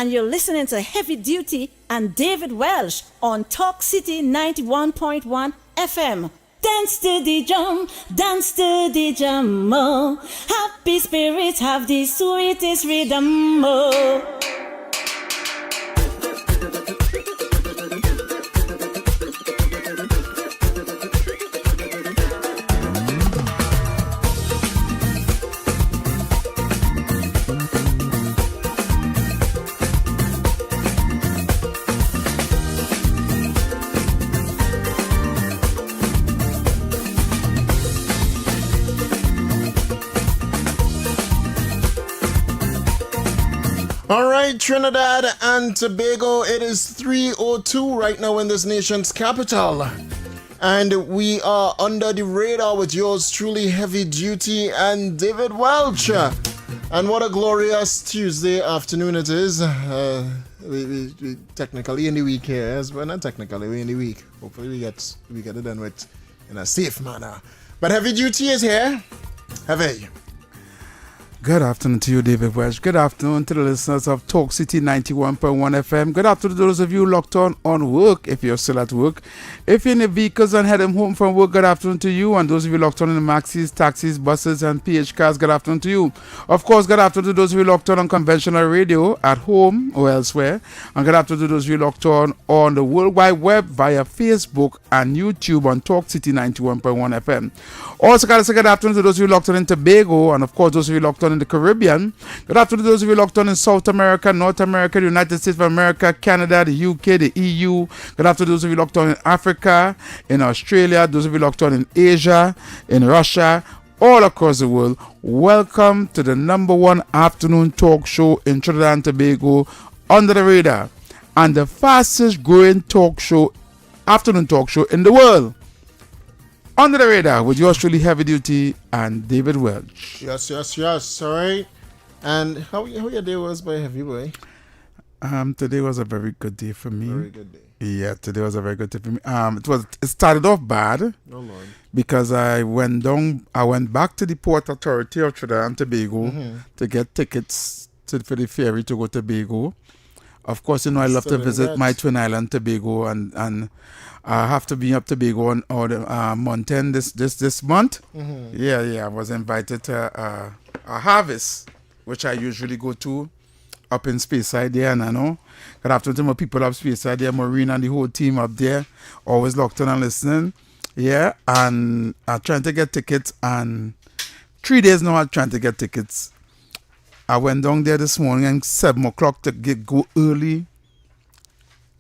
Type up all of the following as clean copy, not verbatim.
and you're listening to Heavy Duty and David Welch on Talk City 91.1 FM. Dance to the drum, oh. Happy spirits have the sweetest rhythm, oh. All right, Trinidad and Tobago, it is 3:02 right now in this nation's capital. And we are under the radar with yours truly, Heavy Duty and David Welch. And what a glorious Tuesday afternoon it is. We technically in the week here, well, not technically, we're in the week. Hopefully we get it done with in a safe manner. But Heavy Duty is here. Heavy. Good afternoon to you, David Welch. Good afternoon to the listeners of Talk City 91.1 FM. Good afternoon to those of you locked on work, if you're still at work. If you're in the vehicles and heading home from work, good afternoon to you. And those of you locked on in the maxis, taxis, buses, and PH cars, good afternoon to you. Of course, good afternoon to those of you locked on conventional radio at home or elsewhere. And good afternoon to those of you locked on the World Wide Web via Facebook and YouTube on Talk City 91.1 FM. Also, got to say good afternoon to those of you locked on in Tobago, and of course, those of you locked on in the Caribbean. Good afternoon to those of you locked on in South America, North America, the United States of America, Canada, the UK, the EU. Good afternoon to those of you locked on in Africa, in Australia, those of you locked on in Asia, in Russia, all across the world. Welcome to the number one afternoon talk show in Trinidad and Tobago, Under the Radar, and the fastest growing afternoon talk show in the world. Under the Radar with yours truly, Heavy Duty and David Welch. Yes. All right. And how your day was, by Heavy Boy? Today was a very good day for me. Very good day. Yeah, today was a very good day for me. It started off bad. Oh Lord. Because I went back to the Port Authority of Trinidad and Tobago to get tickets for the ferry to go to Tobago. Of course, I love to visit my twin island, Tobago, and I have to be up to Tobago on month end this month. Mm-hmm. Yeah. I was invited to a harvest, which I usually go to up in Speyside there, and I know. Good afternoon to my people up Speyside there, Maureen and the whole team up there, always locked on and listening. Yeah, and I'm trying to get tickets, and 3 days now I'm trying to get tickets. I went down there this morning at 7 o'clock to go early,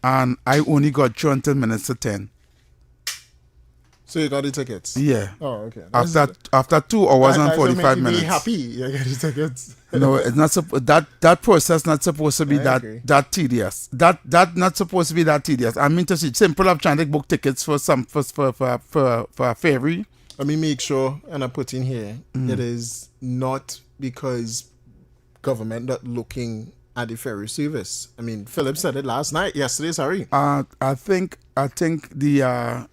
and I only got 20 minutes to 10. So you got the tickets? Yeah. Oh, okay. After 2 hours and 45 minutes. Be happy you get the tickets. No, it's not that process not supposed to be that tedious. That not supposed to be that tedious. I mean to say simple of trying to book tickets for a ferry. Let me make sure, and I put in here, it is not because government not looking at the ferry service. I mean, Philip said it yesterday, sorry. I think the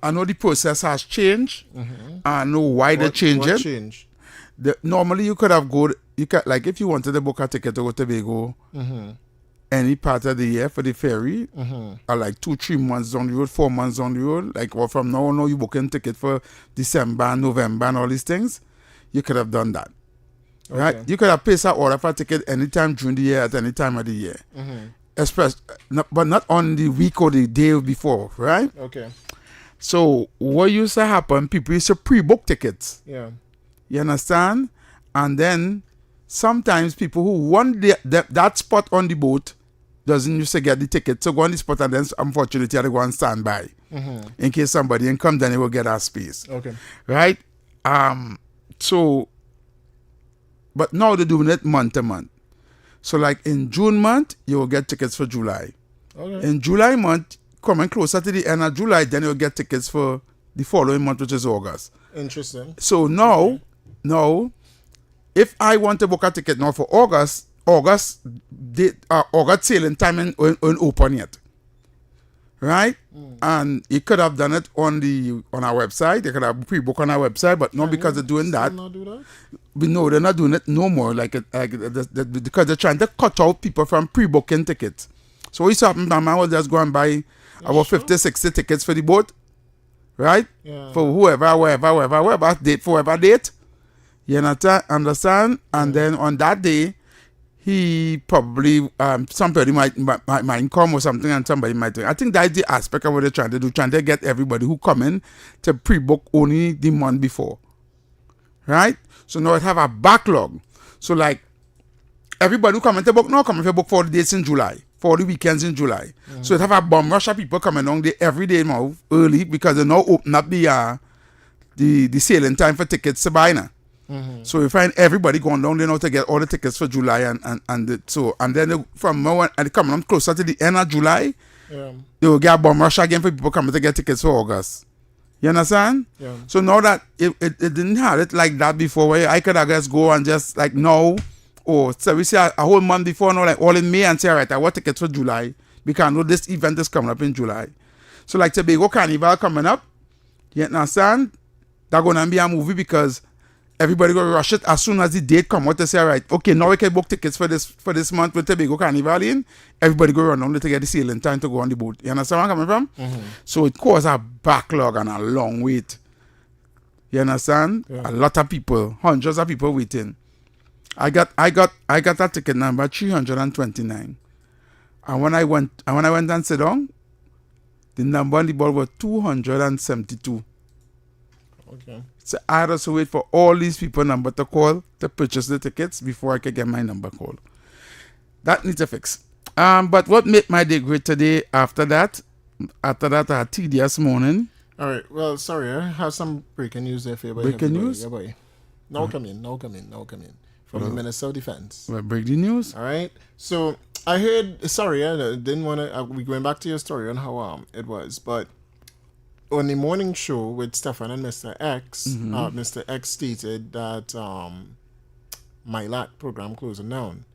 I know the process has changed. Mm-hmm. I know why they changed it. What changed? Normally you could have like if you wanted to book a ticket to go to Tobago any part of the year for the ferry, or like 2-3 months down the road, 4 months down the road, like or from now on you booking ticket for December and November and all these things, you could have done that. Okay. Right? You could have placed an order for a ticket anytime during the year at any time of the year. But not on the week or the day before, right? Okay. So what used to happen, people used to pre-book tickets. Yeah. You understand? And then sometimes people who want that spot on the boat doesn't used to get the ticket. So go on the spot and then unfortunately they go and stand by. In case somebody and come, then they will get our space. Okay. Right? So, but now they're doing it month to month. So like in June month, you will get tickets for July. Okay. In July month, coming closer to the end of July, then you'll get tickets for the following month, which is August. Interesting. So now, if I want to book a ticket now for August sailing time ain't open yet. right? And you could have done it on our website. You could have pre-book on our website, but not because they're doing that. Not do that? We know they're not doing it no more. Because they're trying to cut out people from pre-booking tickets. So what used to happen, my man will just go and buy about 50, 60 tickets for the boat, right? Yeah. For whoever date, for whoever date. You understand? And then on that day, he probably somebody might come or something, and somebody might. I think that's the aspect of what they're trying to do, trying to get everybody who come in to pre-book only the month before, right? So now it have a backlog. So like everybody who come in to book now come in to book for the dates in July, for the weekends in July. So it have a bomb rush of people coming down there every day now early because they now open up the sailing time for tickets to buy now. So we find everybody going down there now to get all the tickets for July and then from now on, and coming on closer to the end of July, they will get a bomb rush again for people coming to get tickets for August. You understand? Yeah. So now that it didn't have it like that before, where I could I guess go and just like now, or so we say a whole month before now, like all in May, and say, all right, I want tickets for July because I know this event is coming up in July. So like Tobago Carnival coming up, you understand? That's gonna be a movie because everybody gonna rush it as soon as the date come out to say, all right, okay, now we can book tickets for this month with Tobago Carnival in. Everybody go run on to get the sailing time to go on the boat. You understand where I'm coming from? So it caused a backlog and a long wait. You understand? Yeah. A lot of people, hundreds of people waiting. I got that ticket number 329. And when I went and sit down, the number on the board was 272. Okay. So I had to wait for all these people number to call to purchase the tickets before I could get my number called. That needs a fix. But what made my day great today after that I had tedious morning. All right. Well, sorry, I have some breaking news there for you. Breaking news? Yeah, boy. Now come in. From the Minister of Defense. Well, break the news. All right. So I heard. Sorry, I didn't want to. We going back to your story on how it was, but on the morning show with Stefan and Mr. X, Mr. X stated that my LAT program closing down.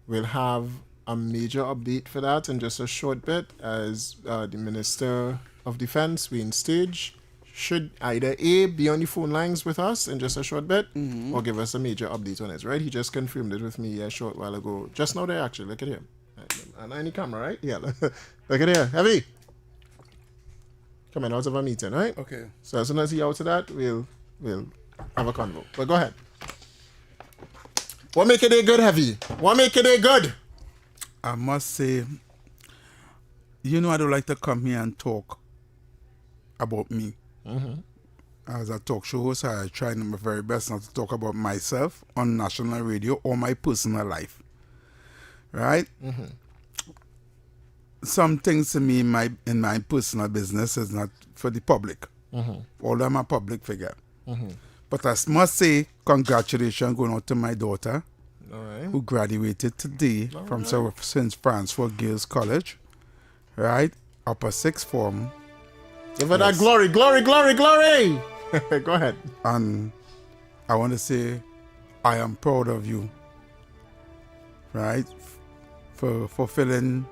We'll have a major update for that in just a short bit, as the Minister of Defense, Wayne Stage, should either A, be on the phone lines with us in just a short bit, or give us a major update on it, right? He just confirmed it with me a short while ago. Just now there, actually. Look at him. And on the camera, right? Yeah. Look at here. Heavy. Coming out of a meeting, right? Okay. So as soon as he out of that, we'll have a convo. But go ahead. What make it a good, Heavy? What make it a good? I must say, I don't like to come here and talk about me. As a talk show host, I try my very best not to talk about myself on national radio or my personal life. Right? Some things to me in my personal business is not for the public. Although I'm a public figure. But I must say, congratulations going out to my daughter, All right. who graduated today from St. Francois Girls College, right? Upper sixth form. Give her that glory. Go ahead. And I want to say, I am proud of you, right? For fulfilling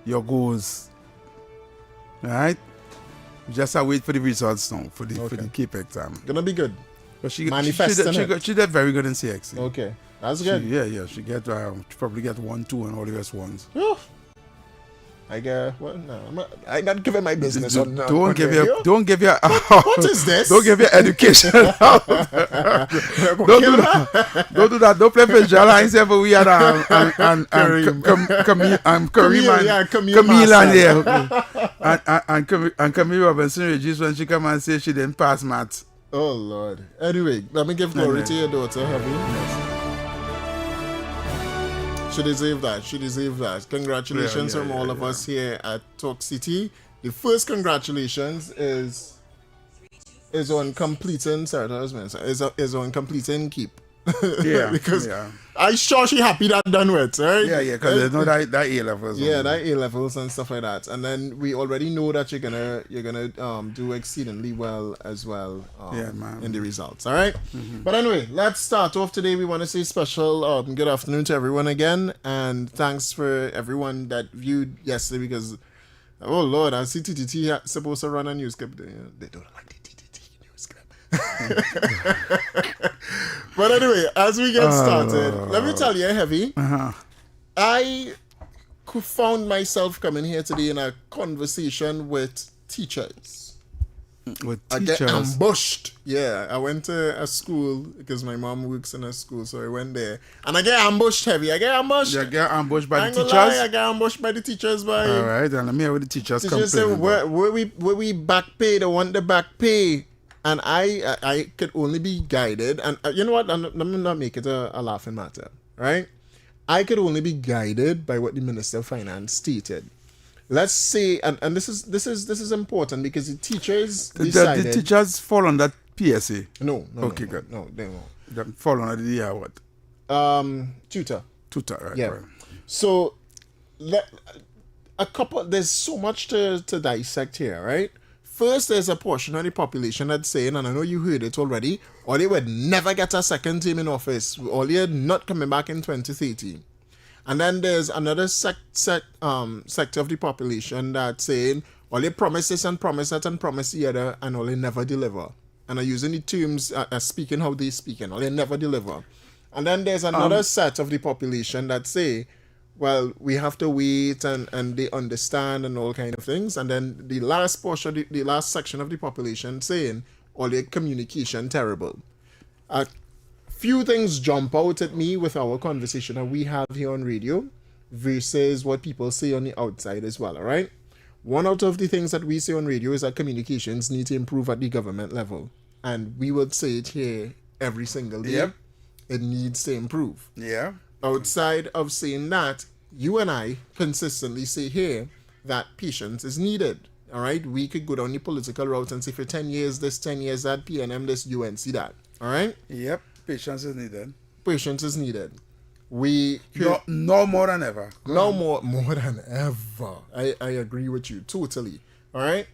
your goals, right? Just wait for the results now for the CAPE exam. Gonna be good. But she Manifesting she did very good in CXC. Okay, that's good. She probably get 1, 2, and all the rest ones. Whew. I get what? No, I'm not giving my business. Don't give your. What is this? Don't give your education. Don't do that. Don't do that. Don't play for Jala. I said, but we had Camille and Camille Robinson Regis when she come and say she didn't pass maths. Oh Lord. Anyway, let me give glory to your daughter, Heavy. She deserves that. Congratulations from all of us here at Talk City. The first congratulations is on completing is on completing keep. Yeah. Because I'm sure she happy that done with, right? Yeah, because there's no that A levels. Yeah, that A levels and stuff like that. And then we already know that you're gonna do exceedingly well as well in the results. All right? But anyway, let's start off today. We want to say special good afternoon to everyone again, and thanks for everyone that viewed yesterday, because Oh Lord, I see TTT supposed to run a news clip. They don't like the TTT news clip. But anyway, as we get started, let me tell you, Heavy, I found myself coming here today in a conversation with teachers. I get ambushed. Yeah, I went to a school because my mom works in a school, so I went there. And I get ambushed, Heavy. I get ambushed. You get ambushed by the teachers? I get ambushed by the teachers. All right, and let me hear what the teachers Teachers say, where we back pay? They want the back pay. And I could only be guided. And you know what? Let me not make it a laughing matter, right? I could only be guided by what the Minister of Finance stated. Let's say, and this is important because the teachers decided... The teachers fall under PSA? No. Okay, good. No, they won't. They fall under the what? Tutor. Tutor, right. Yeah. Right. So, there's so much to dissect here, right? First, there's a portion of the population that's saying, and I know you heard it already, or they would never get a second term in office, or they're not coming back in 2030. And then there's another sector of the population that's saying, all they promise this and promise that and promise the other, and all they never deliver. And are using the terms, speaking how they speaking, all they never deliver. And then there's another set of the population that say, well, we have to wait and they understand and all kind of things. And then the last portion, the last section of the population saying, all their communication terrible. Few things jump out at me with our conversation that we have here on radio versus what people say on the outside as well, all right? One out of the things that we say on radio is that communications need to improve at the government level. And we would say it here every single day. Yep. It needs to improve. Yeah. Outside of saying that, you and I consistently say here that patience is needed, all right? We could go down the political route and say for 10 years this, 10 years that, PNM this, UNC that, all right? Yep. Patience is needed. Patience is needed. We no more than ever. No more than ever. I agree with you totally. All right.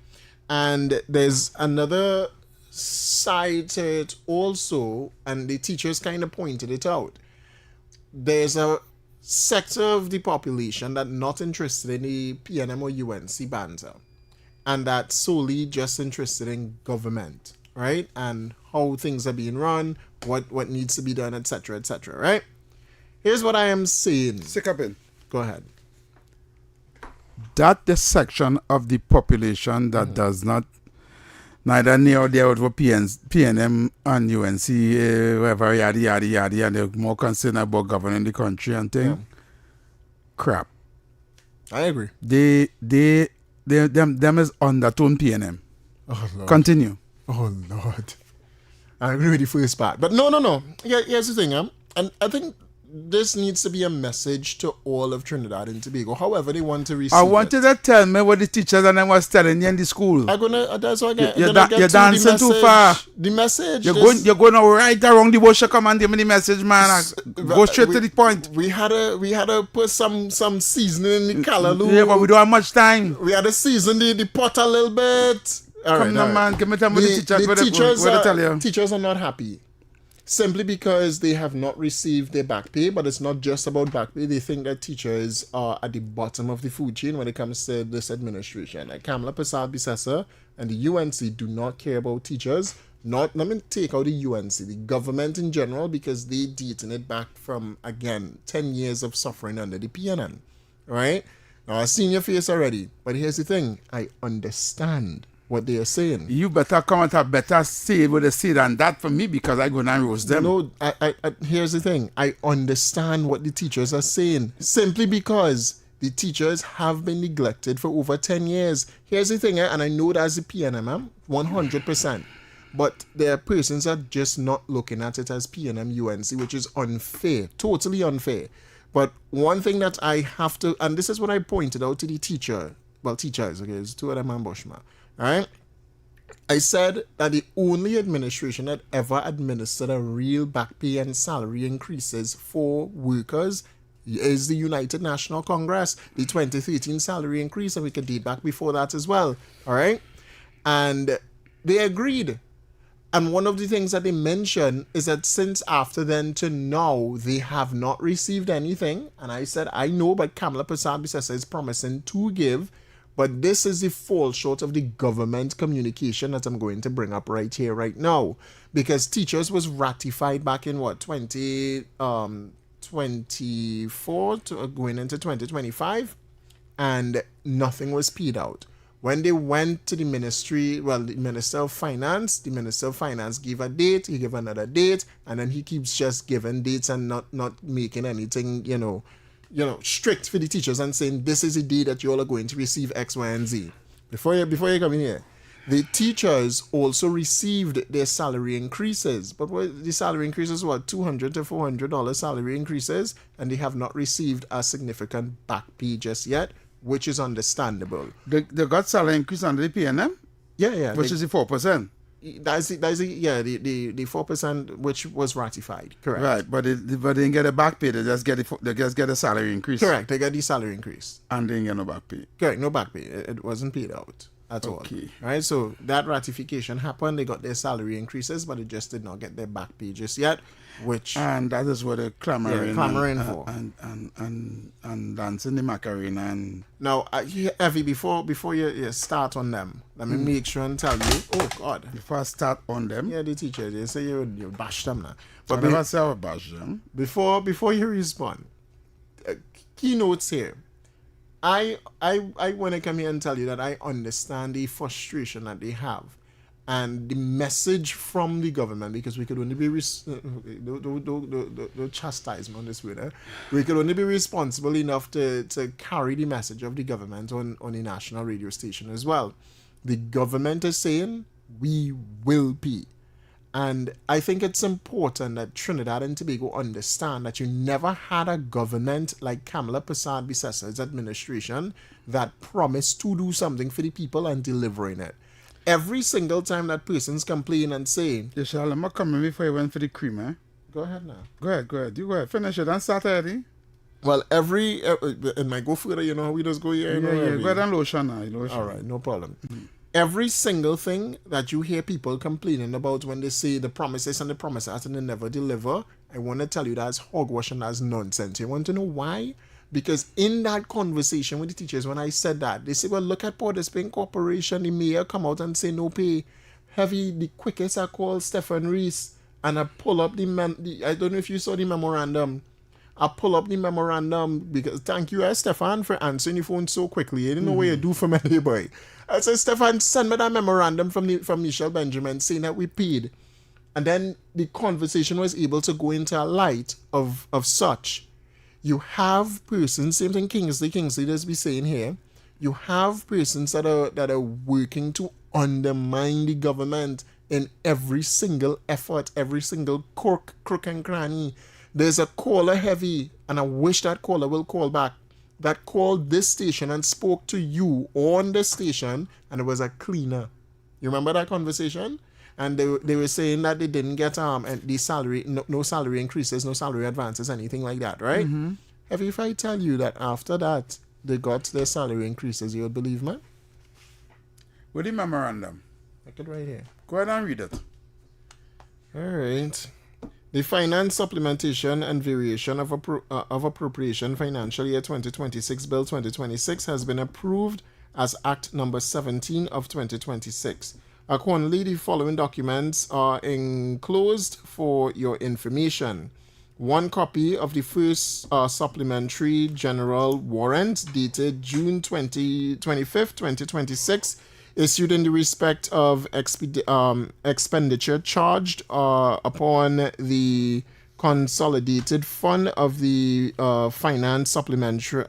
And there's another side to it also, and the teachers kind of pointed it out. There's a sector of the population that not interested in the PNM or UNC banter, and that's solely just interested in government, right? And how things are being run, what needs to be done, etc., right? Here's what I am saying. Stick up in. Go ahead. That the section of the population that does not neither near or there with PNM and UNC, whatever, yada, yada, yada, and they're more concerned about governing the country and thing. Yeah. Crap. I agree. Them is undertone PNM. Oh, Lord. Continue. Oh, Lord. I agree with the first part. But no. Here's the thing, and I think this needs to be a message to all of Trinidad and Tobago, however they want to receive I want you to tell me what the teachers and I was telling you in the school. That's what I get. You're dancing too far. The message. You're going right around the bush. Come and give me the message, man. Go straight to the point. We had to put some seasoning in the callaloo. Yeah, but we don't have much time. We had to season the pot a little bit. Come on, man. Give me time with the teachers. Teachers are not happy. Simply because they have not received their back pay, but it's not just about back pay. They think that teachers are at the bottom of the food chain when it comes to this administration. Like Kamala Persad-Bissessor and the UNC do not care about teachers. Let me take out the UNC, the government in general, because they dating it back from, again, 10 years of suffering under the PNM. Right? Now, I've seen your face already, but here's the thing. I understand what they are saying. You better come and have better say what they say than that for me, because I go and roast them. No, I here's the thing. I understand what the teachers are saying simply because the teachers have been neglected for over 10 years. Here's the thing, and I know that's the PNM, 100%. But there are persons that are just not looking at it as PNM UNC, which is unfair, totally unfair. But one thing that I have to, and this is what I pointed out to the teachers, okay, there's two of them and Bushma. All right. I said that the only administration that ever administered a real back pay and salary increases for workers is the United National Congress, the 2013 salary increase, and we could date back before that as well. All right. And they agreed. And one of the things that they mentioned is that since after then to now, they have not received anything. And I said, I know, but Kamala Persad-Bissessor is promising to give. But this is the fall short of the government communication that I'm going to bring up right here, right now. Because teachers was ratified back in what, 2024 to going into 2025, and nothing was paid out. When they went to the ministry, well, the Minister of Finance gave a date, he gave another date, and then he keeps just giving dates and not making anything, strict for the teachers and saying this is the day that you all are going to receive X, Y, and Z. Before you come in here, the teachers also received their salary increases, but the salary increases were $200 to $400 salary increases, and they have not received a significant back pay just yet, which is understandable. They got salary increase under the PNM? Yeah. Which is the 4%. That's the 4%, which was ratified. Correct. Right, but they didn't get a back pay. They just get a salary increase. Correct. They got the salary increase. And they didn't get no back pay. Correct. No back pay. It wasn't paid out at all. Right. So that ratification happened. They got their salary increases, but they just did not get their back pay just yet. And that is what they're clamoring for. And dancing the Macarena. And now, Evie, before you start on them, let me make sure and tell you. Oh God! Before I start on them, yeah, the teacher, they say you bash them now. But I never say I bash them. Before you respond, keynotes here. I want to come here and tell you that I understand the frustration that they have. And the message from the government, because we could only be the chastisement on this way, we could only be responsible enough to carry the message of the government on the national radio station as well. The government is saying we will pay. And I think it's important that Trinidad and Tobago understand that you never had a government like Kamala Prasad Bissasa's administration that promised to do something for the people and delivering it. Every single time that persons complain and say, you shall let me come in before you went for the cream, eh? Go ahead now. Go ahead. You go ahead. Finish it and start already. Well, it might go further, how we just go here. Go ahead and lotion now. All right, no problem. Every single thing that you hear people complaining about when they say the promises and they never deliver, I want to tell you that's hogwash and that's nonsense. You want to know why? Because in that conversation with the teachers, when I said that, they say, well, look at Port of Spain Corporation. The mayor come out and say no pay. The quickest I call Stephen Reese, and I pull up I don't know if you saw the memorandum. I pull up the memorandum because thank you, Stefan, for answering the phone so quickly. I didn't know what you do for me, boy. I said, Stefan, send me that memorandum from Michelle Benjamin saying that we paid. And then the conversation was able to go into a light of such. You have persons, same thing Kingsley does be saying here. You have persons that are working to undermine the government in every single effort, every single crook and cranny. There's a caller heavy, and I wish that caller will call back, that called this station and spoke to you on the station, and it was a cleaner. You remember that conversation? And they were saying that they didn't get the salary, no salary increases, no salary advances, anything like that, right? Mm-hmm. If I tell you that after that they got their salary increases, you would believe me? With the memorandum. Look it right here. Go ahead and read it. All right. The Finance Supplementation and Variation of Appropriation Financial Year 2026 Bill 2026 has been approved as Act Number 17 of 2026. Accordingly, the following documents are enclosed for your information. One copy of the first supplementary general warrant dated June 25th, 2026, issued in the respect of expenditure charged upon the consolidated fund of the finance supplementation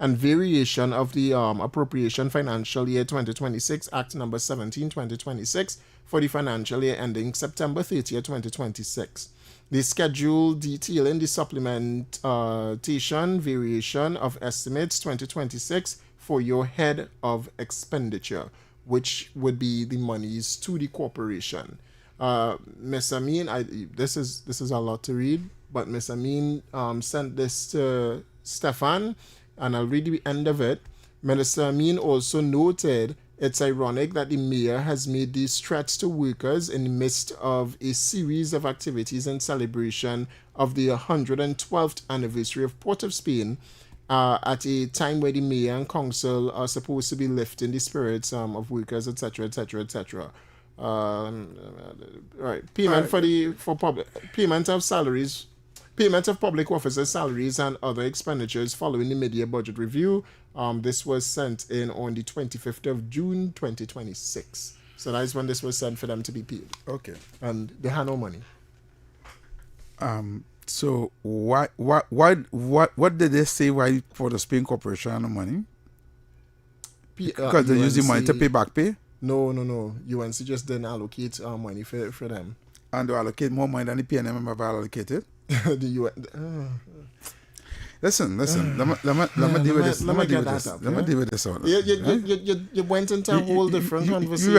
and variation of the appropriation financial year 2026 Act number 17 2026 for the financial year ending September 30th 2026. The schedule detailing the supplementation variation of estimates 2026 for your head of expenditure, which would be the monies to the corporation. Miss Amin, this is a lot to read, but Miss Amin sent this to Stefan, and I'll read the end of it. Minister Amin also noted it's ironic that the mayor has made these threats to workers in the midst of a series of activities in celebration of the 112th anniversary of Port of Spain, at a time where the mayor and council are supposed to be lifting the spirits of workers, etc., etc., etc. Right, payment for public payment of salaries, payment of public officers' salaries and other expenditures following the mid-year budget review. This was sent in on the 25th of June, 2026. So that is when this was sent for them to be paid. Okay. And they had no money. So what did they say why for the Spain Corporation and the money? Because they're using money to pay back pay? No. UNC just didn't allocate money for them. And they allocate more money than the PNM ever allocated? The UN. Listen. Let me deal with this. Let me deal with this. You went into a whole different conversation. You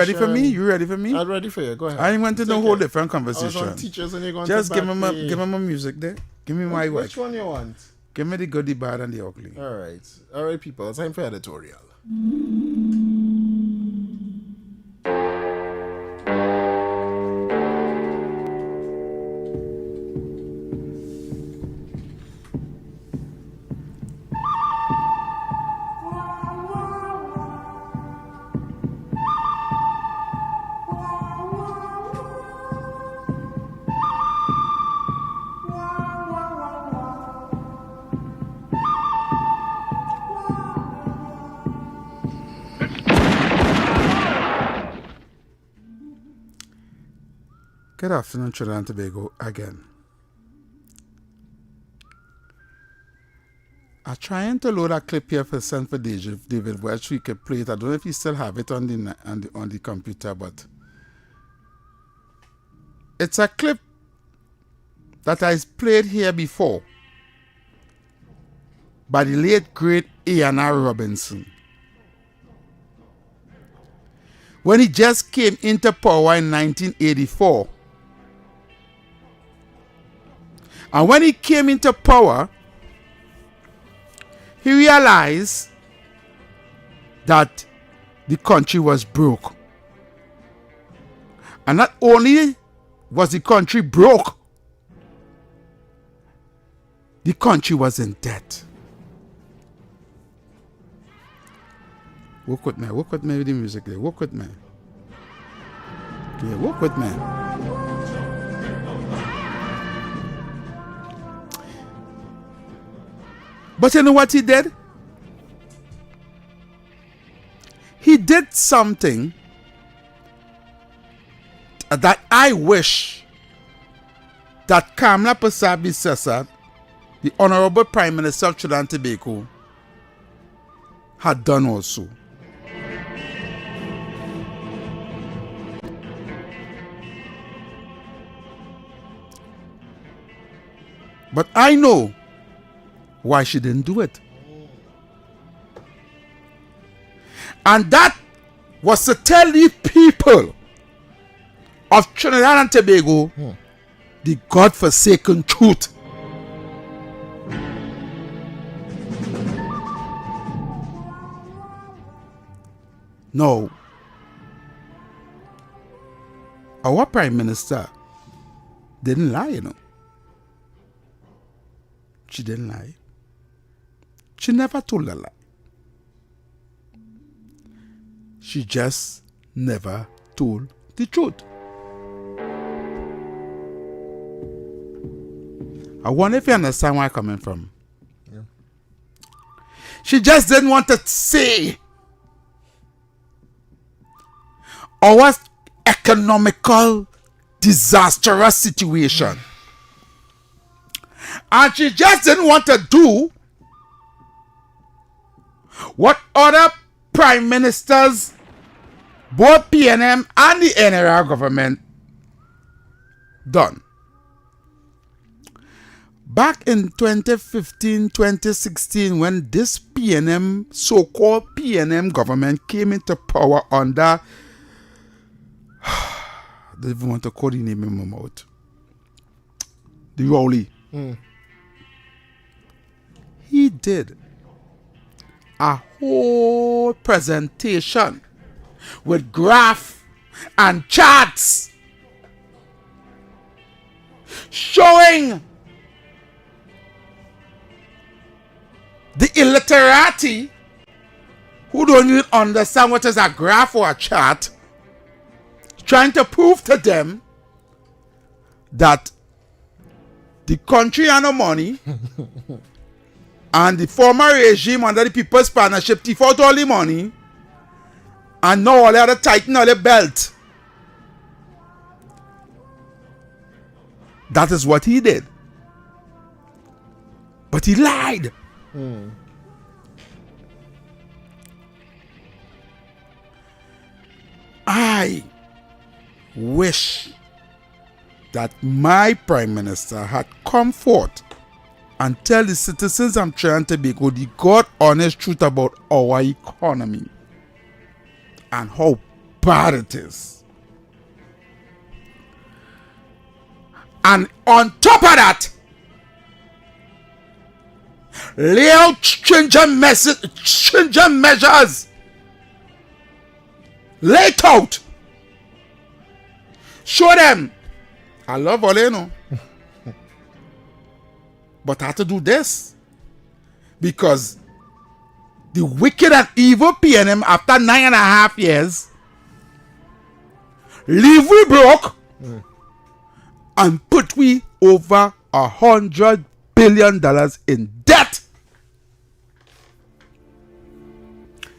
ready for me? I'm ready for you. Go ahead. I went into a whole different I was conversation. on teachers and you're going Just to give me my music there. Give me my Which one you want? Give me the good, the bad, and the ugly. All right, people. It's time for editorial. Good afternoon, Trinidad and Tobago again. I'm trying to load a clip here for send for David Welch. We could play it. I don't know if you still have it on the computer, but it's a clip that I played here before by the late great A&R Robinson, when he just came into power in 1984. And when he came into power, he realized that the country was broke. And not only was the country broke, the country was in debt. Work with me with the music there. Work with me. Yeah, work with me. But you know what he did? He did something that I wish that Kamla Pasabi Sessa, the Honorable Prime Minister of Trinidad and Tobago, had done also. But I know why she didn't do it. And that was to tell the people of Trinidad and Tobago the God-forsaken truth. No. Our Prime Minister didn't lie, you know. She didn't lie. She never told a lie. She just never told the truth. I wonder if you understand where I'm coming from. Yeah. She just didn't want to say our economical disastrous situation. And she just didn't want to do what other prime ministers, both PNM and the NRR government, done. Back in 2015, 2016, when this PNM, so-called PNM government came into power under, I don't even want to call the name in my mouth, the Rowley. He did a whole presentation with graph and charts showing the illiterati who don't even understand what is a graph or a chart, trying to prove to them that the country had no money and the former regime under the People's Partnership thief out all the money and now all they had to tighten all the belt. That is what he did. But he lied. I wish that my Prime Minister had come forth and tell the citizens I'm trying to be good, the God honest truth about our economy and how bad it is. And on top of that, lay out stringent measures. Lay it out. Show them. I love all you know. But I have to do this. Because the wicked and evil PNM after 9.5 years leave we broke and put we over $100 billion in debt.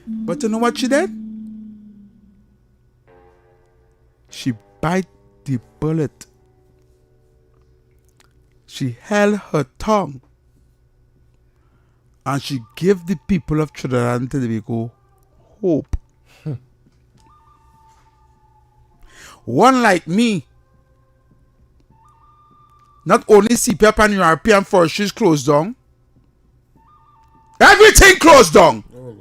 But you know what she did? She bite the bullet. She held her tongue. And she gave the people of Trinidad and Tobago hope. One like me, not only CPF and European forestries closed down, everything closed down. Oh, Lord.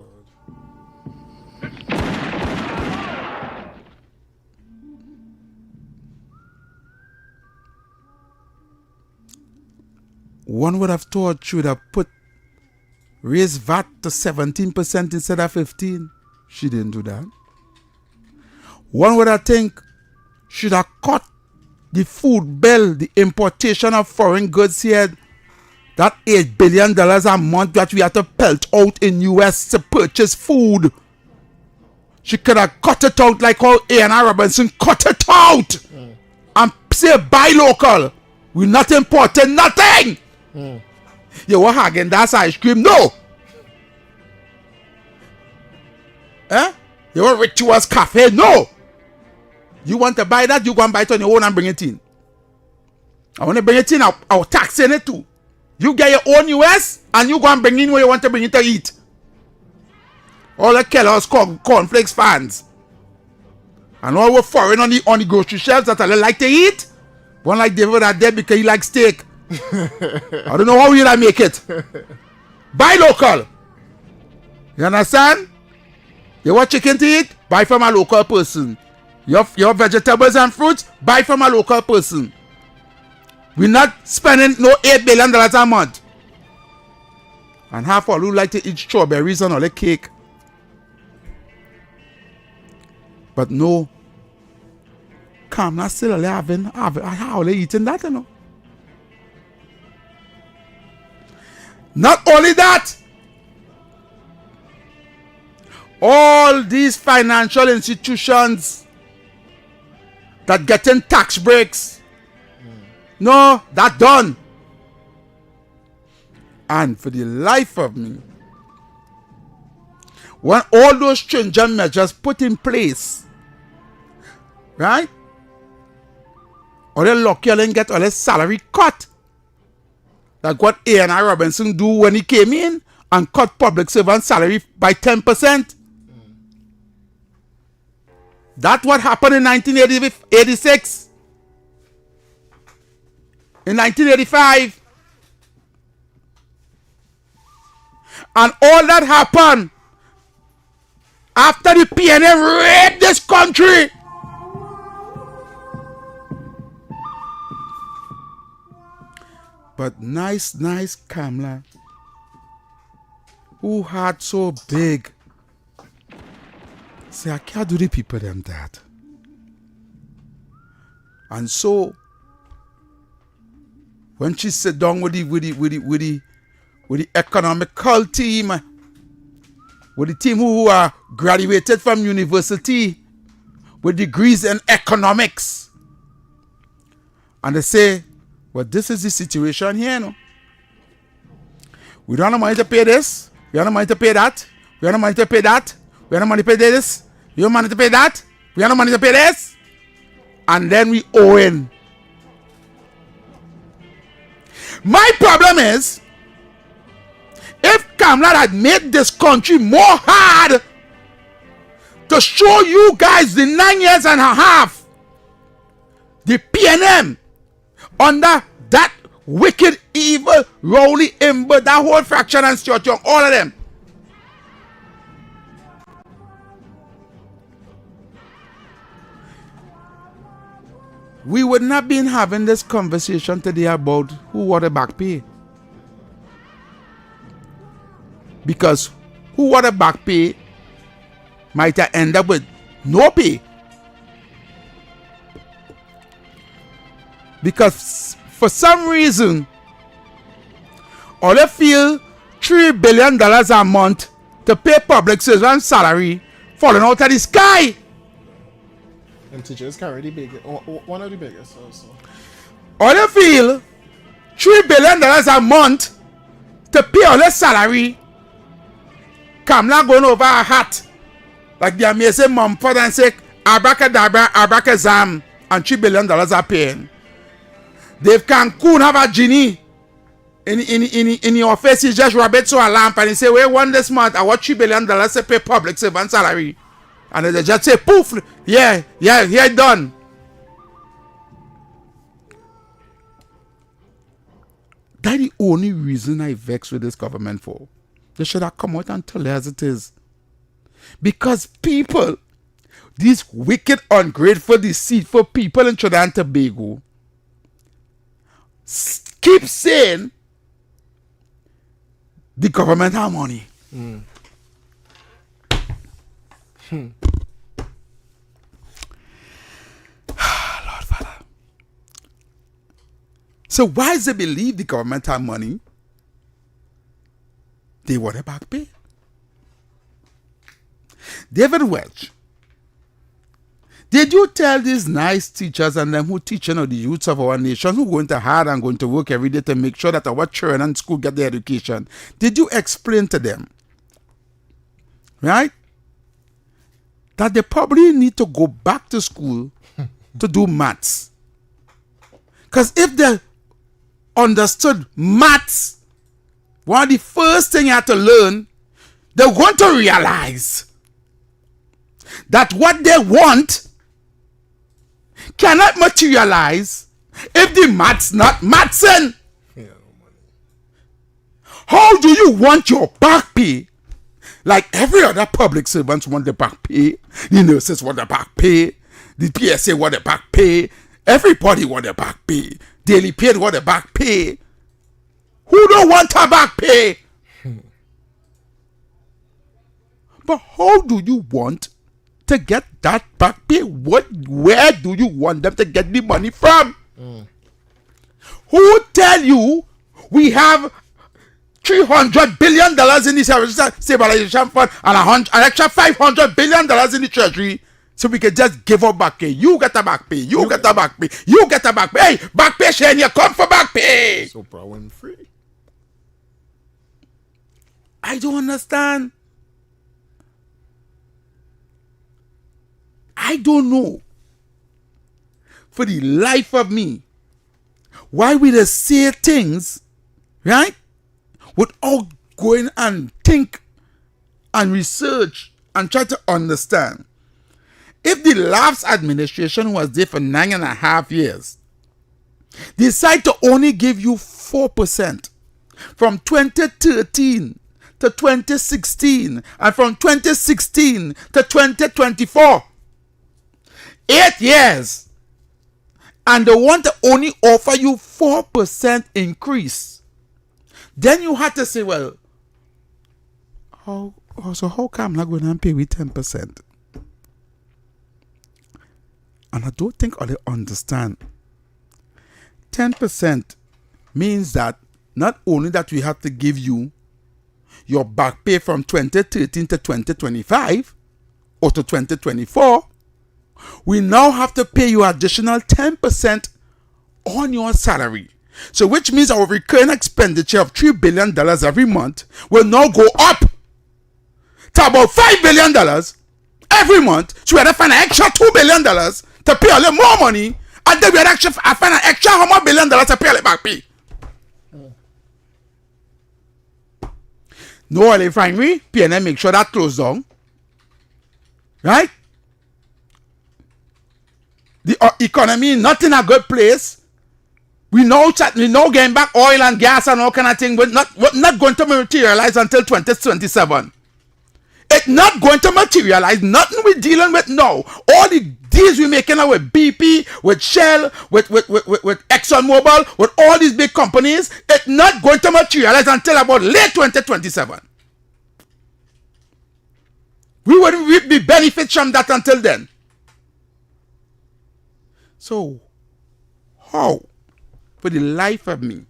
One would have thought she would have raised VAT to 17% instead of 15%. She didn't do that. One would have think should have cut the food bill, the importation of foreign goods here, that $8 billion a month that we have to pelt out in US to purchase food. She could have cut it out like how A&R Robinson cut it out and say buy local. We're not importing nothing. You want Häagen-Dazs ice cream? No. You want Rituals Cafe? No. You want to buy that? You go and buy it on your own and bring it in. I want to bring it in. I'll tax in it too. You get your own US and you go and bring in where you want to bring it to eat. All the Kellogg's cornflakes fans. And all we're foreign on the grocery shelves that I like to eat. One like David are dead because he likes steak. I don't know how you make it. Buy local. You understand? You want chicken to eat? Buy from a local person. Your vegetables and fruits? Buy from a local person. We're not spending no $8 billion a month. And half all who like to eat strawberries and all the cake. But no. Kamla still having how they eating that, you know. Not only that, all these financial institutions that getting tax breaks, no, that done. And for the life of me, when all those stringent measures put in place, right? Or they lock you and get all their salary cut. Like what A&R Robinson do when he came in and cut public servant salary by 10%. That's what happened in 1986. In 1985. And all that happened after the PNM raped this country. But nice Kamla, who heart so big, say I can't do the people them that. And so when she sit down with with the economical team, with the team who are graduated from university with degrees in economics. And they say, well, this is the situation here, no? We don't have money to pay this. We don't have money to pay that. We don't have money to pay that. We don't have money to pay this. We don't have money to pay that. We don't have money to pay this. And then we owe in. My problem is, if Kamala had made this country more hard to show you guys the 9 years and a half, the PNM under that wicked, evil, Rowley, Imber, that whole fraction and Stuart Young, all of them. We would not be having this conversation today about who want the back pay. Because who want the back pay might end up with no pay. Because for some reason, all they feel $3 billion a month to pay public servant salary falling out of the sky. And teachers carry the biggest, one of the biggest also. All they feel $3 billion a month to pay all their salary. Kamala going over a hat like the amazing Mumford and say abracadabra, abracazam, and $3 billion are paying. Dave Cancun have a genie in your face. He just rub it to a lamp and he say, "Well, one this month I want $3 billion to pay public servant salary," and they just say, "Poof, yeah, done." That's the only reason I vex with this government for. They should have come out and tell it as it is. Because people, these wicked, ungrateful, deceitful people in Trinidad and Tobago, keep saying the government have money. Lord Father. So why does they believe the government have money? They want a back pay. David Welch, did you tell these nice teachers and them who teaching the youths of our nation who going to hard and going to work every day to make sure that our children in school get their education, did you explain to them, right, that they probably need to go back to school to do maths? Because if they understood maths, one of the first things you have to learn, they're going to realize that what they want cannot materialize if the maths not mathsing. How do you want your back pay? Like every other public servants want the back pay, the nurses want the back pay, the PSA want the back pay, everybody want the back pay, daily paid want the back pay. Who don't want a back pay? But how do you want to get that back pay? Where do you want them to get the money from? Who tell you we have $300 billion in the stabilization fund and an extra $500 billion in the treasury so we can just give up back pay? You get a back pay. You get a back pay. You get a back pay. Hey, back pay, Shane, you come for back pay. So proud free. I don't understand. I don't know for the life of me why we just say things, right, without going and think and research and try to understand. If the last administration was there for 9.5 years, decide to only give you 4% from 2013 to 2016 and from 2016 to 2024. 8 years, and they want to only offer you 4% increase. Then you have to say, well, how come I'm not going to pay with 10%? And I don't think they understand. 10% means that not only that we have to give you your back pay from 2013 to 2025 or to 2024, we now have to pay you additional 10% on your salary. So which means our recurring expenditure of $3 billion every month will now go up to about $5 billion every month. So we had to find an extra $2 billion to pay a little more money, and then we had to find an extra how much $1 billion to pay a back pay. No oil refinery, PNM make sure that closed down. Right? The economy not in a good place. We know getting back oil and gas and all kind of thing, but not going to materialize until 2027. It's not going to materialize. Nothing we're dealing with now. All the deals we're making now with BP, with Shell, with ExxonMobil, with all these big companies, it's not going to materialize until about late 2027. We wouldn't reap the benefits from that until then. So, how, for the life of me,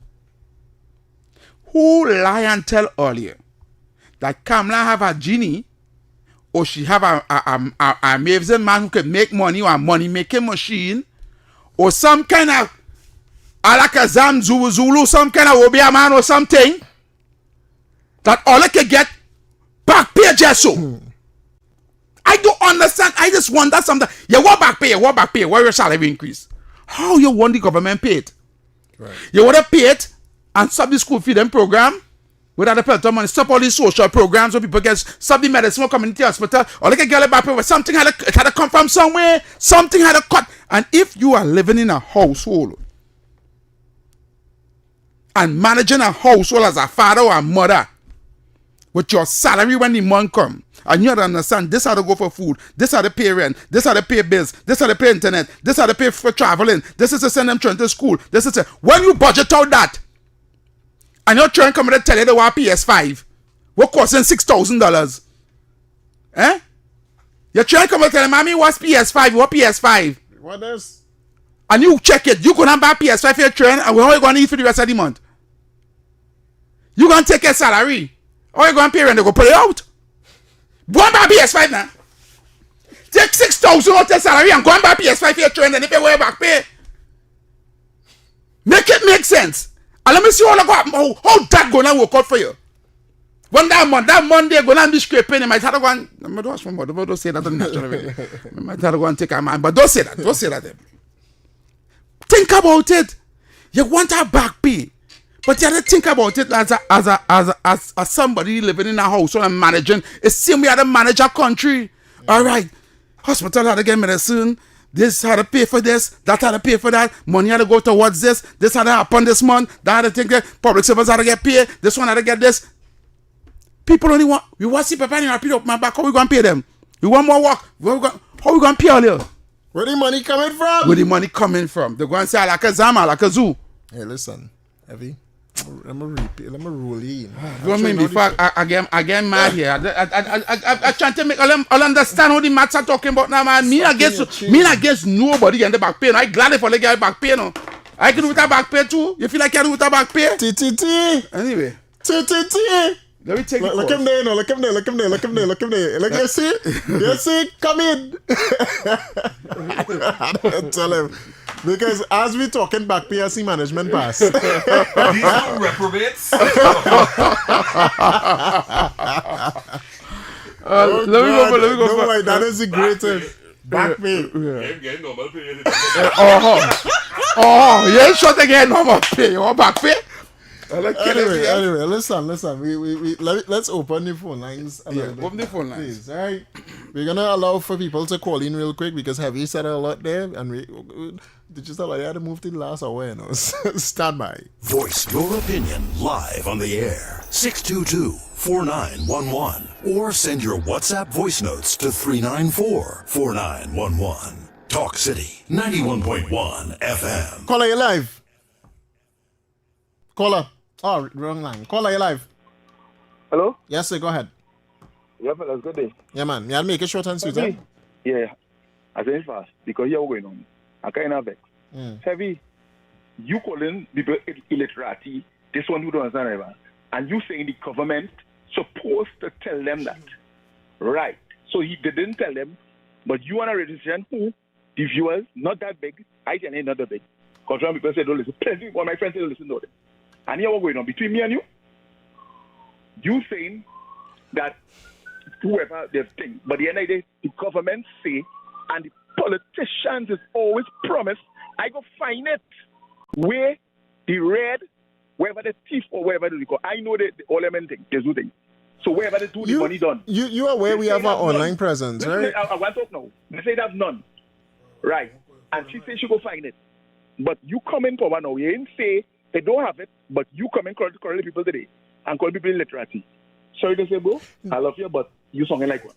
who lie and tell earlier that Kamala have a genie, or she have a amazing man who can make money, or a money making machine, or some kind of Alakazam Zulu, some kind of Obia man or something, that all I can get back pay just so. I don't understand. I just wonder something. You want back pay, where your salary increase? How you want the government pay it? Right. You want to pay it and stop the school feeding program without the pellet money, stop all these social programs where people get stop the medicine community hospital, or like a girl back pay where something had to come from somewhere, something had to cut. And if you are living in a household and managing a household as a father or a mother with your salary when the month come, and you have to understand this how to go for food, this how to pay rent, this how to pay bills, this how to pay internet, this how to pay for traveling, this is to send them children to school, this is to, when you budget out that, and your children come to tell you they want PS5, what costing $6,000, eh? Your children come to tell you, mommy, what's PS5, what PS5? What is? And you check it, you gonna buy PS5 for your children, and how you gonna eat for the rest of the month? You gonna take your salary, or you gonna pay rent, they go put it out? Go and buy PS5 now. Take 6,000 out your salary and go and buy PS5 for your children, and if you wear back pay. Make it make sense. And let me see how that gonna work out for you. When that Monday gonna be scraping, you might have to go and don't say that in natural way. You might have to go and take a man, but don't say that. Don't say that. Think about it. You want a back pay. But you have to think about it as somebody living in a household and managing. It's same way how to manage a country. All right. Hospital had to get medicine. This had to pay for this. That had to pay for that. Money had to go towards this. This had to happen this month. That had to think that public servants had to get paid. This one had to get this. People only want, we want to see Papa and repeat up my back. How we going to pay them? We want more work. How we going to pay all you? Where the money coming from? Where the money coming from? They're going to say, like a zama, like a zoo. Hey, listen, Evie. Let me repeat. Let me roll in. You mean before I get mad here? I trying to make all understand how the maths are talking about now, man. Me against nobody and the back pain. I glad if I get back pain. No? I can do with a back pain too. You feel like you do with a back pain? Anyway. Let me take look him there, no. Look him there. Look you see, come in. Tell him. Because as we talking back PSC management pass. These are reprobates. Let me go. No way, that is the greatest. Back pay. Get normal pay. You ain't shot again normal pay. You want back pay? Anyway, listen. Let's open the phone lines. Open the phone lines. Please, all right? We're going to allow for people to call in real quick because Heavy said a lot there. And we just allow you to move to the last hour. You know? Stand by. Voice your opinion live on the air. 622-4911. Or send your WhatsApp voice notes to 394-4911. Talk City 91.1 FM. Caller, you live. Caller. Oh, wrong line. Caller, you live. Hello? Yes, sir. Go ahead. Yeah, fellas, good day. Yeah, man. Yeah, make it short and sweet, huh? Yeah. I say it fast because here we're going on. I kind of vex. Heavy, you calling people illiterati This one who don't understand, right? And you saying the government supposed to tell them that. Right. So he didn't tell them, but you on a radio station who the viewers not that big, I tell you not that big. Because some people say don't listen. Plenty one of my friends say don't listen to them. And here what going on between me and you? You saying that whoever they think, but the end of the day, the government say and the politicians is always promised, I go find it where the red, wherever the thief or wherever they go. I know the all them thing, they do things. So wherever they do the money done. You are aware we have our online presence, right? I want to talk now. They say that's none. Right. And she says she go find it. But you come in for one now. You didn't say they don't have it, but you come and call the people today and call people illiteracy. Sorry to say, bro, I love you, but you sounding like one.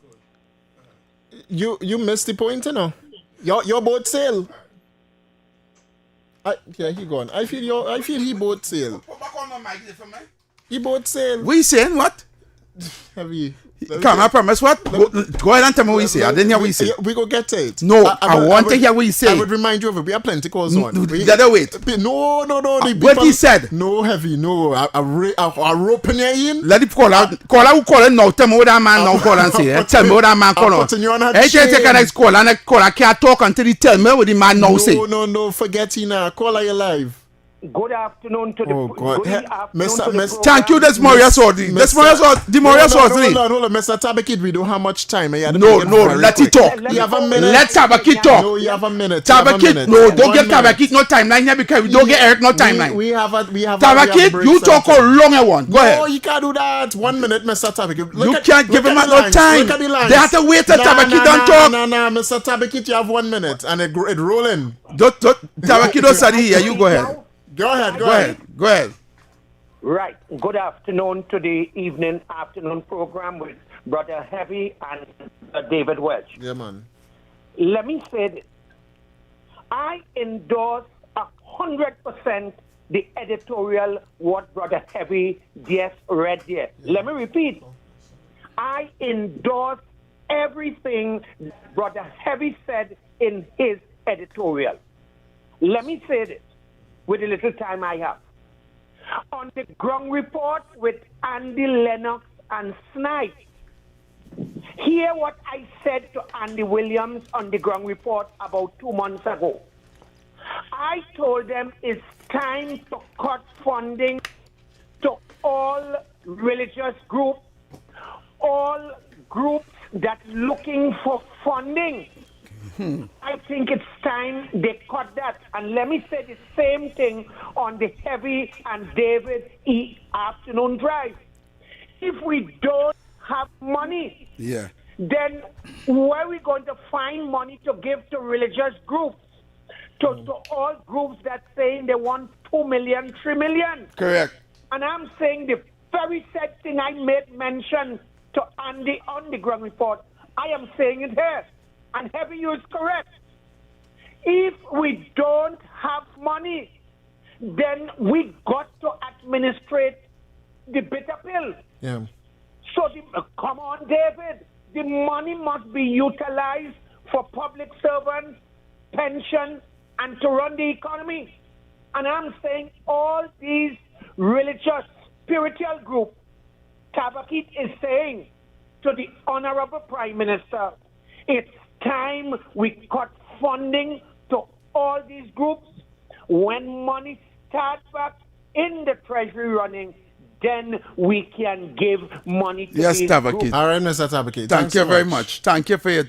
You missed the point, you know. Your boat sail. Yeah, he gone. I feel he boat sail. Put back on the mic there for me. He boat sail. We saying what? Heavy. Come, I promise what? Go ahead and tell me what you say. I didn't hear what you say. We go get it. No, I want to hear what you say. I would remind you of it. We have plenty calls on. The other wait. No. What he said? No, Heavy, no. I rope in your in. Let it call out. Who call it now. Tell me what that man now call and say. Tell me what that man call on. Hey, take a next call and I can't talk until he tell me what the man now say. No. Forget it now. Call are you live? Good afternoon to the God. good afternoon to the program. Thank you, that's Maria Sordi. That's Maria Sordi. The Maria Sordi. Hold on, Mr. Tabakid, we don't have much time. No, let it talk. You have a minute. Let Tabakid talk. No, you have a minute. Tabakid, no, don't give Tabakid no timeline here because we don't get Eric no timeline. We have Tabakid, you talk a longer one. Go ahead. No, you can't do that. 1 minute, Mr. Tabakid. You can't give him no time. Look at the lines. They have to wait till Tabakid don't talk. No, Mr. Tabakid, you have 1 minute and it rolling. Tabakid don't study here. You go ahead. Go ahead. Right. Good afternoon to the afternoon program with Brother Heavy and David Welch. Yeah, man. Let me say this. I endorse 100% the editorial what Brother Heavy just read there. Let me repeat. I endorse everything Brother Heavy said in his editorial. Let me say this. With the little time I have. On the ground report with Andy Lennox and Snipe, hear what I said to Andy Williams on the ground report about 2 months ago. I told them it's time to cut funding to all religious groups, all groups that looking for funding. I think it's time they cut that. And let me say the same thing on the Heavy and David afternoon drive. If we don't have money, then where are we going to find money to give to religious groups? To all groups that saying they want 2 million, 3 million. Correct. And I'm saying the very same thing I made mention to Andy on the ground report. I am saying it here. And Heavy, you is correct. If we don't have money, then we got to administrate the bitter pill. Yeah. So, come on, David. The money must be utilized for public servants, pension, and to run the economy. And I'm saying all these religious, spiritual groups, Tabakit is saying to the Honorable Prime Minister, it's time we cut funding to all these groups. When money starts back in the treasury running, then we can give money to these groups. All right, Mr. Tabakid. Thank you very much. Thank you for your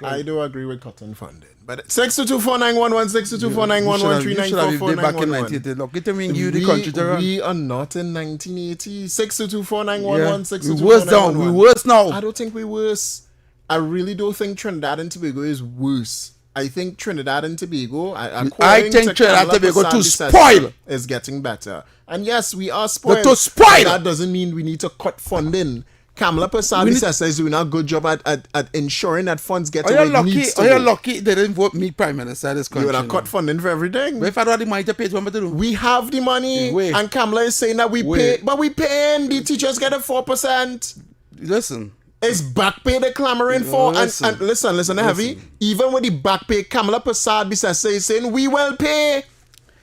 I do agree with cutting funding. But 6224911, 6224911, Look, it mean you the country. We are not in 1980. 6224911, We worse down. We worse now. I don't think we worse. I really don't think Trinidad and Tobago is worse. I think Trinidad and Tobago, I think Trinidad and Tobago to spoil is getting better. And yes, we are spoiled. But to spoil, that doesn't mean we need to cut funding. Kamala Persad is doing a good job at ensuring that funds get to where it needs to. Are you lucky they didn't vote me Prime Minister of this country? You would have cut funding for everything. But if I don't have the money to pay, what am I to do? We have the money, and Kamala is saying that we pay, but we paying. The teachers get a 4%. Listen. It's back pay they're clamoring for. And listen, Heavy. Even with the back pay, Kamala Persad is saying we will pay.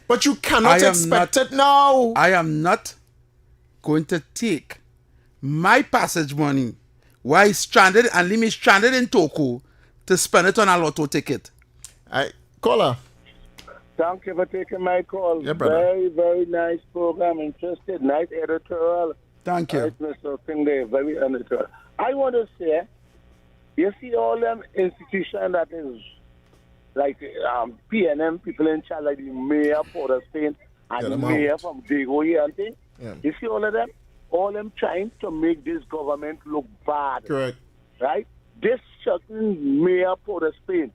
But you cannot expect it now. I am not going to take my passage money while stranded and leave me stranded in Togo to spend it on a lotto ticket. Caller. Thank you for taking my call. Yeah, brother. Very, very nice program. Interested. Nice editorial. Thank you. Nice, Mr. Finlay. Very editorial. I want to say, you see all them institutions that is like PNM, people in charge, like the mayor of Port of Spain and the mayor from Tobago here and things. Yeah. You see all of them? All them trying to make this government look bad. Correct. Right? This certain mayor of Port of Spain,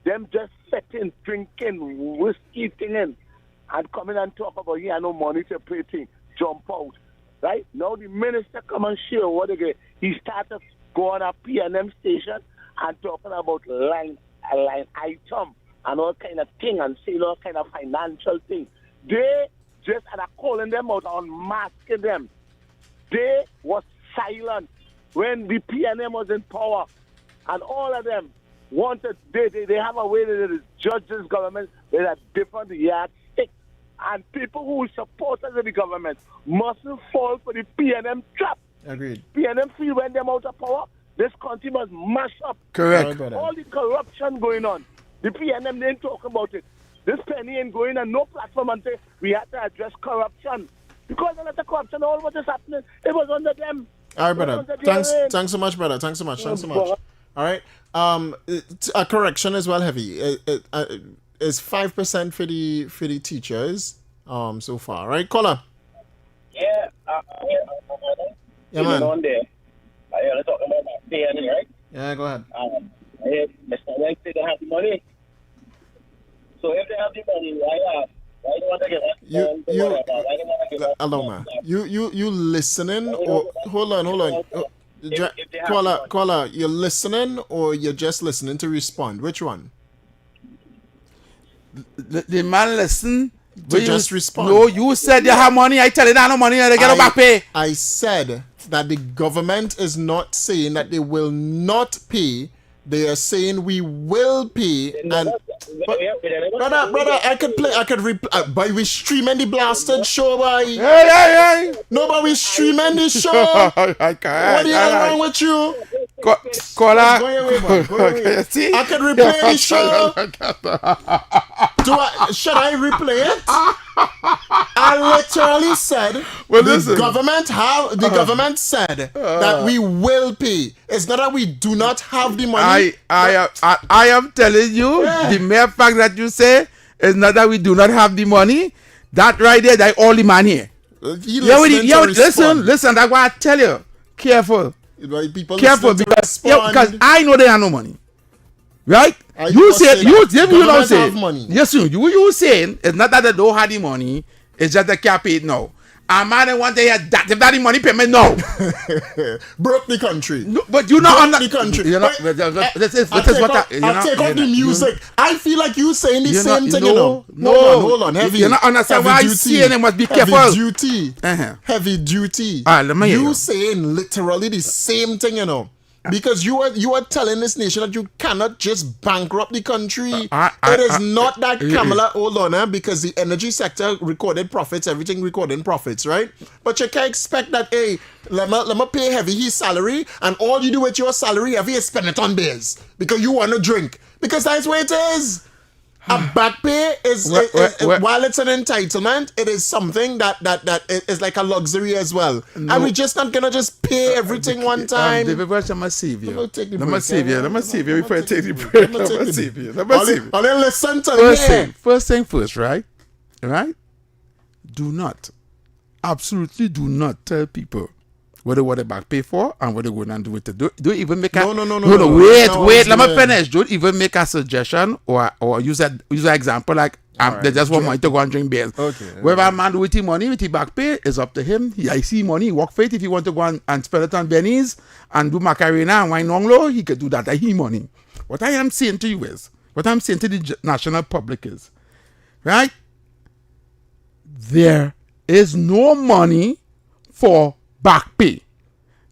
them just sitting, drinking, whiskey thing and coming and talk about he had no money to pay thing, jump out. Right? Now the minister come and share what again. He started going on a PNM station and talking about line item and all kind of thing and saying all kind of financial thing. They just are calling them out and masking them. They was silent when the PNM was in power, and all of them wanted. They have a way that they judge this government with a different yardstick, and people who support the government mustn't fall for the PNM trap. Agreed. PNM feel when them out of power, this country must mash up. Correct. All the corruption going on, the PNM didn't talk about it. This penny ain't going on no platform and say we have to address corruption. Because a lot of corruption, all what is happening, it was under them. All right, brother. Thanks so much, brother. Thanks so much. All right. A correction as well, Heavy. Is 5% for the teachers so far, right? Caller. Yeah. Yeah, man. On there. I heard talking about that PNM, right? Yeah, go ahead. Mr. Welch said they have the money. So if they have the money, why do you want to give us? Aloma, you listening or hold on. Caller, you're listening or you're just listening to respond? Which one? The man listen To just respond. No, you said you have money. I tell you, no money. They get back pay. I said that the government is not saying that they will not pay. They are saying we will pay. And brother, I could replay. But we streaming the blasted show, boy. Hey. No, but we streaming the show. I can't. What is wrong with you? Caller. Go away. I could replay the show. Should I replay it? I literally said the government said that we will pay. It's not that we do not have the money. I am telling you, the mere fact that you say is not that we do not have the money. That right there, that all the money. Listen. That's why I tell you, careful. Careful because I know they have no money. Right? You say you don't say money. Yes, you saying it's not that they don't have the money, it's just they can't pay it now. A man want to hear that if that the money payment now. Broke the country. No, but you not on the country. You know, this is what I take off the music. I feel like you saying the same thing, No, hold on. Heavy. You not understand why I saying it must be careful. Heavy duty. All right, let me hear you. Saying literally the same thing, Because you are telling this nation that you cannot just bankrupt the country. It is not that Kamala, hold on, because the energy sector recorded profits, everything recording profits, right? But you can't expect that, hey, let me pay Heavy his salary, and all you do with your salary, Heavy, is spend it on beers because you want to drink. Because that's where it is. A back pay is while it's an entitlement, it is something that is like a luxury as well. No. And we're just not gonna just pay everything one time. David Welch, I'm gonna save you. Let me save you before I take the break. Let me save you. Listen to me. First thing first, right? Absolutely do not tell people what they back pay for and what they're going to do with it. Don't even make No. Wait. Let me finish. Don't even make a suggestion or use an example like they just want money to go and drink beers. Okay. Whether a man with his money, with his back pay, is up to him. I see money, he work for it. If he want to go and spend it on Benny's and do Macarena and wine long low, he could do that. I hear money. What I am saying to you is, what I'm saying to the national public is, right? There is no money for back pay.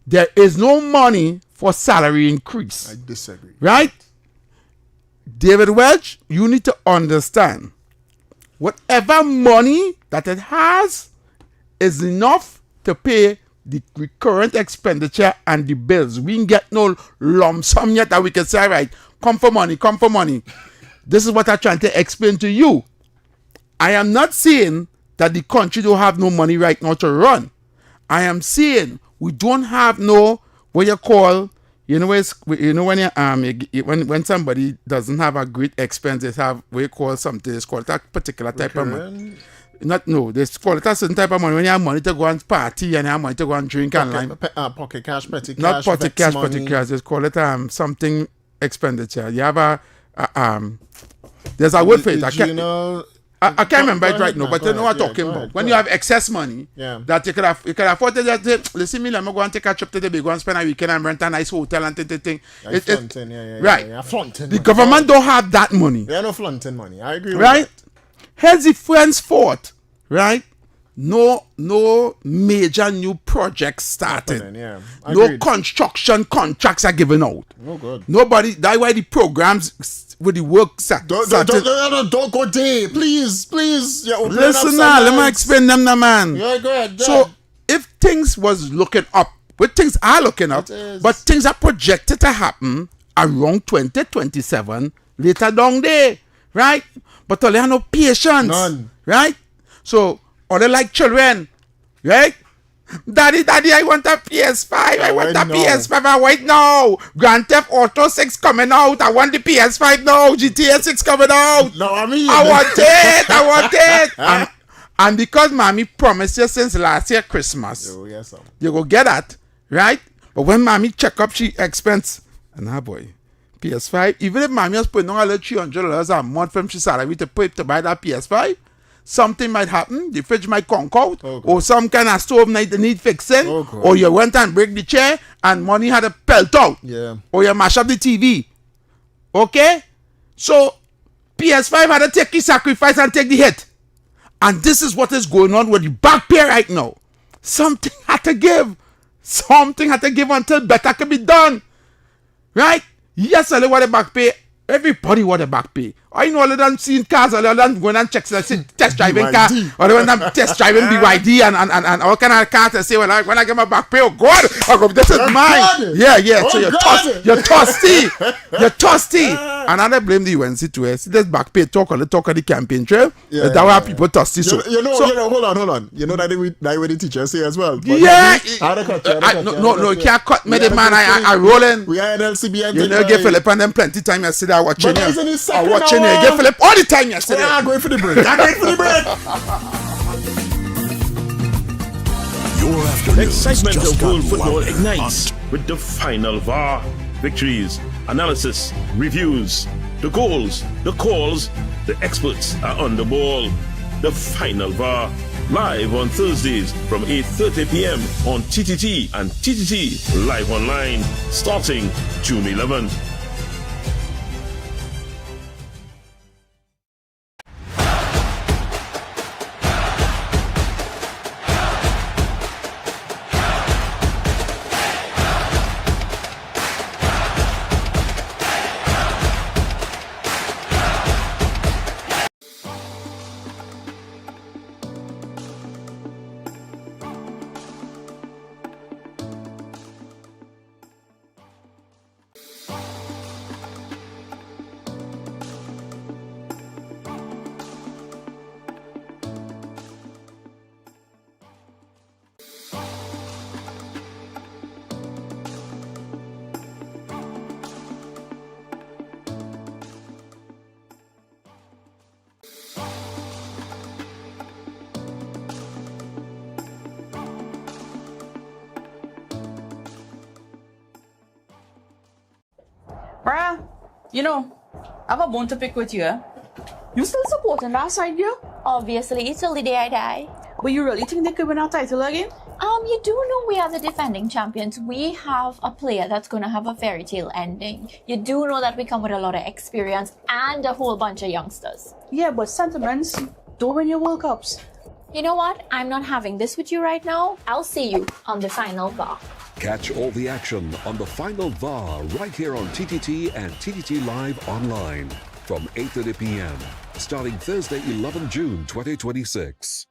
There is no money for salary increase. I disagree. Right? David Welch, you need to understand whatever money that it has is enough to pay the recurrent expenditure and the bills. We ain't get no lump sum yet that we can say, right, come for money. This is what I'm trying to explain to you. I am not saying that the country don't have no money right now to run. I am saying we don't have no, what you call, you know, when somebody doesn't have a great expense, they have what you call something, it's called a particular type of money. They call it a certain type of money when you have money to go and party and you have money to go and drink Pocket cash, petty cash. Not pocket cash, petty cash. They call it something expenditure. You have there's a word for it. I can't remember it right now, but you know what I'm talking about. When you have excess money, that you can afford to just say, listen, let me go and take a trip to the big one, spend a weekend and rent a nice hotel and thing. Right. The government don't have that money. They are no flaunting money. I agree with right? that. Here's the friend's fault, right? No major new projects starting. No construction contracts are given out. No good. Nobody. That's why the programs with the work don't go there, please. Listen now, let me explain them now, man. Yeah, go ahead. So if things was looking up, but things are looking up, but things are projected to happen around 2027 later down there, right? But they have no patience. None. Right? So, or they like children. Right? Daddy, I want a PS5. I want a PS5 right now. Grand Theft Auto 6 coming out. I want the PS5 now. GTA 6 coming out. No, I want it. And because mommy promised you since last year Christmas, you go get that. Right? But when mommy check up, she expense. And boy. PS5, even if mommy was putting on a little $300 a month from she salary to buy that PS5, something might happen. The fridge might conk out, or some kind of stove might need fixing, or you went and break the chair and money had to pelt out, or you mash up the TV. Okay? So, PS5 had to take the sacrifice and take the hit. And this is what is going on with the back pay right now. Something had to give. Something had to give until better can be done. Right? Yes, I want the back pay. Everybody want the back pay. I know all of them seeing cars, all of them going and check, test driving car, or when I'm test driving BYD and all kind of cars and say, well, when I get my back pay, oh God, this is mine. Yeah. So you're thirsty. You're thirsty. And I don't blame the UNC to us. See this back pay talk on the campaign trail. That's why people thirsty. So hold on. You know that what the teachers say as well. Yeah. No, you can't cut me, the man. I rolling. We are NLCB. You know, give Philip and them plenty time yesterday. I watching you. I watching you. Give Philip all the time yesterday. I'm going for the break. Your afternoon. The excitement just of got world football loud and ignites hot. with the final VAR. Victories, analysis, reviews, the goals, the calls, the experts are on the ball. The final VAR, live on Thursdays from 8:30 p.m. on TTT and TTT Live Online, starting June 11th. Bruh, you know, I have a bone to pick with you, eh? You still supporting that side, girl? Obviously, till the day I die. But you really think they could win our title again? You do know we are the defending champions. We have a player that's going to have a fairy tale ending. You do know that we come with a lot of experience and a whole bunch of youngsters. Yeah, but sentiments don't win your World Cups. You know what? I'm not having this with you right now. I'll see you on the final VAR. Catch all the action on the final VAR right here on TTT and TTT Live Online. from 8:30 p.m. starting Thursday, 11 June 2026.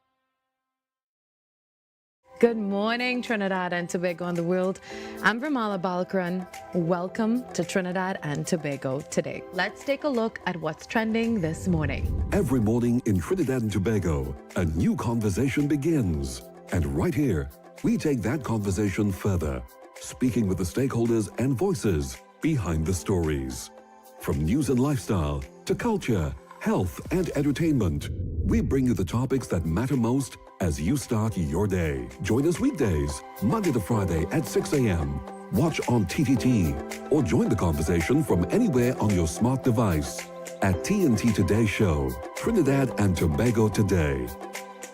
Good morning, Trinidad and Tobago and the world. I'm Vermala Balkaran. Welcome to Trinidad and Tobago today. Let's take a look at what's trending this morning. Every morning in Trinidad and Tobago, a new conversation begins. And right here, we take that conversation further, speaking with the stakeholders and voices behind the stories. From news and lifestyle to culture, health and entertainment, we bring you the topics that matter most as you start your day. Join us weekdays, Monday to Friday at 6 a.m. Watch on TTT or join the conversation from anywhere on your smart device at TNT Today Show, Trinidad and Tobago Today,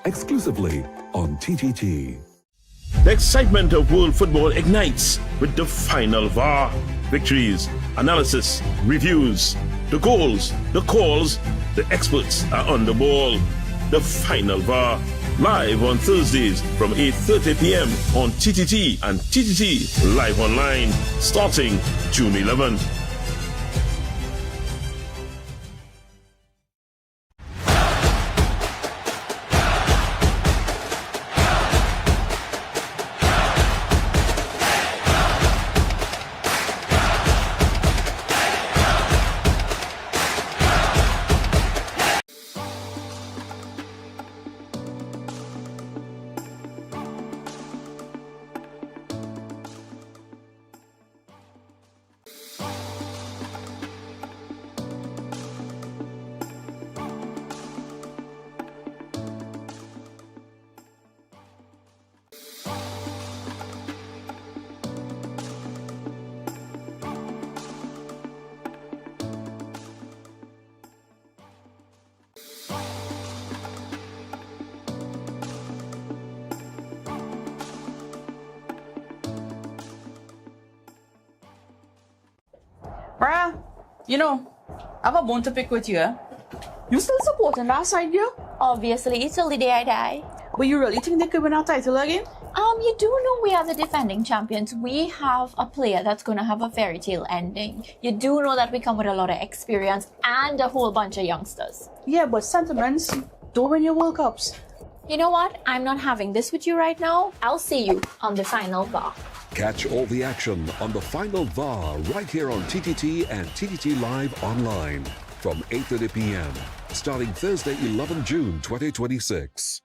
exclusively on TTT. The excitement of world football ignites with the final VAR. Victories, analysis, reviews, the goals, the calls, the experts are on the ball. The final VAR, live on Thursdays from 8:30 p.m. on TTT and TTT Live Online, starting June 11th. Bruh, I have a bone to pick with you. You still supporting that side, girl? Obviously, till the day I die. But you really think they could win our title again? You do know we are the defending champions. We have a player that's going to have a fairy tale ending. You do know that we come with a lot of experience and a whole bunch of youngsters. Yeah, but sentiments don't win your World Cups. You know what? I'm not having this with you right now. I'll see you on the final VAR. Catch all the action on the final VAR right here on TTT and TTT Live Online from 8:30 p.m. starting Thursday, 11 June 2026.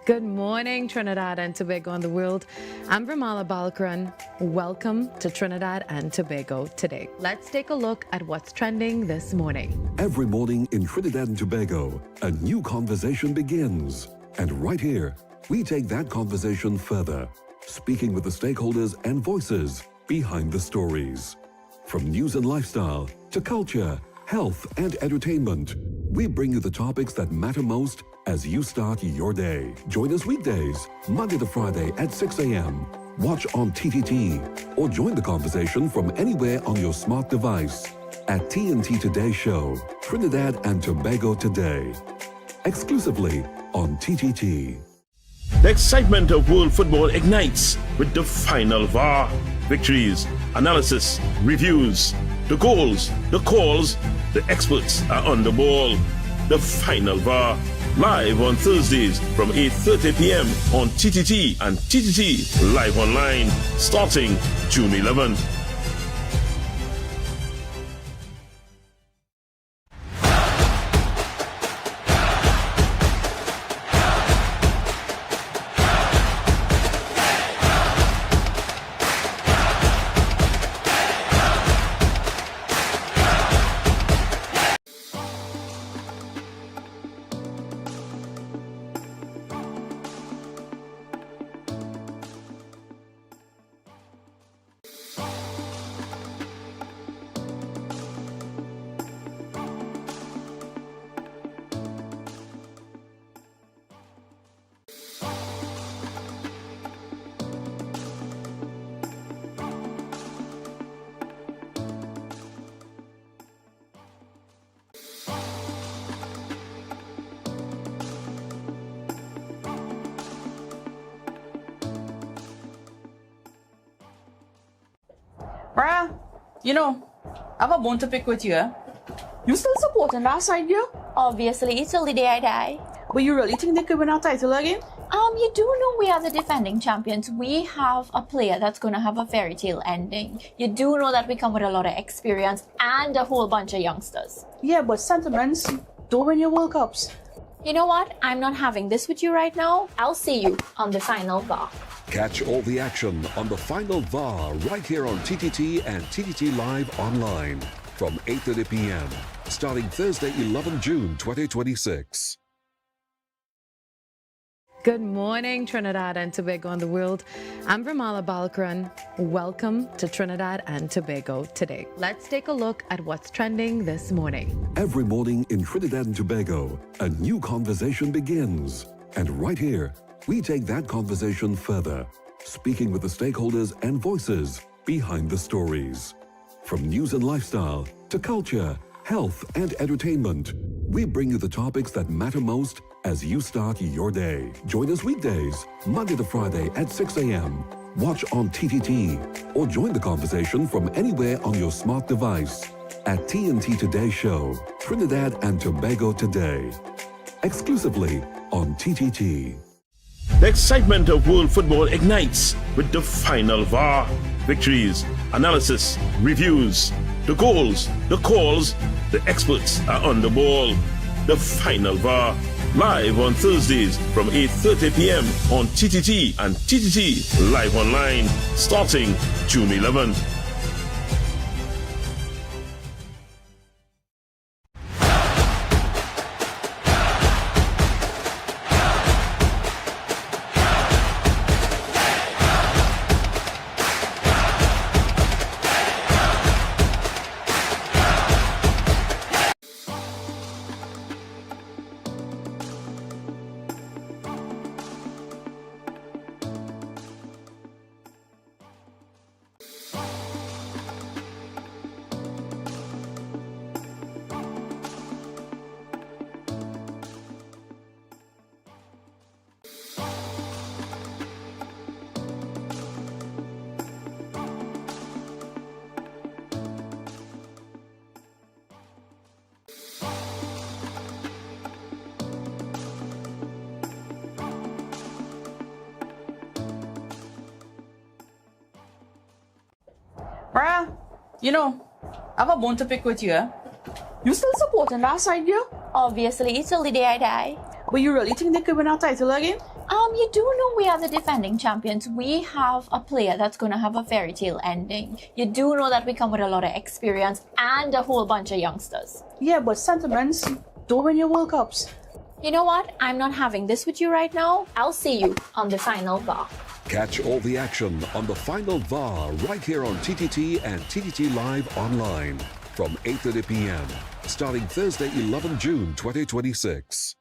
Good morning, Trinidad and Tobago and the world. I'm Vermala Balkaran. Welcome to Trinidad and Tobago today. Let's take a look at what's trending this morning. Every morning in Trinidad and Tobago, a new conversation begins. And right here, we take that conversation further, speaking with the stakeholders and voices behind the stories. From news and lifestyle to culture, health and entertainment, we bring you the topics that matter most as you start your day. Join us weekdays, Monday to Friday at 6 a.m. Watch on TTT or join the conversation from anywhere on your smart device at TNT Today Show, Trinidad and Tobago Today, exclusively on TTT. The excitement of world football ignites with the final VAR. Victories, analysis, reviews, the goals, the calls, the experts are on the ball. The final VAR, live on Thursdays from 8:30 p.m. on TTT and TTT Live Online, starting June 11th. Bruh, I have a bone to pick with you. You still supporting that side, you? Obviously, till the day I die. But you really think they could win our title again? You do know we are the defending champions. We have a player that's going to have a fairy tale ending. You do know that we come with a lot of experience and a whole bunch of youngsters. Yeah, but sentiments don't win your World Cups. You know what? I'm not having this with you right now. I'll see you on the final VAR. Catch all the action on the final VAR right here on TTT and TTT Live online from 8:30 p.m. starting Thursday, 11 June 2026. Good morning, Trinidad and Tobago and the world. I'm Vermala Balkaran. Welcome to Trinidad and Tobago today. Let's take a look at what's trending this morning. Every morning in Trinidad and Tobago, a new conversation begins. And right here, we take that conversation further, speaking with the stakeholders and voices behind the stories. From news and lifestyle to culture, health and entertainment, we bring you the topics that matter most as you start your day. Join us weekdays, Monday to Friday at 6 a.m. Watch on TTT or join the conversation from anywhere on your smart device at TNT Today Show, Trinidad and Tobago Today. Exclusively on TTT. The excitement of world football ignites with the final VAR. Victories, analysis, reviews, the goals, the calls, the experts are on the ball. The final VAR, live on Thursdays from 8:30 p.m. on TTT and TTT Live Online, starting June 11th. Bruh, you know, I have a bone to pick with you. You still supporting that side, you? Obviously, till the day I die. But you really think they could win our title again? You do know we are the defending champions. We have a player that's going to have a fairy tale ending. You do know that we come with a lot of experience and a whole bunch of youngsters. Yeah, but sentiments don't win your World Cups. You know what? I'm not having this with you right now. I'll see you on the final VAR. Catch all the action on the final VAR right here on TTT and TTT Live online from 8:30 p.m. starting Thursday, 11 June 2026.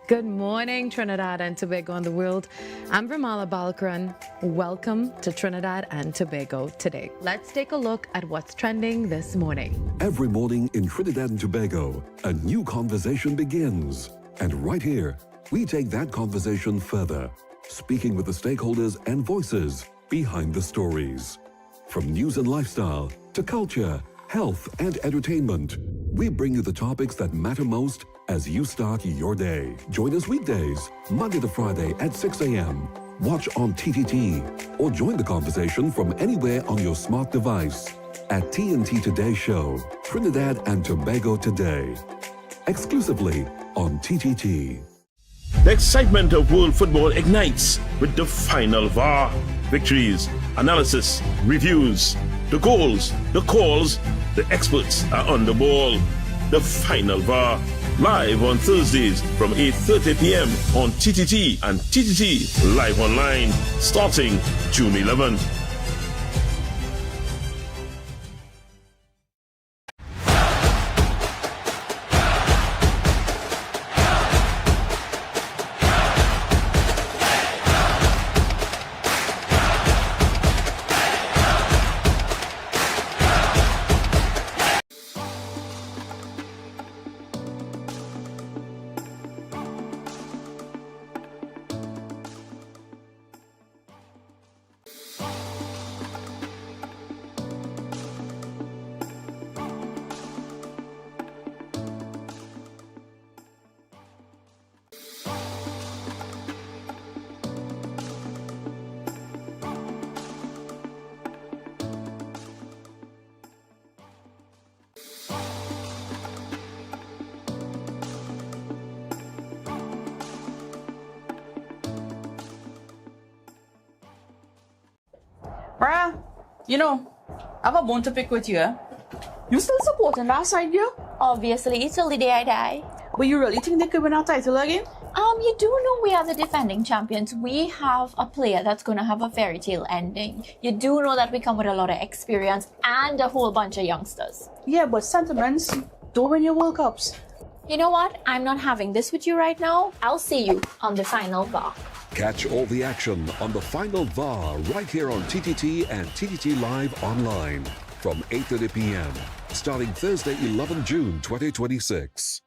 Good morning, Trinidad and Tobago and the world. I'm Vermala Balkaran. Welcome to Trinidad and Tobago today. Let's take a look at what's trending this morning. Every morning in Trinidad and Tobago, a new conversation begins. And right here, we take that conversation further, speaking with the stakeholders and voices behind the stories. From news and lifestyle to culture, health and entertainment, we bring you the topics that matter most as you start your day. Join us weekdays, Monday to Friday at 6 a.m. Watch on TTT or join the conversation from anywhere on your smart device at TNT Today Show, Trinidad and Tobago Today. Exclusively on TTT. The excitement of world football ignites with the final VAR. Victories, analysis, reviews, the goals, the calls, the experts are on the ball. The final VAR, live on Thursdays from 8:30 p.m. on TTT and TTT Live Online, starting June 11th. Bruh, I have a bone to pick with you. You still supporting that side, you? Obviously, till the day I die. But you really think they could win our title again? You do know we are the defending champions. We have a player that's going to have a fairy tale ending. You do know that we come with a lot of experience and a whole bunch of youngsters. Yeah, but sentiments don't win your World Cups. You know what? I'm not having this with you right now. I'll see you on the final VAR. Catch all the action on the final VAR right here on TTT and TTT Live online from 8:30 p.m. starting Thursday, 11 June 2026.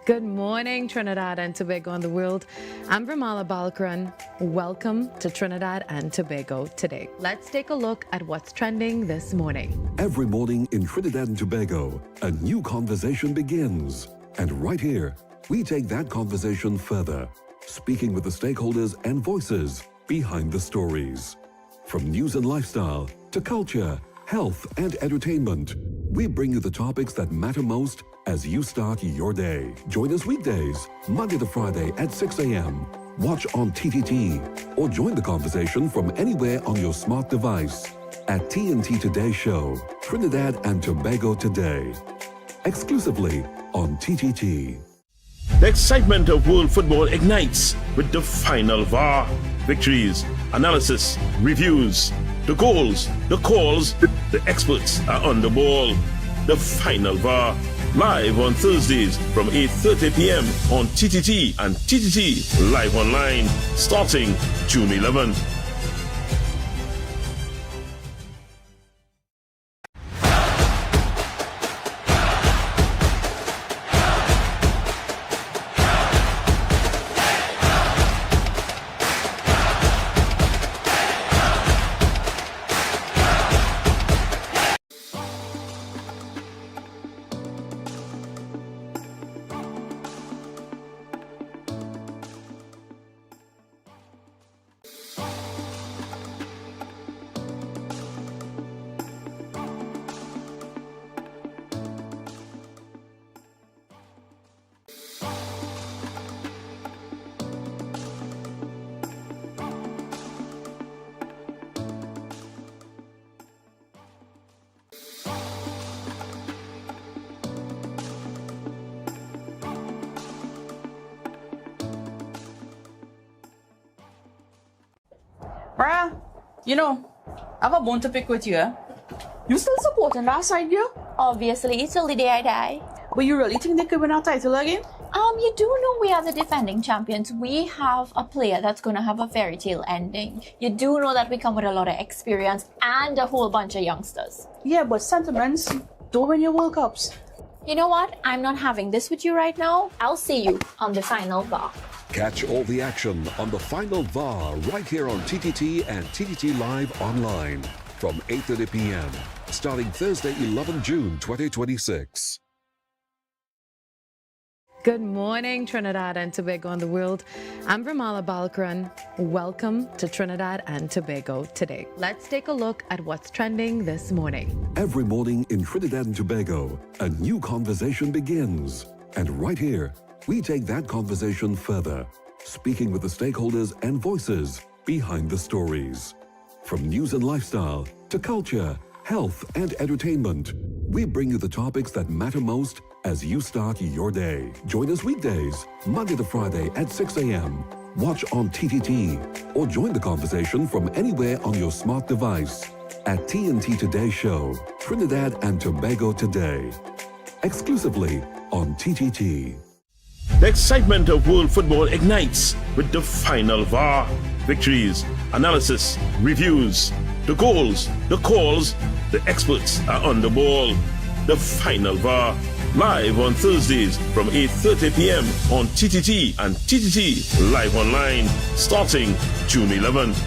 Good morning, Trinidad and Tobago and the world. I'm Vermala Balkaran. Welcome to Trinidad and Tobago today. Let's take a look at what's trending this morning. Every morning in Trinidad and Tobago, a new conversation begins. And right here, we take that conversation further, speaking with the stakeholders and voices behind the stories. From news and lifestyle to culture, health and entertainment, we bring you the topics that matter most as you start your day. Join us weekdays, Monday to Friday at 6 a.m. Watch on TTT or join the conversation from anywhere on your smart device at TNT Today Show, Trinidad and Tobago Today, exclusively on TTT. The excitement of world football ignites with the final VAR. Victories, analysis, reviews, the goals, the calls, the experts are on the ball. The final VAR, live on Thursdays from 8:30 p.m. on TTT and TTT Live Online, starting June 11th. Bruh, I have a bone to pick with you. You still supporting that side, you? Obviously, till the day I die. But you really think they could win our title again? You do know we are the defending champions. We have a player that's going to have a fairy tale ending. You do know that we come with a lot of experience and a whole bunch of youngsters. Yeah, but sentiments don't win your World Cups. You know what? I'm not having this with you right now. I'll see you on the final VAR. Catch all the action on the final VAR right here on TTT and TTT Live online from 8:30 p.m. starting Thursday, 11 June 2026. Good morning, Trinidad and Tobago and the world. I'm Vermala Balkaran. Welcome to Trinidad and Tobago today. Let's take a look at what's trending this morning. Every morning in Trinidad and Tobago, a new conversation begins. And right here, we take that conversation further, speaking with the stakeholders and voices behind the stories. From news and lifestyle to culture, health and entertainment, we bring you the topics that matter most as you start your day. Join us weekdays, Monday to Friday at 6 a.m. Watch on TTT or join the conversation from anywhere on your smart device at TNT Today Show, Trinidad and Tobago Today, exclusively on TTT. The excitement of world football ignites with the final VAR. Victories, analysis, reviews, the goals, the calls, the experts are on the ball. The final VAR, live on Thursdays from 8:30 p.m. on TTT and TTT Live Online, starting June 11th.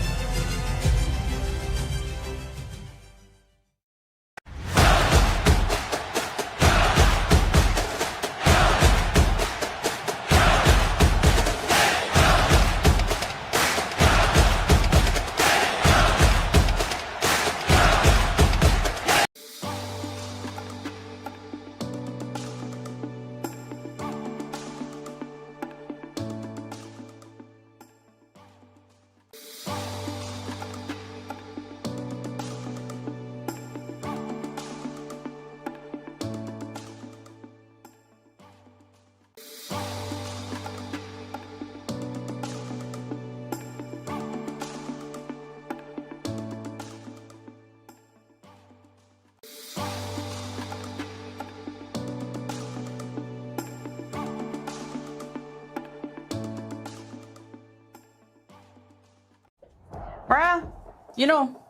Bruh, you know,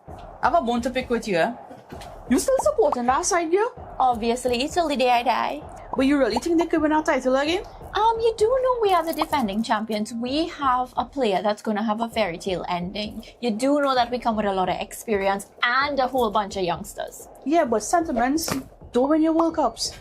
I have a bone to pick with you, eh? You still supporting that side, girl? Obviously, till the day I die. But you really think they could win our title again? You do know we are the defending champions. We have a player that's going to have a fairy tale ending. You do know that we come with a lot of experience and a whole bunch of youngsters. Yeah, but sentiments don't win your World Cups.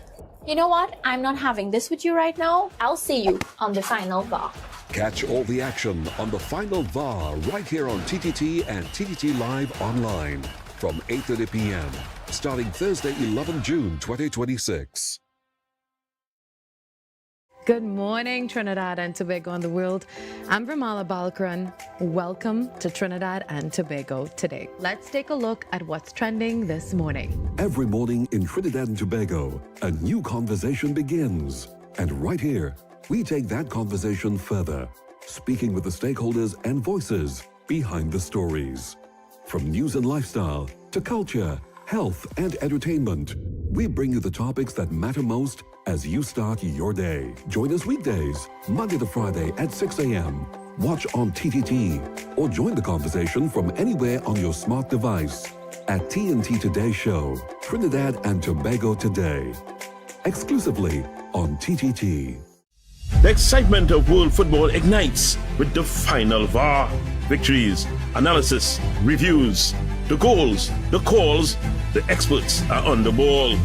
You know what? I'm not having this with you right now. I'll see you on the final VAR. Catch all the action on the final VAR right here on TTT and TTT Live Online from 8:30 p.m. starting Thursday, 11 June 2026. Good morning, Trinidad and Tobago and the world. I'm Vermala Balkaran. Welcome to Trinidad and Tobago today. Let's take a look at what's trending this morning. Every morning in Trinidad and Tobago, a new conversation begins. And right here, we take that conversation further, speaking with the stakeholders and voices behind the stories. From news and lifestyle to culture, health and entertainment, we bring you the topics that matter most as you start your day. Join us weekdays, Monday to Friday at 6 a.m. Watch on TTT or join the conversation from anywhere on your smart device at TNT Today Show, Trinidad and Tobago Today, exclusively on TTT. The excitement of world football ignites with the final VAR. Victories, analysis, reviews, the goals, the calls, the experts are on the ball.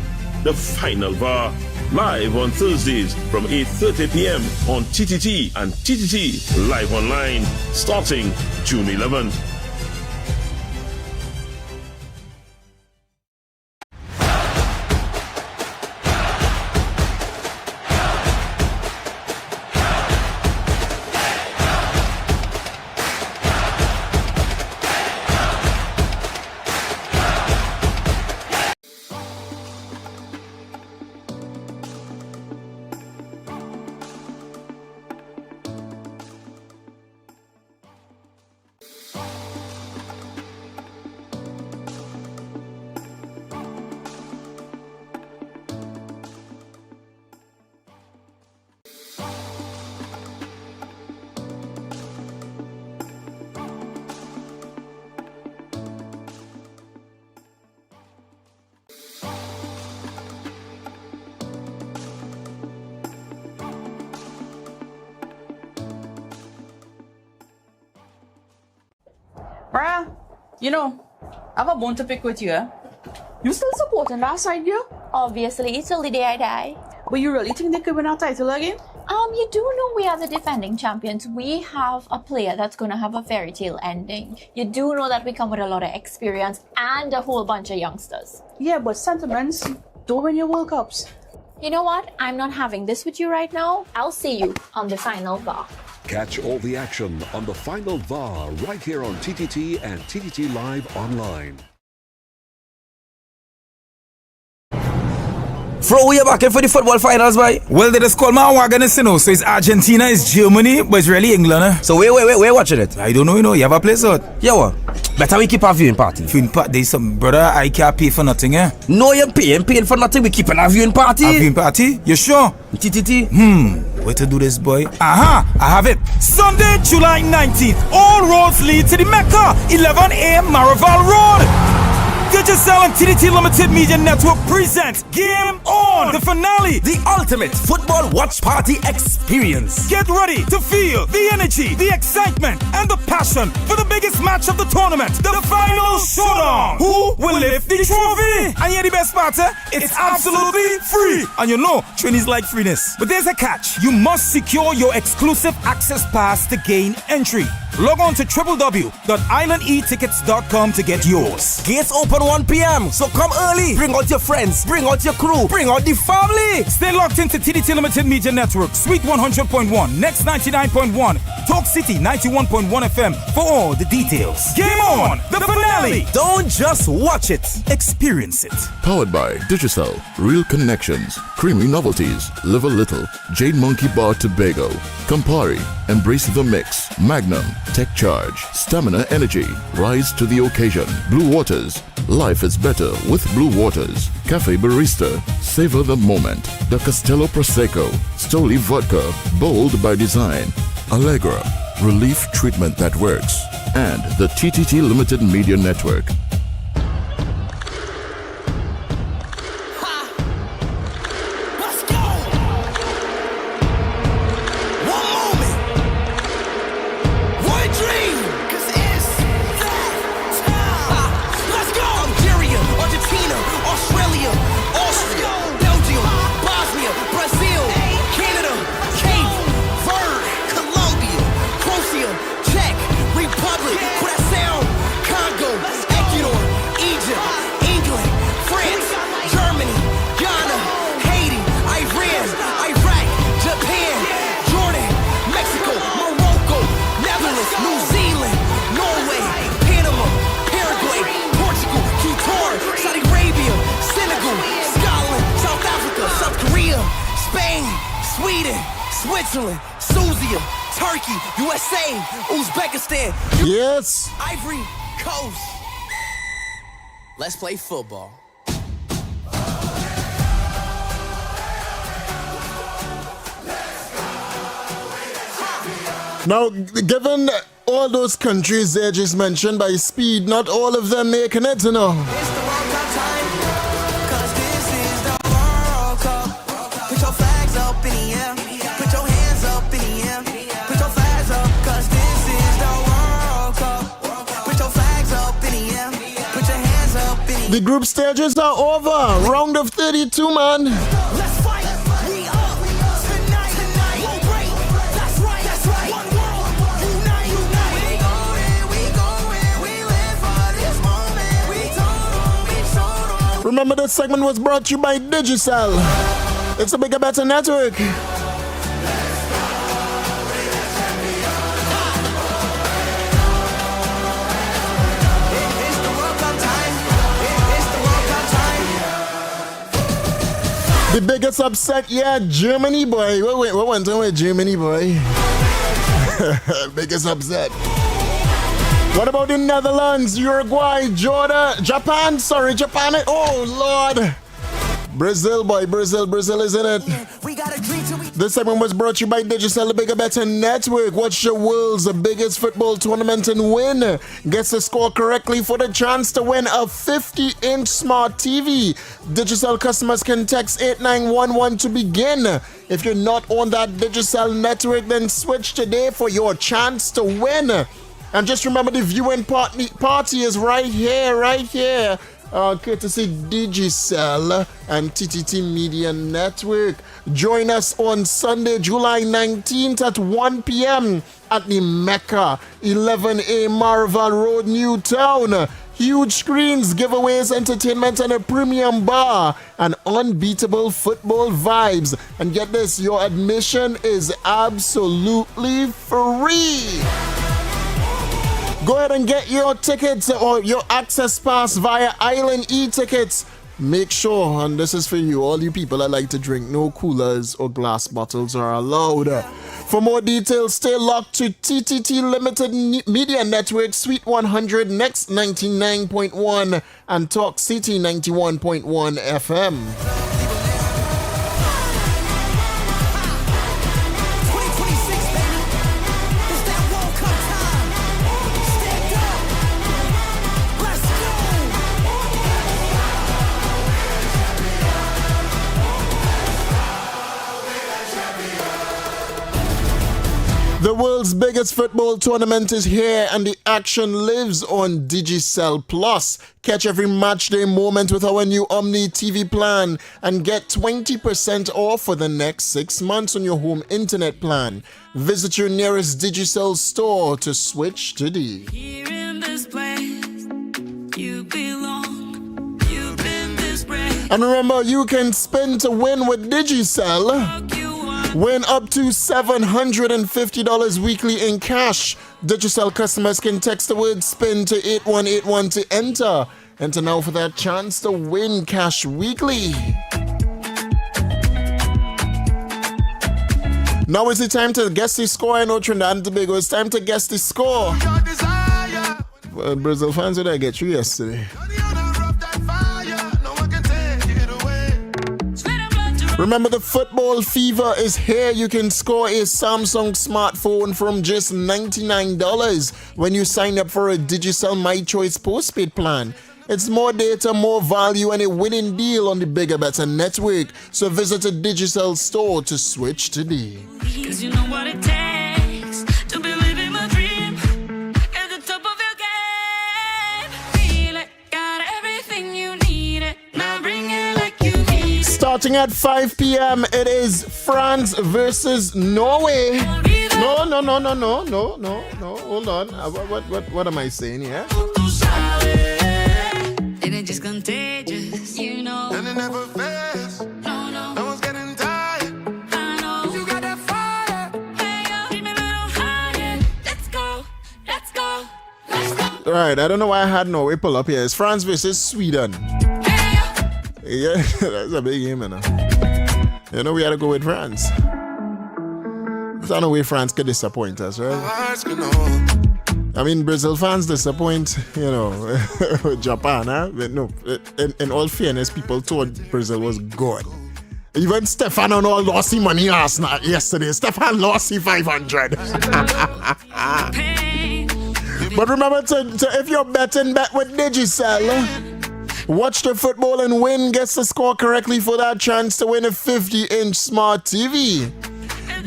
The final VAR, live on Thursdays from 8:30 p.m. on TTT and TTT Live Online, starting June 11th. Bruh, you know, I have a bone to pick with you, eh? You still supporting that side, girl? Obviously, till the day I die. But you really think they could win our title again? You do know we are the defending champions. We have a player that's going to have a fairy tale ending. You do know that we come with a lot of experience and a whole bunch of youngsters. Yeah, but sentiments don't win your World Cups. You know what? I'm not having this with you right now. I'll see you on the final VAR. Catch all the action on the final VAR right here on TTT and TTT Live Online. Fro, we are back in for the football finals, boy. Well, they just call my wagon, you know. So it's Argentina, it's Germany, but it's really England, eh? So where watching it? I don't know, you know. You have a place out? Yeah, what? Better we keep a viewing party. Viewing party? There's some brother, I can't pay for nothing, eh? No, you're paying for nothing. We keep a viewing party. A viewing party? You sure? TTT? Where to do this, boy? Aha! I have it. Sunday, July 19th. All roads lead to the Mecca. 11 a.m. Maraval Road. Digicel and TTT Limited Media Network presents Game On! The finale! The ultimate football watch party experience. Get ready to feel the energy, the excitement, and the passion for the biggest match of the tournament, the final showdown. Who will lift the trophy? And yeah, the best part, it's absolutely free. And you know, Trinity's like freeness. But there's a catch. You must secure your exclusive access pass to gain entry. Log on to www.islandetickets.com to get yours. Gates open 1 p.m. So come early. Bring out your friends. Bring out your crew. Bring out the family. Stay locked into TTT Limited Media Network. Suite 100.1. Next 99.1. Talk City 91.1 FM for all the details. Game On. The finale. Don't just watch it. Experience it. Powered by Digicel. Real connections. Creamy novelties. Live a little. Jade Monkey Bar Tobago. Campari. Embrace the mix. Magnum. Tech Charge. Stamina Energy. Rise to the occasion. Blue Waters. Life is better with Blue Waters. Cafe Barista. Savor the moment. The Castello Prosecco. Stoli Vodka. Bold by design. Allegra. Relief treatment that works. and the TTT Limited Media Network. Switzerland, Susia, Turkey, USA, Uzbekistan, yes, Ivory Coast. Let's play football. Now, given all those countries they just mentioned by speed, not all of them making it, you know. The group stages are over. Round of 32, man. Let's fight. We up tonight. Won't break. That's right. One world. Unite. We going. We live for this moment. We told them. Remember, this segment was brought to you by Digicel. It's a bigger, better network. The biggest upset, yeah, Germany, boy. Wait, what went on with Germany, boy? Biggest upset. What about the Netherlands, Uruguay, Jordan, Japan? Oh, Lord. Brazil, boy, Brazil, isn't it? This segment was brought to you by Digicel, the bigger, better network. Watch the world's biggest football tournament and win. Guess the score correctly for the chance to win a 50-inch smart TV. Digicel customers can text 8911 to begin. If you're not on that Digicel network, then switch today for your chance to win. And just remember, the viewing party is right here. Courtesy Digicel and TTT Media Network. Join us on Sunday, July 19th at 1 p.m. at the Mecca, 11A Marval Road, Newtown. Huge screens, giveaways, entertainment, and a premium bar, and unbeatable football vibes. And get this, your admission is absolutely free. Go ahead and get your tickets or your access pass via Island e-tickets. Make sure, and this is for you, all you people that like to drink, no coolers or glass bottles are allowed. For more details, stay locked to TTT Limited Media Network, Suite 100, Next 99.1 and Talk City 91.1 FM. The world's biggest football tournament is here, and the action lives on Digicel Plus. Catch every match day moment with our new Omni TV plan and get 20% off for the next 6 months on your home internet plan. Visit your nearest Digicel store to switch today. Here in this place, you belong. You've been this brave. And remember, you can spin to win with Digicel. Win up to $750 weekly in cash. Digicel customers can text the word SPIN to 8181 to enter. Enter now for that chance to win cash weekly. Now is the time to guess the score. I know Trinidad and Tobago, it's time to guess the score. Brazil fans, what did I get you yesterday? Remember, the football fever is here. You can score a Samsung smartphone from just $99 when you sign up for a Digicel My Choice postpaid plan. It's more data, more value, and a winning deal on the bigger, better network. So visit a Digicel store to switch today. Cause you know what it takes to be living my dream at the top of your game. Feel it, got everything you need it. Now bring it like you need it. Starting at 5 p.m., it is France versus Norway. No. Hold on. What am I saying here? It ain't just contagious, you know. And it never fails. No one's getting tired. I know. You got that fire. Hey, yo, keep me a little higher. Let's go. All right, I don't know why I had Norway pull up here. It's France versus Sweden. Yeah, that's a big game, you know. You know, we had to go with France. There's no way France could disappoint us, right? I mean, Brazil fans disappoint, you know, Japan, huh? But no, in all fairness, people thought Brazil was good. Even Stefan and all lost his money yesterday. Stefan lost his 500. But remember, if you're betting, bet with Digicel. Watch the football and win. Guess the score correctly for that chance to win a 50-inch smart TV.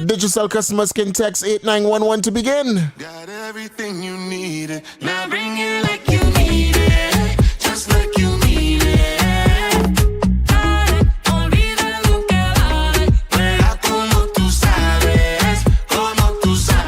Digicel customers can text 8911 to begin. Got everything you needed. Now bring it like you need it. Just like you need it.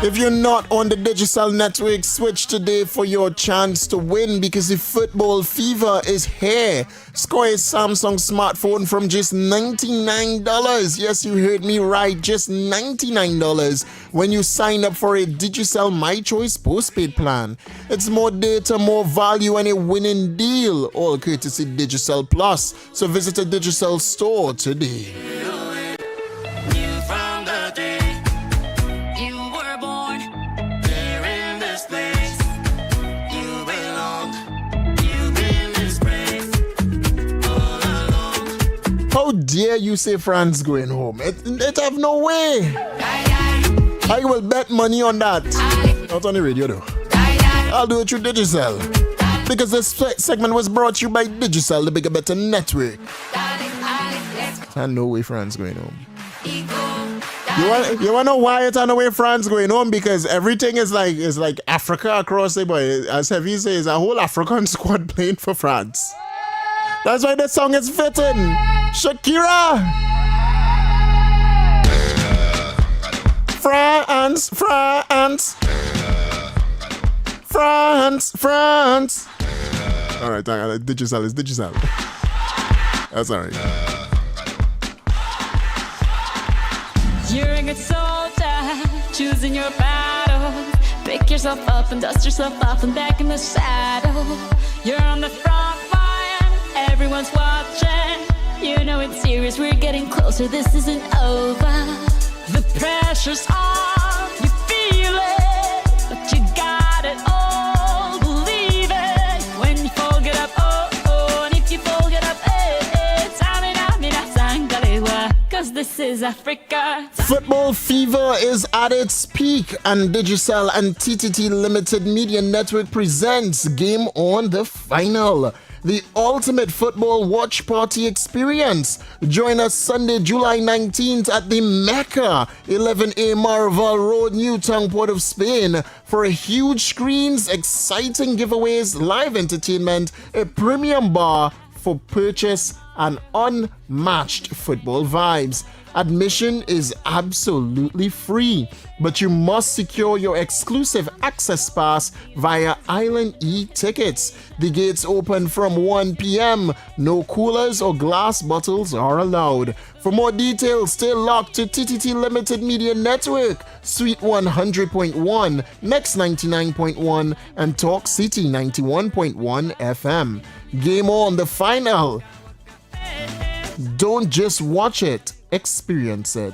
If you're not on the Digicel network, switch today for your chance to win because the football fever is here. Score a Samsung smartphone from just $99. Yes, you heard me right, just $99 when you sign up for a Digicel My Choice postpaid plan. It's more data, more value, and a winning deal, all courtesy Digicel Plus. So visit a Digicel store today. How dare you say France going home? It have no way. I will bet money on that. Not on the radio though. I'll do it through Digicel. Because this segment was brought to you by Digicel, the bigger, better network. And no way France going home. You wanna know why it's on the way France going home? Because everything is like Africa across the boy. As Heavy says, a whole African squad playing for France. That's why the song is fitting. Shakira. France. All right, Digicel is Digicel. That's all right. You're a good soldier, choosing your battle. Pick yourself up and dust yourself off and back in the saddle. You're on the front line, everyone's watching. You know it's serious, we're getting closer, this isn't over. The pressure's on, you feel it, but you got it all, believe it. When you fall, get up, oh, and if you fall, get up, cause this is Africa. Football fever is at its peak, and Digicel and TTT Limited Media Network presents Game On, the final. The ultimate football watch party experience. Join us Sunday, July 19th at the Mecca, 11A Marval Road, Newtown, Port of Spain, for a huge screens, exciting giveaways, live entertainment, a premium bar for purchase, and unmatched football vibes. Admission is absolutely free, but you must secure your exclusive access pass via Island E-Tickets. The gates open from 1 p.m. No coolers or glass bottles are allowed. For more details, stay locked to TTT Limited Media Network, Suite 100.1, Next 99.1, and Talk City 91.1 FM. Game On, the final. Don't just watch it, experience it.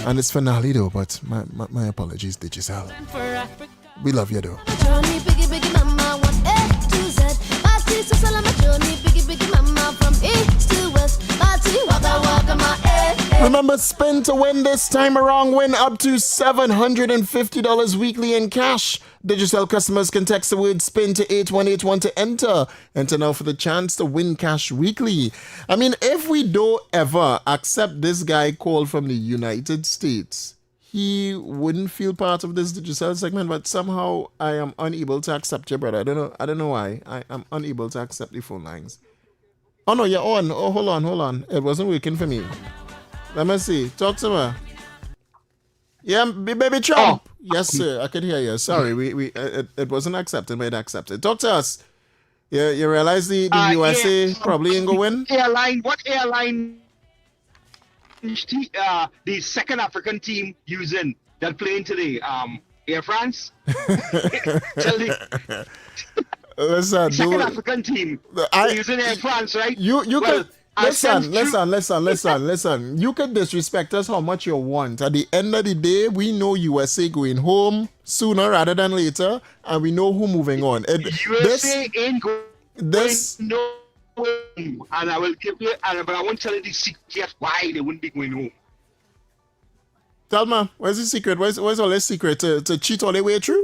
And it's finale though, but my apologies, Digicel. We love you though. with the mama from east to west. Party, waka waka my head. Remember, spin to win this time around. Win up to $750 weekly in cash. Digicel customers can text the word SPIN to 8181 to enter. Enter now for the chance to win cash weekly. I mean, if we don't ever accept this guy called from the United States, he wouldn't feel part of this Digicel segment, but somehow I am unable to accept you, brother. I don't know why. I am unable to accept the phone lines. Oh, no, you're on. Oh, hold on. It wasn't working for me. Let me see. Talk to me. Yeah, baby Trump. Oh. Yes, sir. I can hear you. Sorry, it wasn't accepted, but it accepted. Talk to us. You realize the USA probably ain't going to win? What airline the second African team using that playing today? Air France? Listen, second African team using Air France, right? You could... Listen. You can disrespect us how much you want. At the end of the day, we know USA going home sooner rather than later, and we know who moving on. USA ain't going nowhere, and I will give you, but I won't tell you the secret why they wouldn't be going home. Tell me, where's the secret? Where's all this secret to cheat all the way through?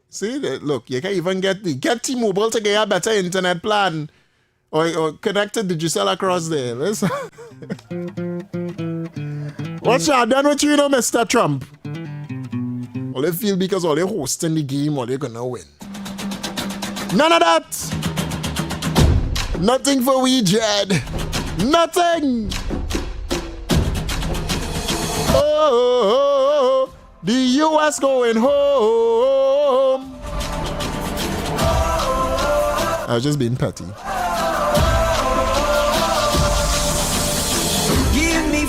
See, look, you can even get T-Mobile to get a better internet plan. Or connected Digicel across there. Listen. What's y'all done with you, Mr. Trump? All they feel because all they hosting the game, all they gonna win. None of that. Nothing for we, Jed. Nothing. Oh, the US going home. I was just being petty.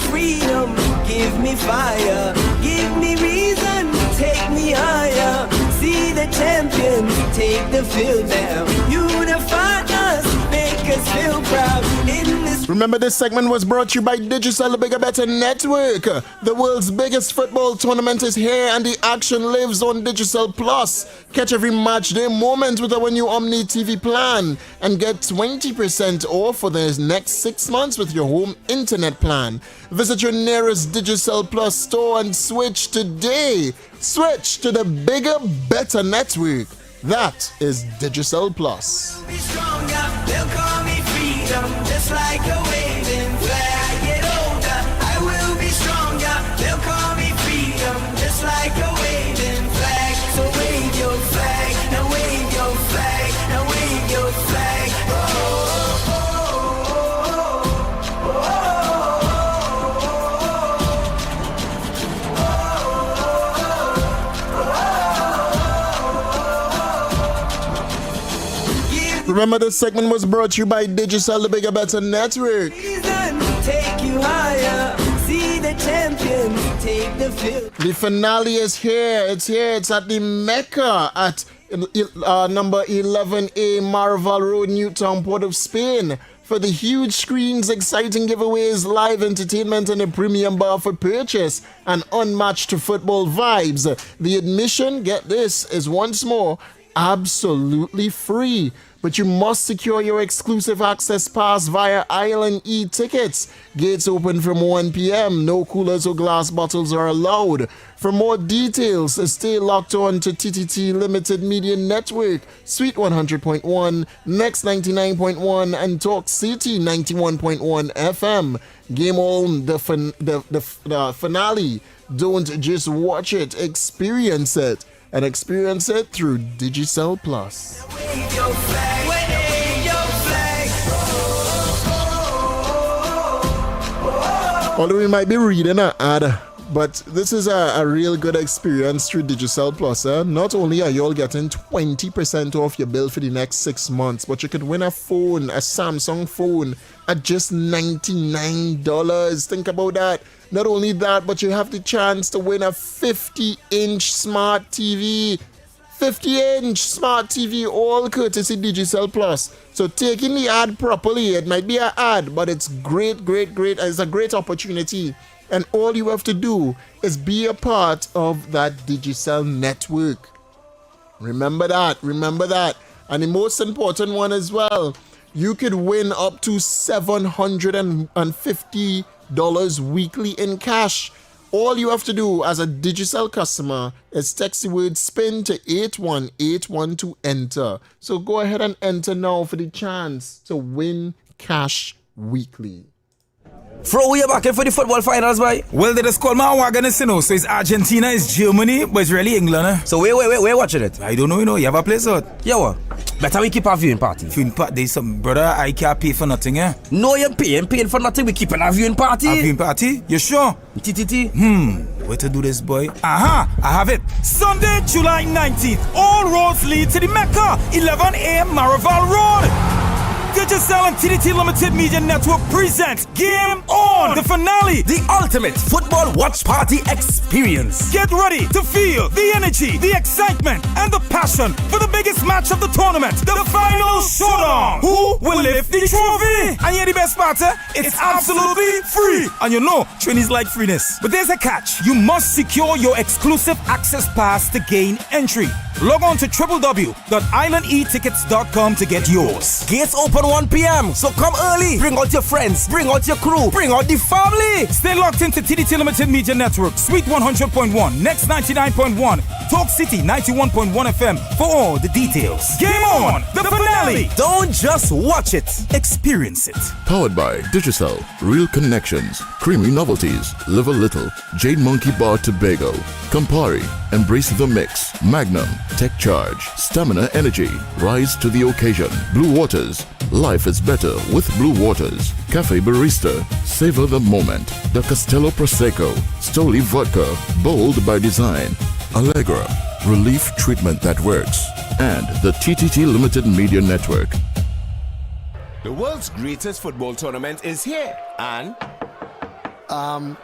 Freedom, give me fire, give me reason, take me higher. See the champions take the field now. Unify us, make us feel proud. In this Remember, this segment was brought to you by Digicel, the Bigger Better Network. The world's biggest football tournament is here, and the action lives on Digicel Plus. Catch every match day moment with our new Omni TV plan and get 20% off for the next 6 months with your home internet plan. Visit your nearest Digicel Plus store and switch today. Switch to the Bigger Better Network. That is Digicel Plus. be stronger, they'll call me freedom, just like a waving flag. I get older, I will be stronger, they'll call me freedom, just like a waving flag. So wave your flag, now wave your flag, now wave your flag. Oh, oh, oh, oh, Remember, this segment was brought to you by Digicel, the Bigger Better Network. take you higher, see the champions take the field. The finale is here. It's here. It's at the Mecca at number 11A Marval Road, Newtown, Port of Spain. For the huge screens, exciting giveaways, live entertainment, and a premium bar for purchase, and unmatched football vibes. The admission, get this, is once more absolutely free. But you must secure your exclusive access pass via Island e-tickets. Gates open from 1 p.m. No coolers or glass bottles are allowed. For more details, stay locked on to TTT Limited Media Network, Suite 100.1, Next 99.1, and Talk City 91.1 FM. Game on the finale. Don't just watch it, experience it. And experience it through Digicel Plus. Wave your flag, wave your flag. Although we might be reading an ad, but this is a real good experience through Digicel Plus. Not only are you all getting 20% off your bill for the next 6 months, but you could win a phone, a Samsung phone, at just $99. Think about that. Not only that, but you have the chance to win a 50-inch smart TV. 50-inch smart TV, all courtesy Digicel Plus. So taking the ad properly, it might be an ad, but it's great. It's a great opportunity. And all you have to do is be a part of that Digicel network. Remember that. And the most important one as well, you could win up to $750 weekly in cash. All you have to do as a Digicel customer is text the word SPIN to 81811 to enter. So go ahead and enter now for the chance to win cash weekly. Fro, we are back in for the football finals, boy. Well, they just call my wagon, you know. So it's Argentina, it's Germany, but it's really England, eh? So where watching it? I don't know, you know. You have a place out? Yeah, what? Better we keep a viewing party. Viewing party? There's some brother, I can't pay for nothing, eh? No, you're paying for nothing. We keep a viewing party. A viewing party? You sure? TTT. Where to do this, boy? Aha, I have it. Sunday, July 19th. All roads lead to the Mecca. 11 a.m. Maraval Road. Digicel and TDT Limited Media Network presents Game On, the finale, the ultimate football watch party experience. Get ready to feel the energy, the excitement, and the passion for the biggest match of the tournament, the final showdown. Who will lift the trophy? And yeah, the best part, it's absolutely free. And you know, Trinity's like freeness. But there's a catch. You must secure your exclusive access pass to gain entry. Log on to www.islandetickets.com to get yours. Gates open 1 p.m. So come early. Bring out your friends. Bring out your crew. Bring out the family. Stay locked into TDT Limited Media Network. Suite 100.1. Next 99.1. Talk City 91.1 FM for all the details. Game On. The finale. Don't just watch it. Experience it. Powered by Digicel, Real Connections, Creamy Novelties, Live a Little, Jade Monkey Bar Tobago, Campari, Embrace the Mix, Magnum, Tech Charge, Stamina Energy, Rise to the Occasion, Blue Waters, Life is Better with Blue Waters, Cafe Barista, Savor the Moment, the Castello Prosecco, Stoli Vodka, Bold by Design, Allegra, Relief Treatment that Works, and the TTT Limited Media Network. The world's greatest football tournament is here, and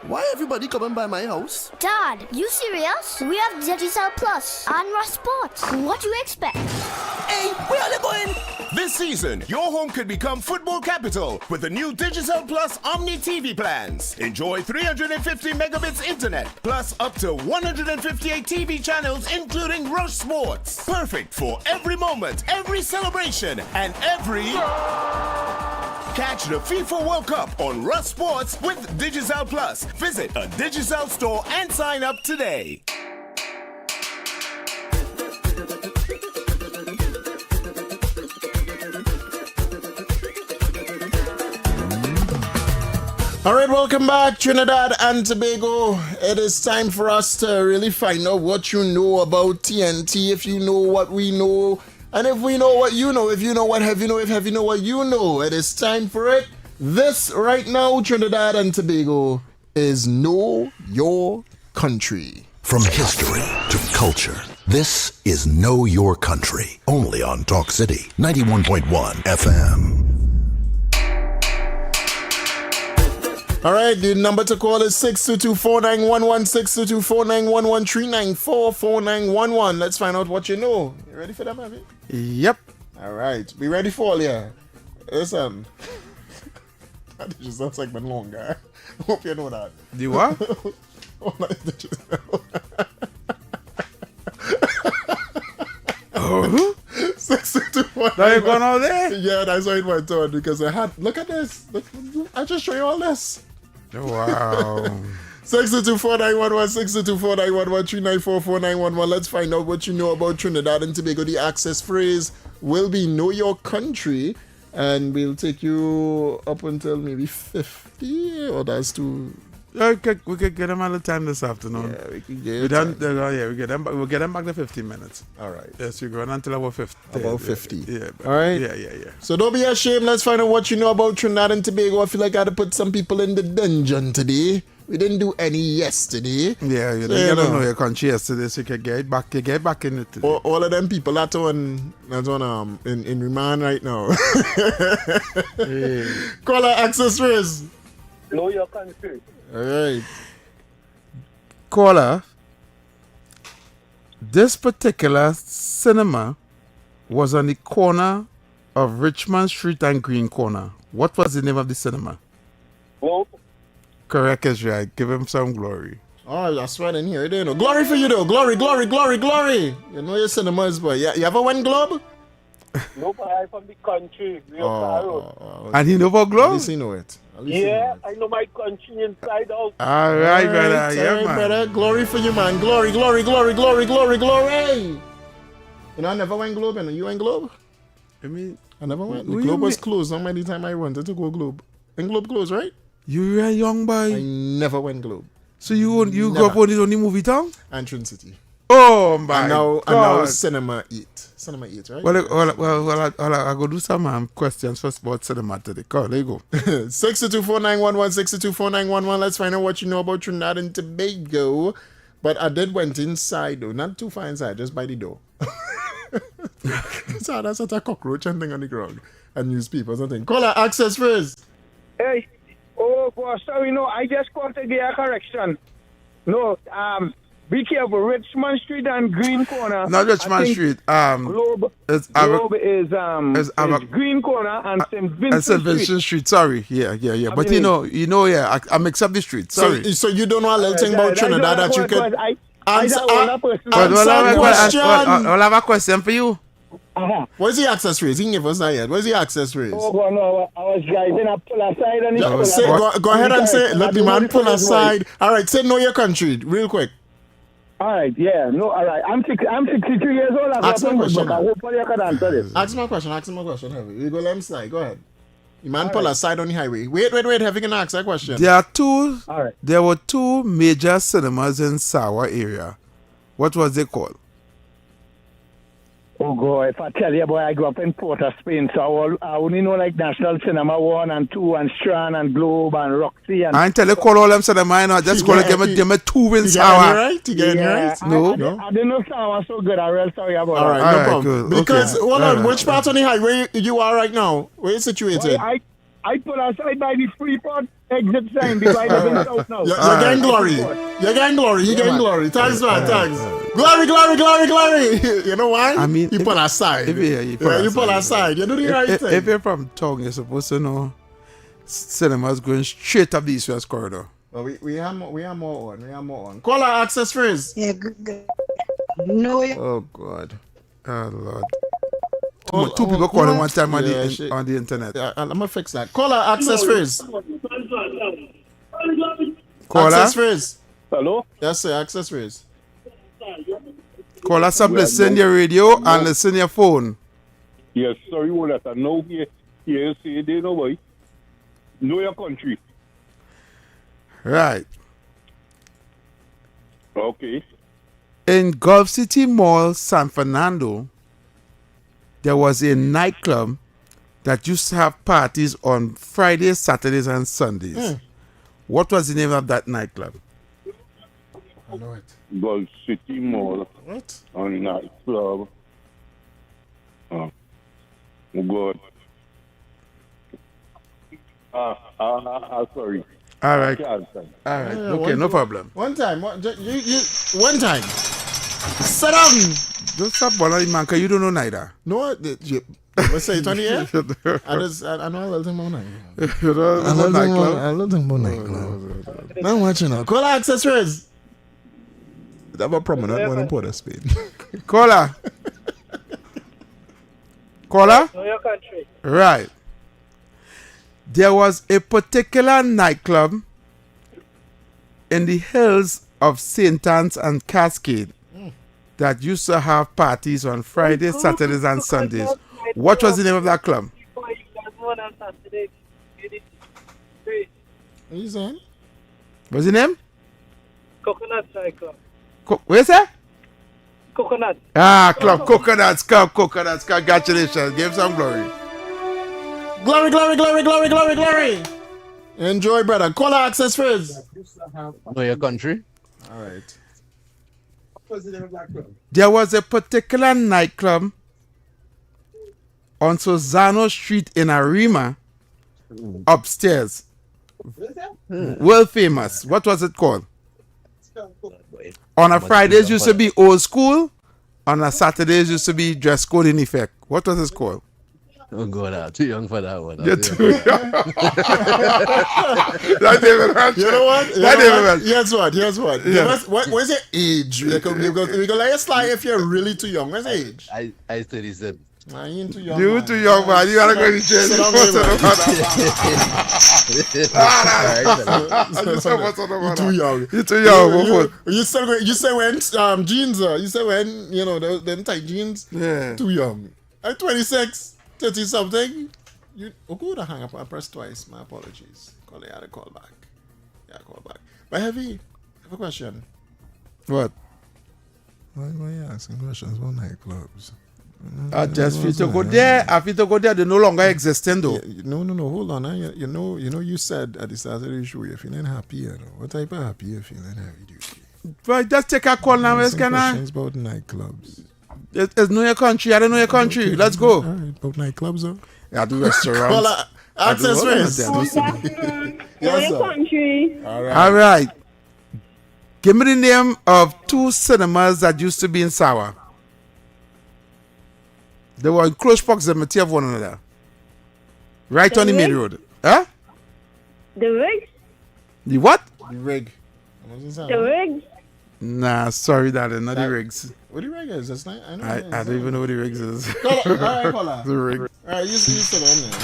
why everybody coming by my house? Dad, you serious? We have Digicel Plus and Rush Sports. What do you expect? Hey, where are they going? This season, your home could become football capital with the new Digicel Plus Omni TV plans. Enjoy 350 megabits internet, plus up to 158 TV channels, including Rush Sports. Perfect for every moment, every celebration, and every... Catch the FIFA World Cup on Rush Sports with Digicel Plus. Visit a Digicel store and sign up today. All right, welcome back, Trinidad and Tobago. It is time for us to really find out what you know about TNT, if you know what we know. And if we know what you know, if you know what Heavy know, if Heavy know what you know, it is time for it. This right now, Trinidad and Tobago, is Know Your Country. From history to culture, this is Know Your Country, only on Talk City 91.1 FM. All right, the number to call is 622-4911, 622-4911, 394-4911. Let's find out what you know. You ready for that, Abby? Yep. All right, be ready for all, yeah. Listen, that just sounds like my long guy. I hope you know that. The what? Oh, 622-4911. Now you going out there? Yeah, that's why it went on, because I had, look at this. Look, I just show you all this. Wow. 622-4911, 622-4911, 394-4911. Let's find out what you know about Trinidad and Tobago. The access phrase will be Know Your Country, and we'll take you up until maybe 50, or that's too... We could get them at the time this afternoon. Yeah, we could get them. We get them back. We'll get them back to 15 minutes. All right. Yes, we're going until about 50. About 50. Yeah. All right. Yeah. So don't be ashamed. Let's find out what you know about Trinidad and Tobago. I feel like I had to put some people in the dungeon today. We didn't do any yesterday. Yeah, you don't know your country yesterday, so you can get back in it today. All of them people that's on in remand right now. Caller access phrase. Know your country. All right. Caller, this particular cinema was on the corner of Richmond Street and Green Corner. What was the name of the cinema? Globe. Correct is right. Give him some glory. Oh, that's right in here. You know. Glory for you though. Glory. You know your cinemas, boy. You ever went Globe? Nobody I'm from the country. We are Faro. And he know about At gloves? least he know it. At least he know Yeah, it. I know my country inside out. All right, brother. Yeah, all right, man. brother. Glory for you, man. Glory, glory, glory, glory, glory, glory. You know, I never went Globe, and you went Globe? I mean, I never went. The what Globe you was mean? closed. How many times I wanted to go Globe? And Globe closed, right? You were a young boy. I never went Globe. So you grew up on the movie town? Antrim City. Oh my And now God. Cinema 8. Cinema 8, right? Well, I go do some questions first about cinema today. Come on, there you go. 624-911, 624-911. Let's find out what you know about Trinidad and Tobago. But I did went inside though, not too far inside, just by the door. So that's such a cockroach and thing on the ground. And newspaper or something. Caller, access first. Hey, oh, boy, sorry, no, I just want to give a correction. No, be careful, Richmond Street and Green Corner. Not Richmond Street. Globe is Green Corner and St. Vincent St. Vincent Street. Sorry. Yeah. But I mix up the street. Sorry. So you don't know a little thing about Trinidad that you could answer question. I'll have a question for you. What's the access raise? He didn't give us that yet. What's the access raise? Oh, God, no, I was driving up pull aside and go ahead and say, let the man pull aside. All right, say know your country, real quick. All right, yeah, no, all right. I'm 63 years old. Ask my question. Hopefully I can answer this. Ask my question. You go let him slide. Go ahead. The man pull aside on the highway. Wait. Have you can ask that question? There were two major cinemas in Sawa area. What was they called? Oh, God, if I tell you, boy, I grew up in Port of Spain, so I only know like National Cinema 1 and 2 and Strand and Globe and Roxy. And I ain't tell you call all them cinema, you know, just call it, give me two in Sawa. You get me right? No. I didn't know Sawa so good. I'm real sorry about All right, that. no problem. good. Because, Okay. hold on, which part on the highway you are right now? Where you situated? Boy, I pull aside by the Freeport exit sign because I live in South now. You're getting glory. You're getting glory. You're getting glory. Thanks, man. Thanks. Glory. You know why? I mean, you pull aside. You pull aside. You do the right thing. If you're from town, you're supposed to know cinemas going straight up the east-west corridor. Well, we have more on. Caller, access phrase. Yeah, good. No. Oh, God. Oh, Lord. Two people calling one time on the internet. I'm going to fix that. Caller, access phrase. Caller? Access phrase. Hello? Yes, sir. Access phrase. Caller, stop listen your radio and listen your phone. Yes, sorry, what that. I know here say they know why. Know your country. Right. Okay. In Gulf City Mall, San Fernando, there was a nightclub that used to have parties on Fridays, Saturdays, and Sundays. What was the name of that nightclub? I know it. Gulf City Mall. What? On nightclub. Oh, God. Sorry. All right. Okay, no problem. One time. One time. Sit down. Don't stop bothering man, because you don't know neither. No, let's say it on the air. I know a little thing about nightclub. You know A little thing about nightclub. Now watching now. Call access phrase. That was prominent one in Port of Spain. Caller. Caller? Know your country. Right. There was a particular nightclub in the hills of St. Anne's and Cascade that used to have parties on Fridays, Saturdays, and Sundays. What was the name of that club? What are you saying? What's the name? Coconut Cycle. Where is that? Coconut. Club Coconuts. Congratulations. Give some glory. Glory. Enjoy, brother. Caller access phrase. Know your country. All right. There was a particular nightclub on Susano Street in Arima, upstairs. World famous. What was it called? On a Fridays used to be old school. On a Saturdays used to be dress code in effect. What was it called? Oh God, I'm too young for that one. You're too young. That David Welch. You know what? Here's what. Yeah. What's your age? We can let you slide if you're really too young. What's your age? I 37. Nah, you ain't too young. You man. too young, man. You gotta go to jail. Sit down there, man. You too young. You too young. You say when jeans, you say when, you know, them tight jeans, Yeah. too young. At 26, 30 something, you go hang up. I pressed twice. My apologies. I had to call back. Yeah, call back. But Heavy, I have a question. What? Why are you asking questions about nightclubs? Just for you to go there. After you to go there, they no longer existing though. Yeah, no. Hold on. You know. You said at the start of the show you're feeling happy. You know what type of happy you're feeling? Heavy duty. But just take a call now, Some questions about nightclubs. It's know your country. I don't know your country. Okay. Let's go. All right, about nightclubs, though. I do restaurants. Well, access race. Yes, sir. Country. All right. Give me the name of 2 cinemas that used to be in Sawa. They were in close proximity of one another. Right The on the main Rig? road. Huh? The Rig? The what? The Rig. The Rig? Nah, sorry, darling. Not the rigs. What the Rig is? That's not. I don't even know what the rigs is. All right, Kola. The rig. All right, you sit on there.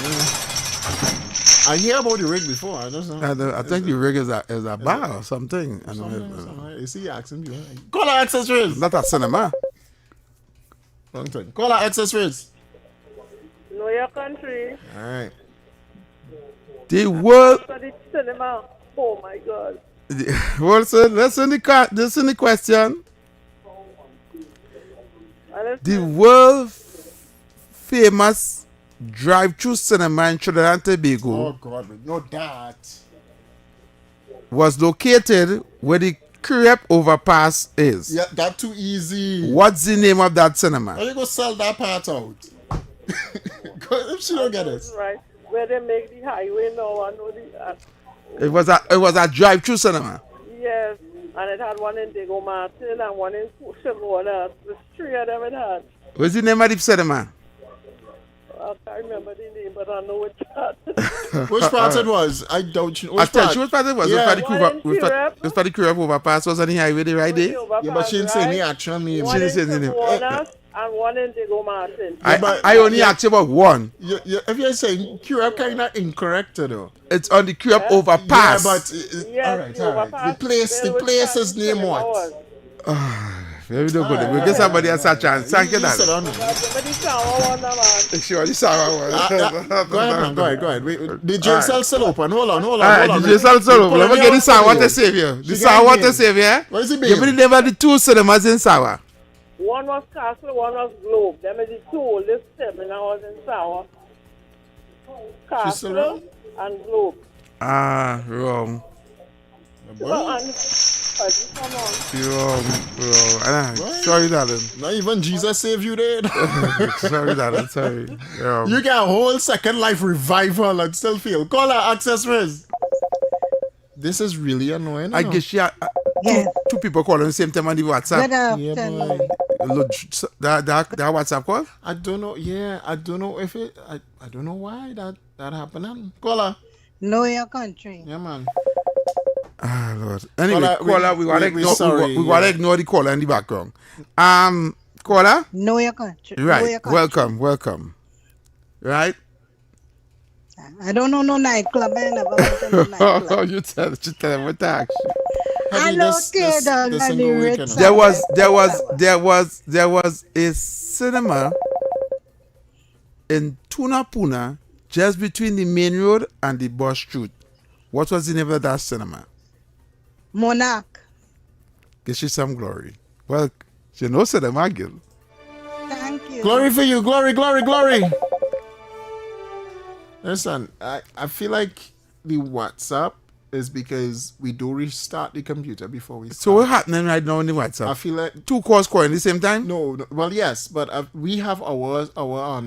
I hear about the Rig before. I just know. I think the rig is a bar or something. I know. Something. You see, accent. Kola access race. Not a cinema. Wrong thing. Kola access race. Know your country. All right. The world. For the cinema. Oh my God. Wilson, listen the question. The world famous drive-through cinema in Trinidad and Tobago Oh God, no that. was located where the Crepe overpass is. Yeah, that too easy. What's the name of that cinema? How you go sell that part out? If she don't get it. Right. Where they make the highway now. I know the. It was a drive-through cinema. Yes. And it had one in Diego Martin and one in Shimona. The 3 of them it had. What's the name of the cinema? I can't remember the name, but I know which part. Which part it was? I don't know. I tell you which part it was. Yeah. It was for the Crepe overpass was on the highway there, right there. Yeah, but she didn't say any actual name. One She in didn't say any name. Shimona and one in Diego Martin. I only asked you about one. If you're saying Crepe kind of incorrect though. It's on the Crepe overpass. Yeah, but Yes, all right. The place's name what? Very good. We'll get somebody else a chance. Thank you, sit darling. down. Sure, the sour one. Go ahead. Wait, the jail cell still open. Hold on. The jail cell still open. Let me get the sour water savior. The sour water savior. What is it, Give me the name of the 2 cinemas in Sawa. One was Castle, one was Globe. Them is the 2 oldest cinema was in Sour. Castle and Globe. Wrong. Come on. Wrong. Sorry, darling. Not even Jesus saved you there. Sorry, darling. Sorry. You get a whole second life revival and still feel. Call her access risk. This is really annoying. I guess two people calling the same time on the WhatsApp. Yeah, boy. That WhatsApp call? I don't know. Yeah, I don't know if it. I don't know why that happened. Call her. Know your country. Yeah, man. Lord. Anyway, caller, we gotta ignore the caller in the background. Caller? Know your country. Right. Know your country. Welcome. Right? I don't know no nightclub. I never went to no nightclub. You tell him what the action. I know theater and the Ritz. There was a cinema in Tunapuna just between the main road and the bus street. What was the name of that cinema? Monarch. Give you some glory. Well, you know cinema, girl. Thank you. Glory for you. Glory. Listen, I feel like the WhatsApp is because we do restart the computer before we start. So what's happening right now on the WhatsApp? I feel like 2 calls calling at the same time? No, well, yes, but we have our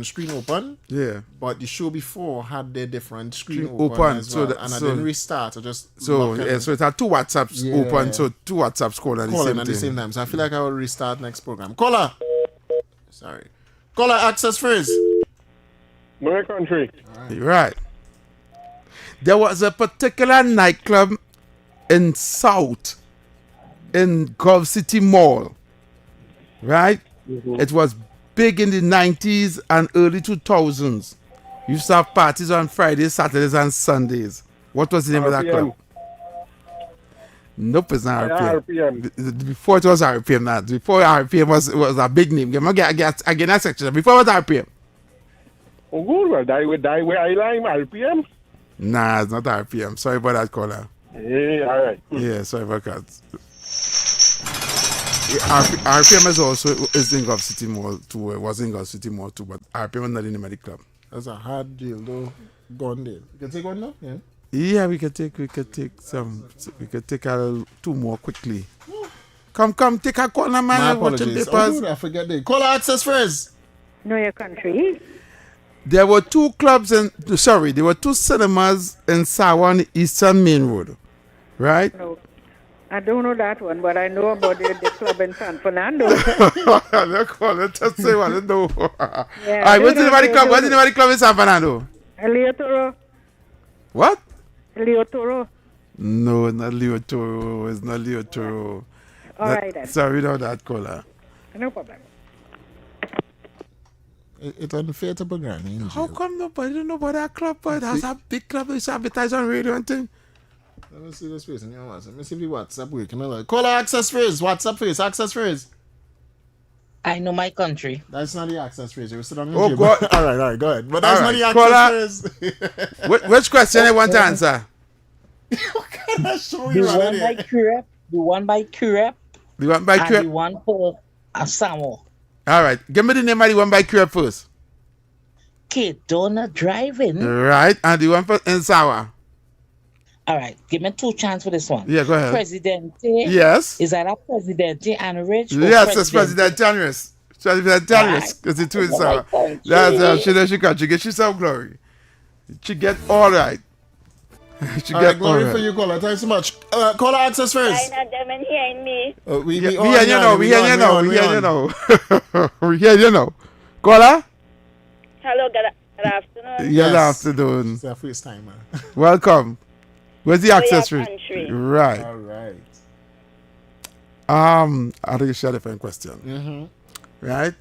screen open. Yeah. But the show before had their different screen open as well, I didn't restart. I just so it had 2 WhatsApps open, so 2 WhatsApps calling at the same time. So I feel like I will restart next program. Caller. Sorry. Caller, access first. My country. Right. There was a particular nightclub in South, in Gulf City Mall, right? Mm-hmm. It was big in the 90s and early 2000s. You used to have parties on Fridays, Saturdays, and Sundays. What was the name of that club? Nope, it's not RPM. Before it was RPM, not before RPM was a big name. Again, that section. Before it was RPM. Oh, good. Well, die where I line RPM. Nah, it's not RPM. Sorry about that, caller. Yeah, all right. Yeah, sorry about that. RPM is also in Gulf City Mall too. It was in Gulf City Mall too, but RPM was not in the medic club. That's a hard deal though. Gone deal. You can take one now? Yeah. Yeah, we could take two more quickly. Come, take a corner, man. My apologies. I forget the caller access first. Know your country. There were two clubs there were two cinemas in Sawa on the Eastern Main Road, right? No, I don't know that one, but I know about the club in San Fernando. Just say what I know. Yeah, all right, what's the name of the club? What's the name of the club in San Fernando? Leo Toro. What? Leo Toro. No, not Leo Toro. It's not Leo Toro. All right, then. Sorry about that, caller. No problem. It's unfair to Bagani. How come nobody don't know about that club? But that's a big club. It's advertised on radio and thing. Let me see the space in your WhatsApp. Let me see the WhatsApp working. Caller access phrase. WhatsApp phrase. Access phrase. I know my country. That's not the access phrase. You sit on the Oh, gym. God. All right, go ahead. But that's not the access phrase. Which question I want to answer? The one by Curep. The one by Curep. And the one for Asamo. All right. Give me the name of the one by Curep first. Donna Driving. Right. And the one for Insawa. All right. Give me two chances for this one. Yeah, go ahead. Presidente. Yes. Is that a Presidente and Rich? Yes, it's Presidente and Rich. Presidente and Rich. Because the two Insawa. That's she knows she got. She get some glory. She get all right. She all get right, glory all right. for you, caller. Thanks so much. Caller access first. I know them and hearing me. We hear you now. We hear you now. Caller? Hello, good afternoon. Good afternoon. It's our first time, man. Welcome. Where's the access rate? Right. All right. I think it's a different question. Mm-hmm. Right?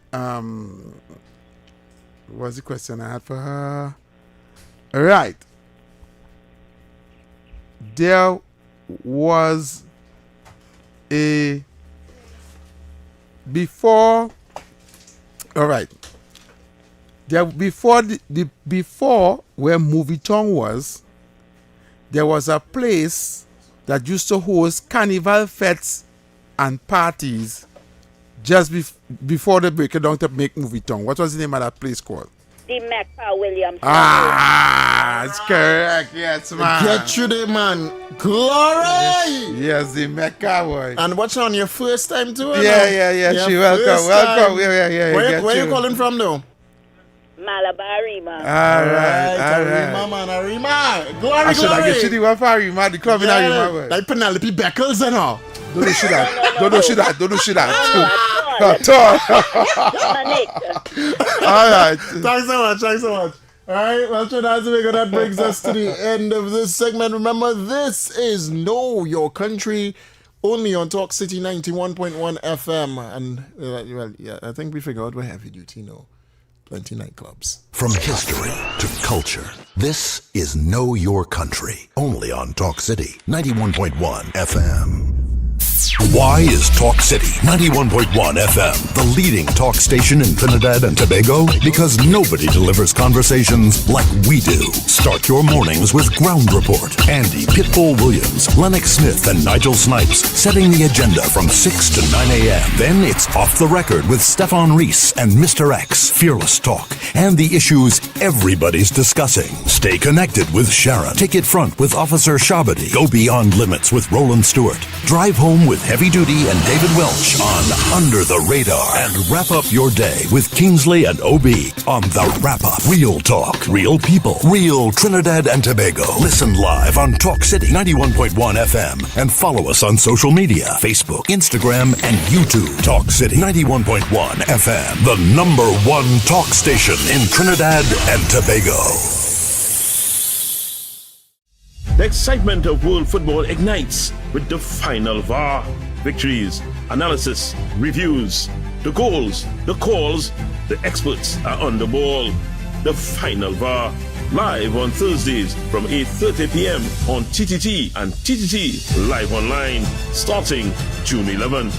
What's the question I had for her? All right. There was a before. All right. There before before where Movie Town was, there was a place that used to host carnival fetes and parties just before they break it down to make Movie Town. What was the name of that place called? The Macpa Williams. That's correct. Yes, man. Get you there, man. Glory! Yes, the Mecca boy. And what's on your first time too? Yeah. She welcome. Yeah. Where you calling from though? Malabarima. All right. Arima, man, Arima. Glory. I get you the one for Arima, the club in Arima. Like Penelope Beckles and all. Don't do shit that. Don't do shit that. All right. Thanks so much. All right, well, Trinidad, that brings us to the end of this segment. Remember, this is Know Your Country, only on Talk City 91.1 FM. And, I think we figured out we're heavy duty, plenty nightclubs. From history to culture, this is Know Your Country, only on Talk City 91.1 FM. Why is Talk City 91.1 FM the leading talk station in Trinidad and Tobago? Because nobody delivers conversations like we do. Start your mornings with Ground Report. Andy Pitbull Williams, Lennox Smith, and Nigel Snipes setting the agenda from 6 to 9 a.m. Then it's Off the Record with Stefan Reese and Mr. X, Fearless Talk, and the issues everybody's discussing. Stay connected with Sharon. Take it front with Officer Shabadi. Go beyond limits with Roland Stewart. Drive home with Heavy Duty and David Welch on Under the Radar. And wrap up your day with Kingsley and OB on The Wrap Up. Real talk, real people, real Trinidad and Tobago. Listen live on Talk City 91.1 FM and follow us on social media, Facebook, Instagram, and YouTube. Talk City 91.1 FM, the #1 talk station in Trinidad and Tobago. The excitement of world football ignites with the final VAR. Victories, analysis, reviews, the goals, the calls, The experts are on the ball. The final VAR, live on Thursdays from 8:30 p.m. on TTT and TTT Live Online, starting June 11.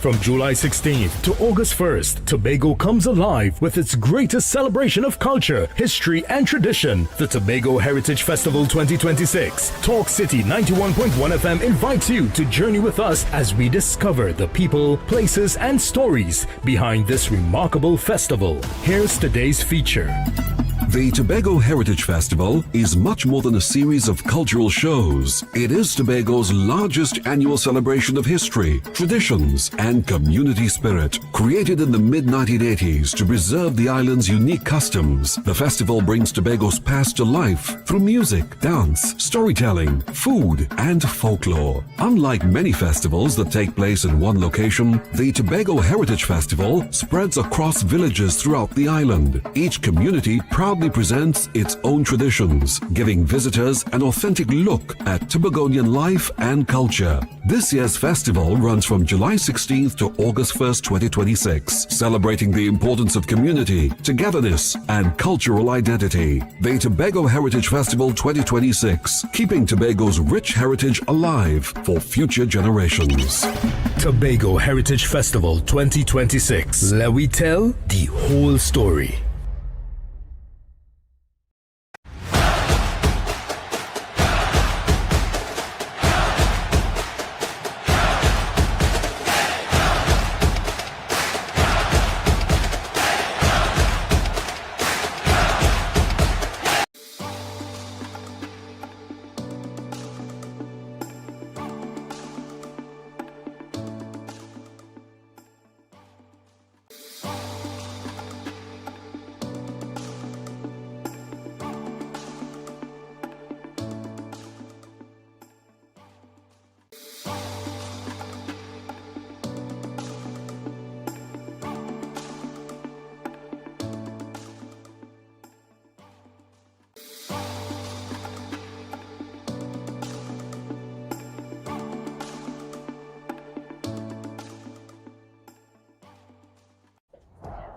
From July 16th to August 1st, Tobago comes alive with its greatest celebration of culture, history, and tradition, the Tobago Heritage Festival 2026. Talk City 91.1 FM invites you to journey with us as we discover the people, places, and stories behind this remarkable festival. Here's today's feature. The Tobago Heritage Festival is much more than a series of cultural shows. It is Tobago's largest annual celebration of history, traditions, and community spirit. Created in the mid-1980s to preserve the island's unique customs, the festival brings Tobago's past to life through music, dance, storytelling, food, and folklore. Unlike many festivals that take place in one location, the Tobago Heritage Festival spreads across villages throughout the island. Each community proudly presents its own traditions, giving visitors an authentic look at Tobagonian life and culture. This year's festival runs from July 16th to August 1st, 2026, celebrating the importance of community, togetherness, and cultural identity. The Tobago Heritage Festival 2026, keeping Tobago's rich heritage alive for future generations. Tobago Heritage Festival 2026. Let we tell the whole story.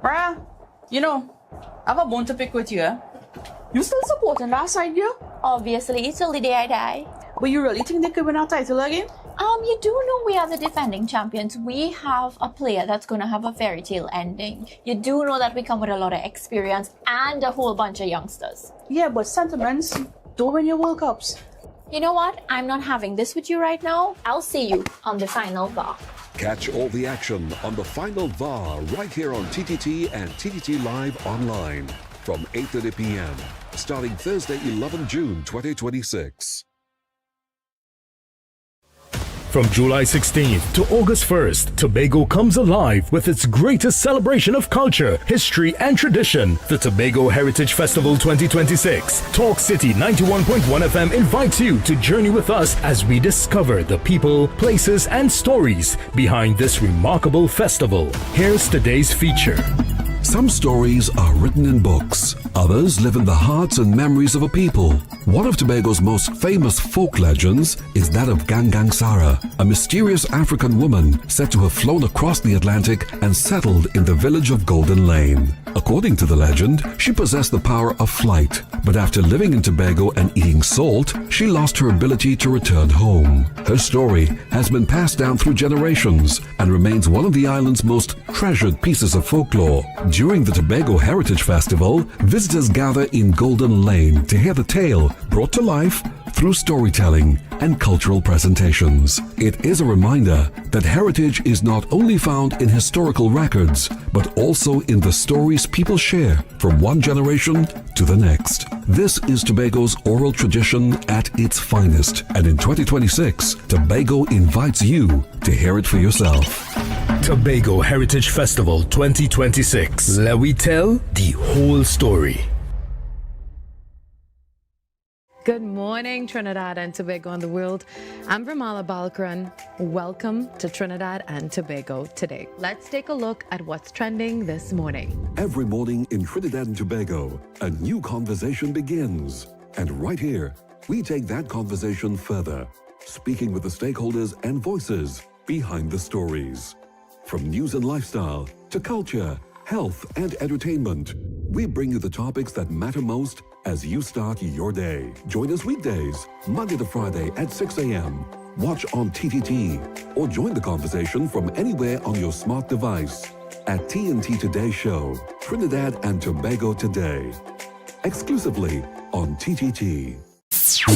Bruh, you know, I have a bone to pick with you, eh? You still supporting that side, girl? Obviously, till the day I die. But you really think they could win our title again? You do know we are the defending champions. We have a player that's going to have a fairy tale ending. You do know that we come with a lot of experience and a whole bunch of youngsters. Yeah, but sentiments don't win your World Cups. You know what? I'm not having this with you right now. I'll see you on the final VAR. Catch all the action on the final VAR right here on TTT and TTT Live Online from 8:30 p.m. starting Thursday, 11 June 2026. From July 16th to August 1st, Tobago comes alive with its greatest celebration of culture, history, and tradition, the Tobago Heritage Festival 2026. Talk City 91.1 FM invites you to journey with us as we discover the people, places, and stories behind this remarkable festival. Here's today's feature. Some stories are written in books. Others live in the hearts and memories of a people. One of Tobago's most famous folk legends is that of Gangang Sara, a mysterious African woman said to have flown across the Atlantic and settled in the village of Golden Lane. According to the legend, she possessed the power of flight, but after living in Tobago and eating salt, she lost her ability to return home. Her story has been passed down through generations and remains one of the island's most treasured pieces of folklore. During the Tobago Heritage Festival, visitors gather in Golden Lane to hear the tale brought to life through storytelling and cultural presentations. It is a reminder that heritage is not only found in historical records, but also in the stories people share from one generation to the next. This is Tobago's oral tradition at its finest, and in 2026, Tobago invites you to hear it for yourself. Tobago Heritage Festival 2026. Let we tell the whole story. Good morning, Trinidad and Tobago and the world. I'm Bramala Balkaran. Welcome to Trinidad and Tobago today. Let's take a look at what's trending this morning. Every morning in Trinidad and Tobago, a new conversation begins. And right here, we take that conversation further, speaking with the stakeholders and voices behind the stories. From news and lifestyle to culture, health, and entertainment, we bring you the topics that matter most as you start your day. Join us weekdays, Monday to Friday at 6 a.m. Watch on TTT or join the conversation from anywhere on your smart device at TNT Today Show, Trinidad and Tobago Today. Exclusively on TTT.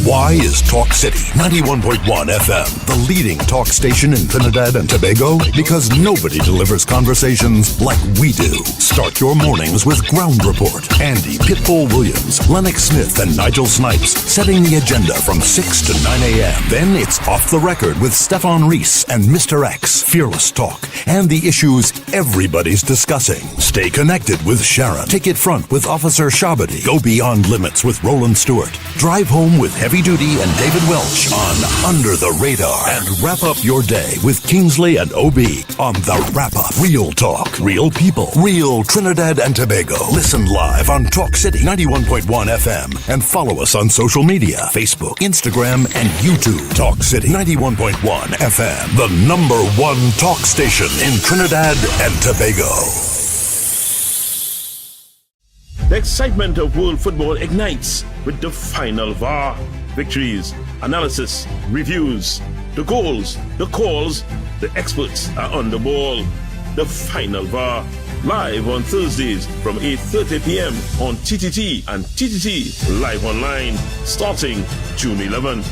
Why is Talk City 91.1 FM the leading talk station in Trinidad and Tobago? Because nobody delivers conversations like we do. Start your mornings with Ground Report. Andy Pitbull Williams, Lennox Smith, and Nigel Snipes setting the agenda from 6 to 9 a.m. Then it's Off the Record with Stefan Reese and Mr. X, Fearless Talk, and the issues everybody's discussing. Stay connected with Sharon. Ticket Front with Officer Shabadi. Go Beyond Limits with Roland Stewart. Drive home with Heavy Duty and David Welch on Under the Radar. And wrap up your day with Kingsley and OB on The Wrap Up. Real talk, real people, real Trinidad and Tobago. Listen live on Talk City 91.1 FM and follow us on social media, Facebook, Instagram, and YouTube. Talk City 91.1 FM, the #1 talk station in Trinidad and Tobago. The excitement of world football ignites with the final VAR. Victories, analysis, reviews, the goals, the calls, the experts are on the ball. The final VAR, live on Thursdays from 8:30 p.m. on TTT and TTT Live Online, starting June 11th.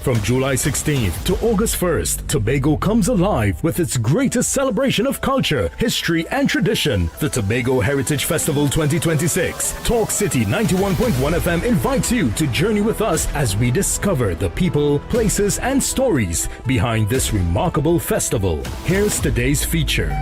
From July 16th to August 1st, Tobago comes alive with its greatest celebration of culture, history, and tradition, the Tobago Heritage Festival 2026. Talk City 91.1 FM invites you to journey with us as we discover the people, places, and stories behind this remarkable festival. Here's today's feature.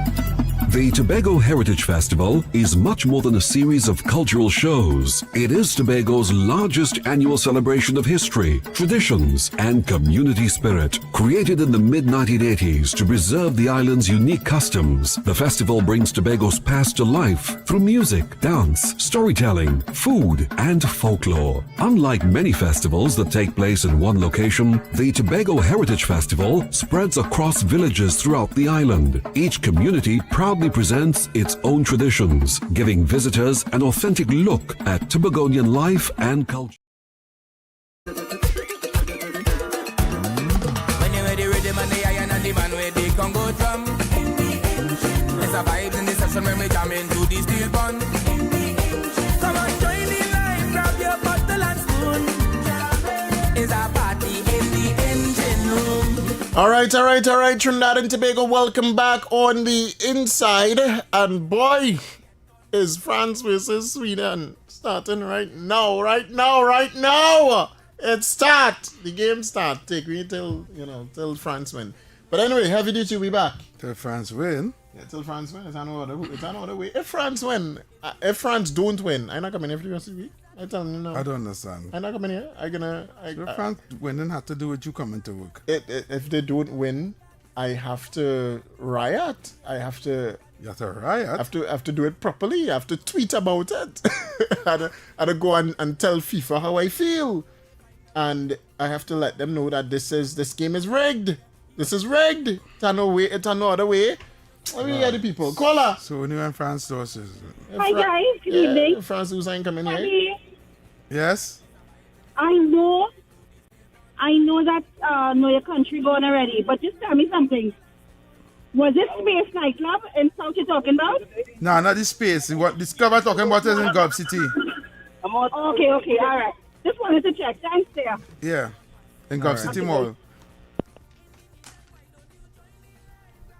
The Tobago Heritage Festival is much more than a series of cultural shows. It is Tobago's largest annual celebration of history, traditions, and community spirit. Created in the mid-1980s to preserve the island's unique customs, the festival brings Tobago's past to life through music, dance, storytelling, food, and folklore. Unlike many festivals that take place in one location, the Tobago Heritage Festival spreads across villages throughout the island. Each community proudly presents its own traditions, giving visitors an authentic look at Tobagonian life and culture. When you hear the rhythm and the iron and the man with the Congo drum, it's a vibe in the session when we jam into the steel bun. Come on, join the line, grab your bottle and spoon. It's a party in the engine room. All right, Trinidad and Tobago, welcome back on the inside. And boy, is France versus Sweden starting right now. It start. The game start. Take me till France win. But anyway, Heavy Duty, we back. Till France win? Yeah, till France win. It's another way. If France win, if France don't win, I'm not coming here for the rest of the week. I tell you now. I don't understand. I'm not coming here. So France winning have to do with you coming to work. If they don't win, I have to riot. You have to riot? I have to do it properly. I have to tweet about it. I have to go and tell FIFA how I feel. And I have to let them know that this game is rigged. This is rigged. It's no other way. Let me hear the people. Caller. So when you and France sources. Hi guys, good evening. France who's coming here? Yes? I know that know your country going already, but just tell me something. Was it Space Nightclub in South you're talking about? No, not the Space. What this cover talking about is in Gulf City. Okay, all right. Just wanted to check. Thanks, there. Yeah, in Gulf City Mall.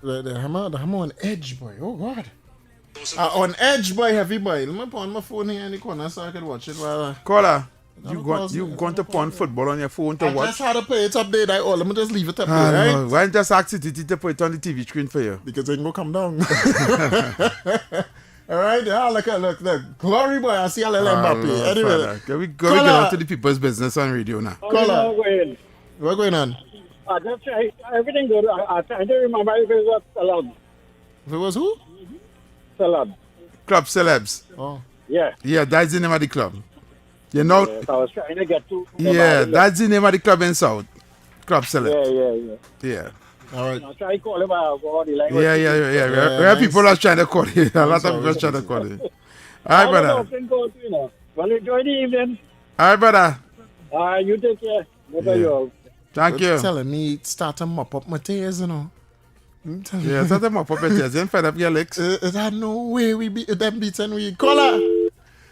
The hammer on edge, boy. Oh God. On edge, boy, heavy boy. Let me put on my phone here in the corner so I can watch it while. Caller, you going to put on football on your phone to watch? I just had to play it up there. Let me just leave it up there, right? No. Why don't you just ask it to put it on the TV screen for you? Because it ain't gonna come down. All right, look. Glory boy, I see a little Mbappe. Anyway, we go on to the people's business on radio now. Caller, what's going on? Just everything good. I trying to remember if it was Celeb. If it was who? Celeb. Club Celebs. Oh. Yeah. Yeah, that's the name of the club. You know. Yes, I was trying to get to. Yeah, that's the name of the club in South. Club Select. Yeah. All right. I try to call him out. Yeah. Where people are trying to call it. A lot of people are trying to call it. All right, brother. Well, enjoy the evening. All right, brother. You take care. Thank you. Telling me start to mop up my tears, you know. Yeah, start to mop up your tears. You fed up your legs. It had no way we beat them beaten. We caller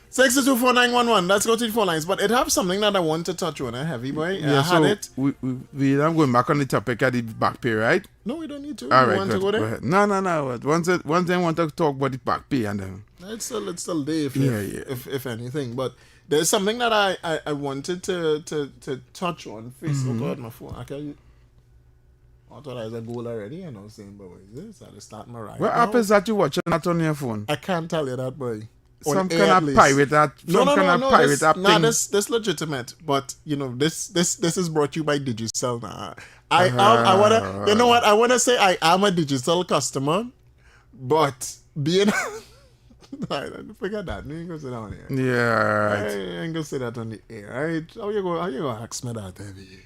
6249111. Let's go to the phone lines. But it have something that I want to touch on, heavy boy. Yeah, I had it. We are going back on the topic at the back pay, right? No, we don't need to. All You right, want good. to go there? Go ahead. No. Once they want to talk about the back pay and then. It's still there if anything. But there's something that I wanted to touch on. Oh God, my phone. I thought I was a goal already, and I was saying, but what is this? I just start my ride. What app is that you watching that on your phone? I can't tell you that, boy. Some kind of pirate app. Pirate app thing. This legitimate, but you know this is brought to you by Digicel now. I wanna, you know what? I wanna say I am a Digicel customer, but being I forget that. You ain't gonna sit down here. Yeah, right. I ain't gonna say that on the air, right? How you gonna ask me that heavy?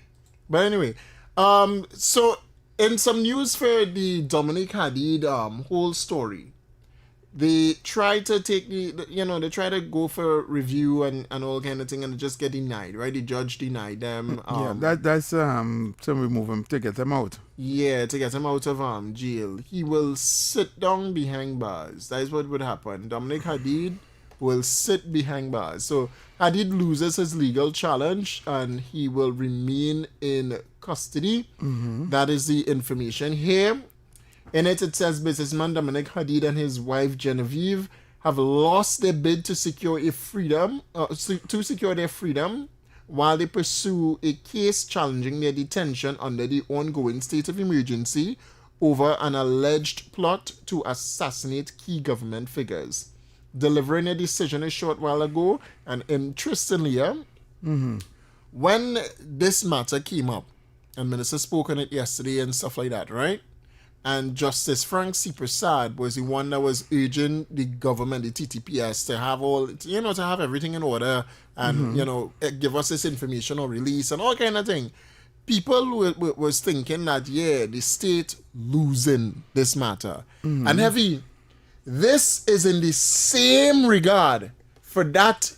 But anyway, so in some news for the Dominic Hadid whole story. They try to take they try to go for review and all kind of thing and just get denied, right? The judge denied them. That's to remove him, to get him out. Yeah, to get him out of jail. He will sit down behind bars. That is what would happen. Dominic Hadid will sit behind bars. So Hadid loses his legal challenge and he will remain in custody. That is the information here. In it says businessman Dominic Hadid and his wife Genevieve have lost their bid to secure their freedom while they pursue a case challenging their detention under the ongoing state of emergency over an alleged plot to assassinate key government figures. Delivering a decision a short while ago, and interestingly, when this matter came up, and Minister spoke on it yesterday and stuff like that, right? And Justice Frank C. Prasad was the one that was urging the government, the TTPS, to have to have everything in order and, give us this information or release and all kind of thing. People was thinking that, the state losing this matter. And heavy, this is in the same regard for that.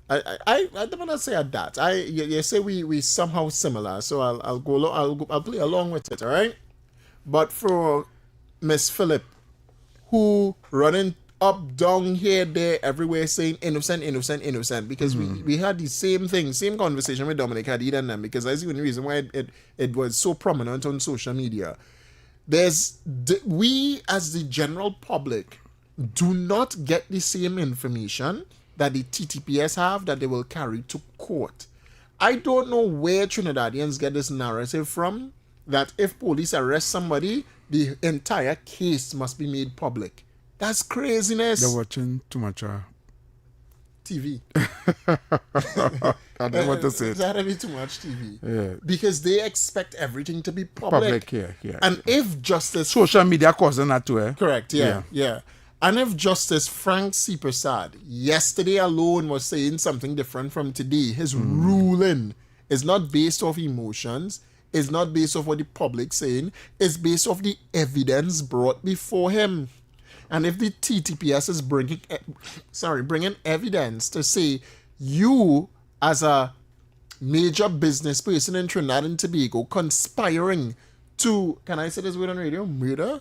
I don't want to say that. You say we somehow similar, so I'll play along with it, all right? But for Miss Phillip, who running up, down, here, there, everywhere saying innocent, because we had the same conversation with Dominic Hadid and them, because that's the only reason why it was so prominent on social media. We as the general public do not get the same information that the TTPS have that they will carry to court. I don't know where Trinidadians get this narrative from, that if police arrest somebody, the entire case must be made public. That's craziness. They're watching too much TV. I don't want to say it. That be too much TV. Yeah. Because they expect everything to be public. Yeah. And if Justice... Social media causing that too, eh? Correct, yeah. And if Justice Frank C. Prasad yesterday alone was saying something different from today, his ruling is not based off emotions, is not based off what the public saying, it's based off the evidence brought before him. And if the TTPS is bringing evidence to say you as a major business person in Trinidad and Tobago conspiring to, can I say this word on radio? Murder?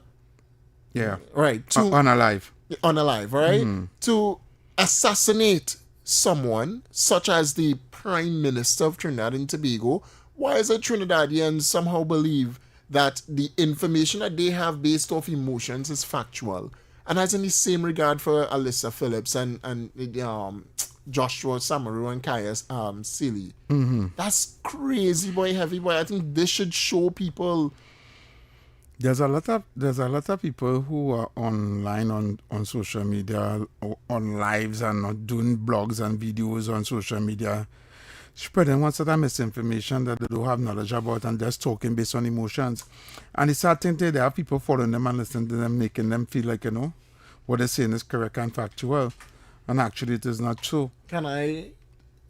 Yeah. Right. To unalive, right? To assassinate someone such as the Prime Minister of Trinidad and Tobago. Why is it Trinidadians somehow believe that the information that they have based off emotions is factual? And that's in the same regard for Alyssa Phillips and Joshua Samaru and Kaya Sealy. That's crazy, boy, heavy boy. I think this should show people. There's a lot of people who are online on social media, on lives and doing blogs and videos on social media, spreading one sort of misinformation that they don't have knowledge about and just talking based on emotions. And it's sad thing that there are people following them and listening to them, making them feel like, what they're saying is correct and factual. And actually it is not true. Can I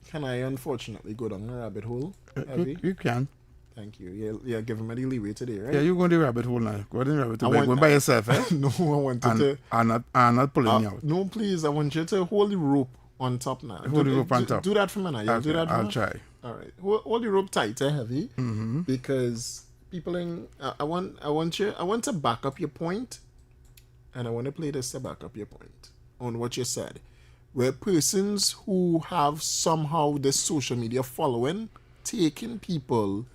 Can I unfortunately go down the rabbit hole? Heavy? You can. Thank you. Yeah, give him a leeway today, right? Yeah, you go in the rabbit hole now. Go in the rabbit hole. Go by yourself, eh? No, I want you to. I'm not pulling you out. No, please. I want you to hold the rope on top now. Hold the rope on top. Do that for me now. Okay, Do that for I'll me? try. All right. Hold the rope tight, Heavy. Mm-hmm. Because people in. I want to back up your point, and I want to play this to back up your point on what you said. Where persons who have somehow this social media following, taking people,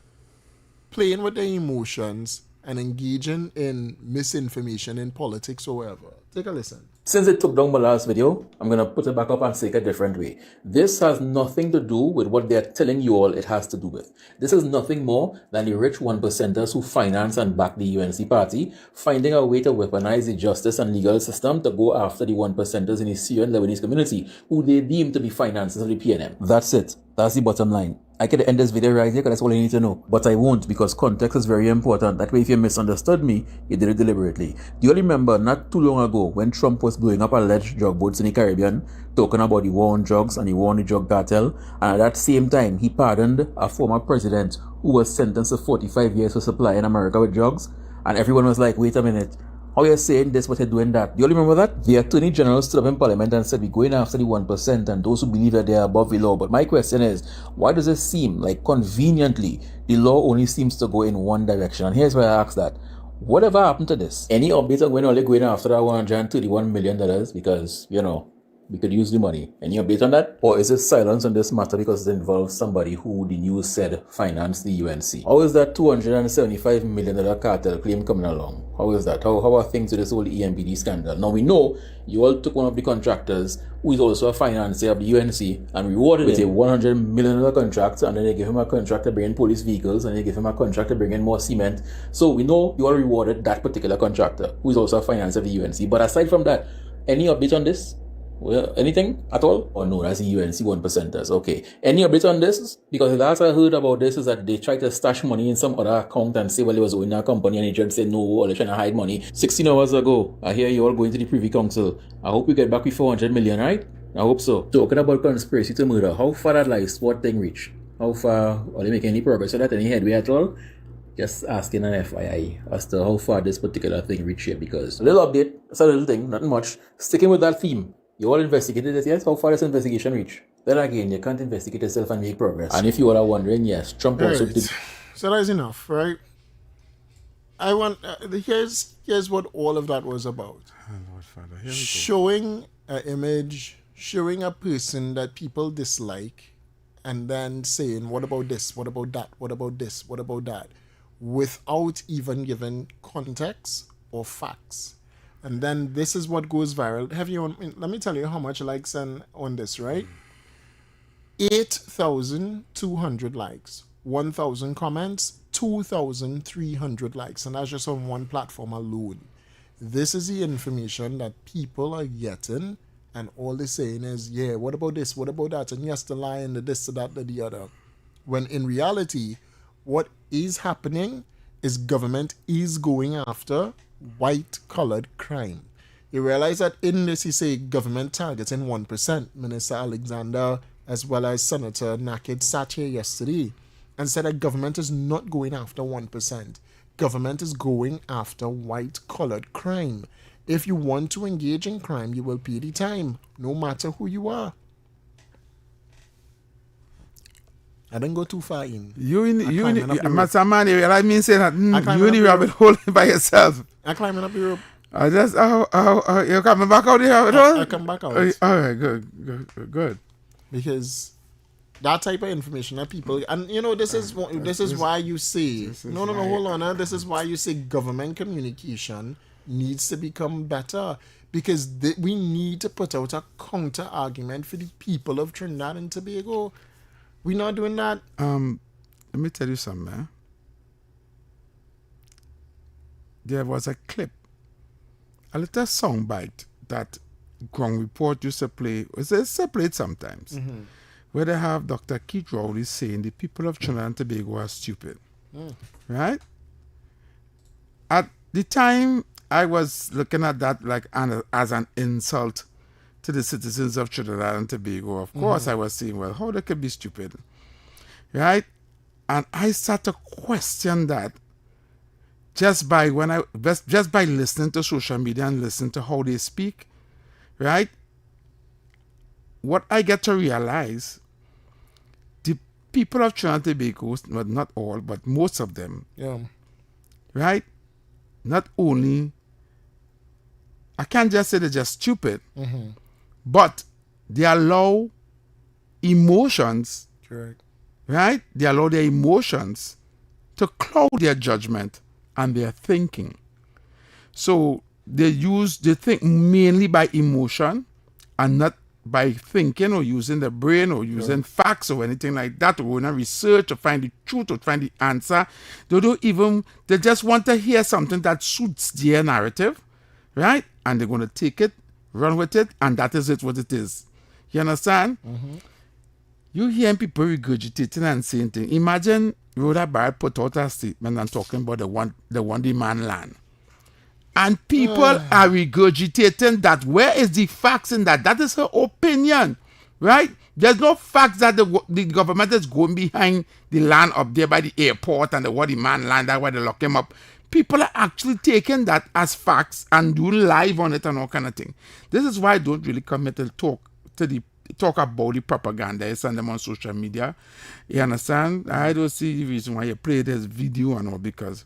playing with their emotions, and engaging in misinformation in politics or whatever. Take a listen. Since it took down my last video, I'm going to put it back up and say it a different way. This has nothing to do with what they're telling you all it has to do with. This is nothing more than the rich 1%ers who finance and back the UNC party, finding a way to weaponize the justice and legal system to go after the 1%ers in the Syrian Lebanese community, who they deem to be financiers of the PNM. That's it. That's the bottom line. I could end this video right here because that's all you need to know. But I won't, because context is very important. That way, if you misunderstood me, you did it deliberately. Do you remember not too long ago when Trump was blowing up alleged drug boats in the Caribbean, talking about the war on drugs and the war on the drug cartel, and at that same time, he pardoned a former president who was sentenced to 45 years for supplying America with drugs? And everyone was like, wait a minute. How are you saying this, but you're doing that? Do you remember that? The Attorney General stood up in Parliament and said, we're going after the 1% and those who believe that they are above the law. But my question is, why does it seem like conveniently the law only seems to go in one direction? And here's why I ask that. Whatever happened to this? Any updates on when only going after that $131 million? Because, we could use the money. Any update on that? Or is it silence on this matter because it involves somebody who the news said financed the UNC? How is that $275 million cartel claim coming along? How is that? How are things with this whole EMBD scandal? Now we know you all took one of the contractors who is also a financier of the UNC and rewarded with a $100 million contract, and then they give him a contract to bring in police vehicles, and they give him a contract to bring in more cement. So we know you all rewarded that particular contractor who is also a financier of the UNC. But aside from that, any update on this? Well, anything at all? Or no, that's the UNC 1%ers. Okay. Any update on this? Because the last I heard about this is that they tried to stash money in some other account and say, well, it was owning a company, and the judge said no, or they're trying to hide money. 16 hours ago, I hear you all going to the Privy Council. I hope you get back with 400 million, right? I hope so. Talking about conspiracy to murder, how far that lies, what thing reach? How far, are they making any progress on that, any headway at all? Just asking an FYI as to how far this particular thing reached here, because a little update, it's a little thing, nothing much. Sticking with that theme. You all investigated it, yes? How far does investigation reach? Then again, you can't investigate yourself and make progress. And if you all are wondering, yes, Trump also did. So that is enough, right? I want here's what all of that was about. Lord Father, here we go. Showing an image, showing a person that people dislike, and then saying, what about this? What about that? What about this? What about that? Without even giving context or facts. And then this is what goes viral. Let me tell you how much likes on this, right? 8,200 likes, 1,000 comments, 2,300 likes. And that's just on one platform alone. This is the information that people are getting. And all they're saying is, yeah, what about this? What about that? And yes, the lie and the this, the that, the other. When in reality, what is happening is government is going after white-collared crime. You realize that in this, he say government targeting 1%. Minister Alexander, as well as Senator Naked, sat here yesterday and said that government is not going after 1%. Government is going after white-collared crime. If you want to engage in crime, you will pay the time, no matter who you are. I didn't go too far in. You in Master Man, I mean say that you in the rabbit hole by yourself. I'm climbing up the rope. I just you're coming back out here. I come back out. All right, good. Because that type of information that people, and this is why you say hold on. This is why you say government communication needs to become better, because we need to put out a counter argument for the people of Trinidad and Tobago. We're not doing that. Let me tell you something, man. There was a clip, a little soundbite that Ground Report used to play. They play it sometimes, where they have Dr. Keith Rowley saying the people of Trinidad and Tobago are stupid. Right? At the time, I was looking at that like as an insult to the citizens of Trinidad and Tobago. Of course, I was saying, well, how they could be stupid, right? And I start to question that just by listening to social media and listening to how they speak, right? What I get to realize, the people of Trinidad and Tobago, well, not all, but most of them, right? Not only, I can't just say they're just stupid, but they allow emotions, Correct. right? They allow their emotions to cloud their judgment and their thinking. So they think mainly by emotion and not by thinking or using the brain or using facts or anything like that, or going and research to find the truth or find the answer. They just want to hear something that suits their narrative, right? And they're going to take it, run with it, and that is what it is. You understand? You hear people regurgitating and saying things. Imagine Rhoda Barrett put out a statement and talking about the one demand land. And people are regurgitating that. Where is the facts in that? That is her opinion, right? There's no facts that the government is going behind the land up there by the airport and the what demand land, that where they lock him up. People are actually taking that as facts and do live on it and all kind of thing. This is why I don't really come here to talk about the propaganda and send them on social media. You understand? I don't see the reason why you play this video and all, because,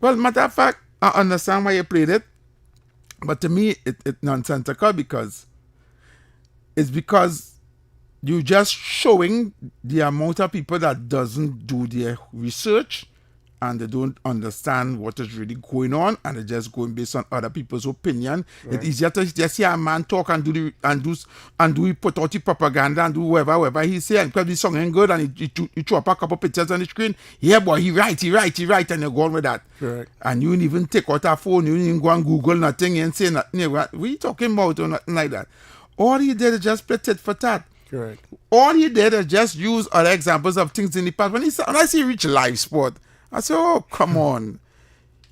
well, matter of fact, I understand why you played it, but to me it's nonsensical, because you're just showing the amount of people that doesn't do their research and they don't understand what is really going on, and they're just going based on other people's opinion. Right. It's easier to just hear a man talk and put out the propaganda and do whatever he say, and because the song ain't good, and he throw up a couple pictures on the screen. Yeah, boy, he right, and you're going with that. Correct. And you didn't even take out a phone, you didn't even go and Google nothing and say nothing. What are you talking about or nothing like that? All he did is just play tit for tat. Correct. All he did is just use other examples of things in the past. When I see Rich Live Sport, I say, oh, come on.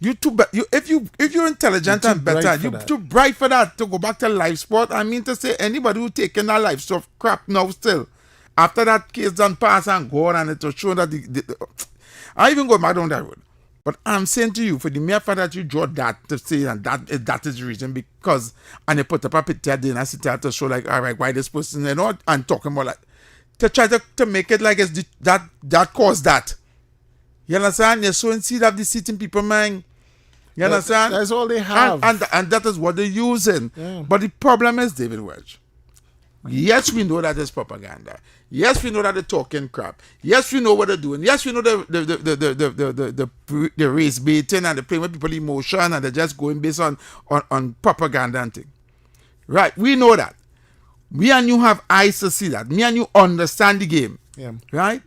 If you're intelligent and better, you're too bright for that to go back to live sport. I mean to say, anybody who taking that live stuff crap now still, after that case done pass and go on, and it will show that I even go back down that road. But I'm saying to you, for the mere fact that you draw that to say, and that is the reason, because, and they put up a picture there and I sit there to show like, all right, why this person, and talking about like, to try to make it like it's that caused that. You understand? You're sowing seed of deceit in people's mind. You understand? That's all they have. And that is what they're using. Yeah. But the problem is, David Welch, yes, we know that it's propaganda. Yes, we know that they're talking crap. Yes, we know what they're doing. Yes, we know the race baiting and they're playing with people's emotion and they're just going based on propaganda and thing. Right? We know that. Me and you have eyes to see that. Me and you understand the game. Yeah. Right?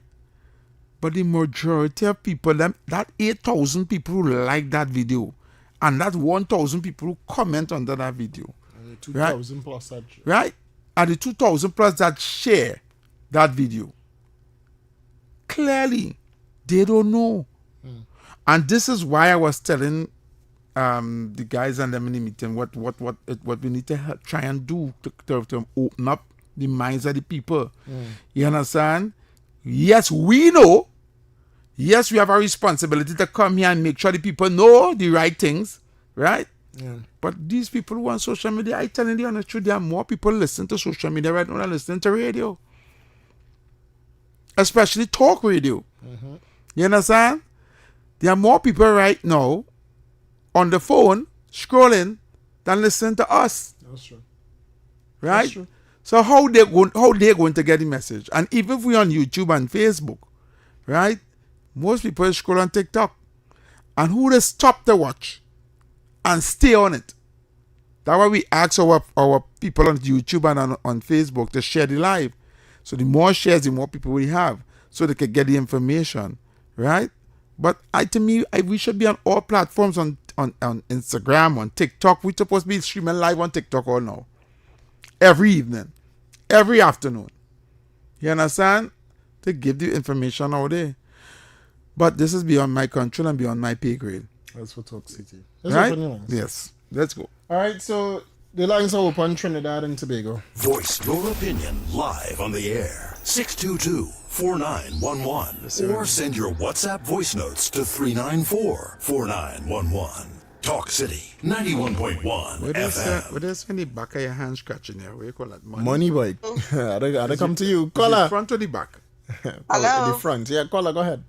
But the majority of people, that 8,000 people who like that video, and that 1,000 people who comment under that video. And the 2,000 right? Plus that. Right? And the 2,000 plus that share that video. Clearly, they don't know. And this is why I was telling the guys and them in the meeting what we need to try and do to open up the minds of the people. You understand? Yes, we know. Yes, we have a responsibility to come here and make sure the people know the right things, right? Yeah. But these people who are on social media, I telling you the honest truth, there are more people listening to social media right now than listening to radio. Especially talk radio. You understand? There are more people right now on the phone scrolling than listening to us. That's true. Right? That's true. So how they going to get the message? And even if we're on YouTube and Facebook, right? Most people scroll on TikTok. And who they stop to watch and stay on it? That's why we ask our people on YouTube and on Facebook to share the live. So the more shares, the more people we have, so they can get the information, right? But we should be on all platforms, on Instagram, on TikTok. We're supposed to be streaming live on TikTok all now. Every evening, every afternoon. You understand? To give the information out there. But this is beyond my control and beyond my pay grade. That's for Talk City. Right? Yes. Let's go. All right, so The lines are open, Trinidad and Tobago. Voice your opinion live on the air. 622-4911. Or send your WhatsApp voice notes to 394-4911. Talk City 91.1 FM. What is when the back of your hand scratching here? What do you call that? Money boy. I come to you. Caller. The front or the back? Hello. The front. Yeah, caller, go ahead.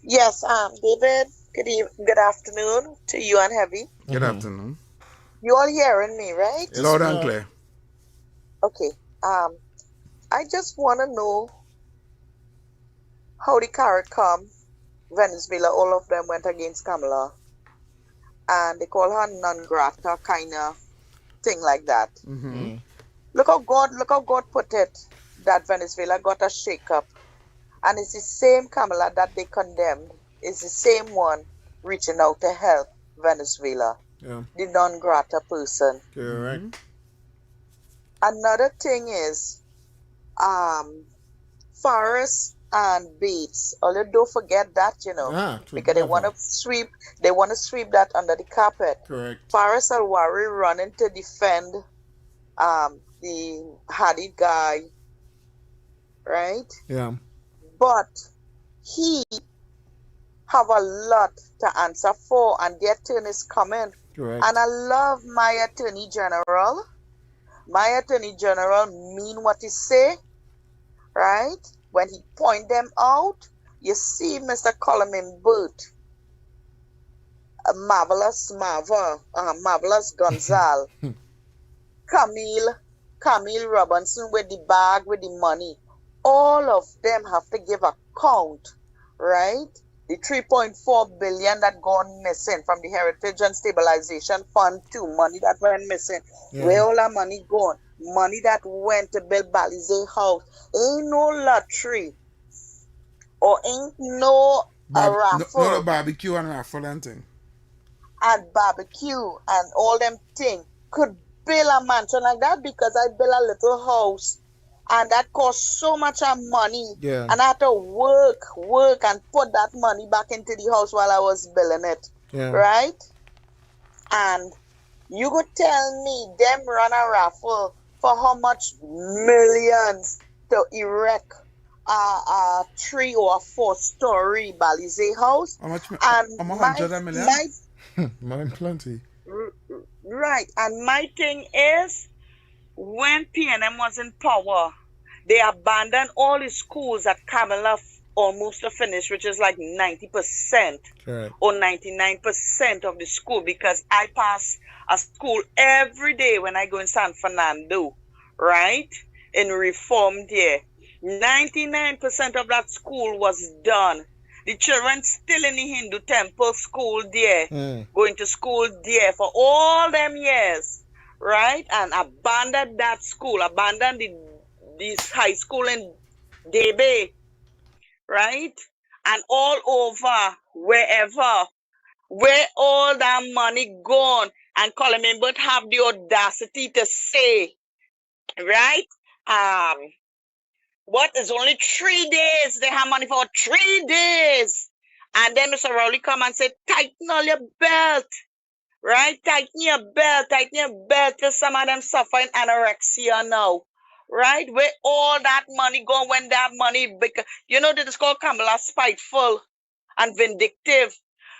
Yes, David, good afternoon to you and Heavy. Good afternoon. You all hearing me, right? Yes, loud and clear. Okay. I just want to know how the carrot come. Venezuela, all of them went against Kamala. And they call her non grata kind of thing like that. Mm-hmm. Look how God put it, that Venezuela got a shake-up. And it's the same Kamala that they condemned. It's the same one reaching out to help Venezuela. Yeah. The non grata person. Correct. Another thing is, Forrest and Bates. Although don't forget that, because they want to sweep that under the carpet. Correct. Forrest Alwari running to defend the Hadid guy, right? Yeah. But he have a lot to answer for, and their turn is coming. Correct. And I love my Attorney General. My Attorney General mean what he say, right? When he point them out, you see Mr. Coleman Burt, Marvelous Gonzal, Camille Robinson with the bag with the money. All of them have to give account, right? The 3.4 billion that gone missing from the Heritage and Stabilization Fund too, money that went missing. Yeah. Where all that money gone? Money that went to build Balize House. Ain't no lottery. Or ain't no raffle. No barbecue and raffle and thing. And barbecue and all them things. Could build a mansion like that because I built a little house. And that cost so much money. Yeah. And I had to work and put that money back into the house while I was building it. Yeah. Right? And you could tell me them run a raffle for how much millions to erect a 3 or 4 story Balize house. How much? And 100 million? Mine plenty. Right. And my thing is, when PNM was in power, they abandoned all the schools that Kamala almost finished, which is like 90% or 99% of the school, because I pass a school every day when I go in San Fernando, right? In Reform there. 99% of that school was done. The children still in the Hindu temple school there, going to school there for all them years, right? And abandoned that school, abandoned this high school in Debe, right? And all over, where all that money gone, and Coleman Burt have the audacity to say, right? What is only 3 days they have money for? 3 days. And then Mr. Rowley come and say, tighten all your belt, right? Tighten your belt, because some of them suffering anorexia now, right? Where all that money go, when that money, because this is called Kamala spiteful and vindictive.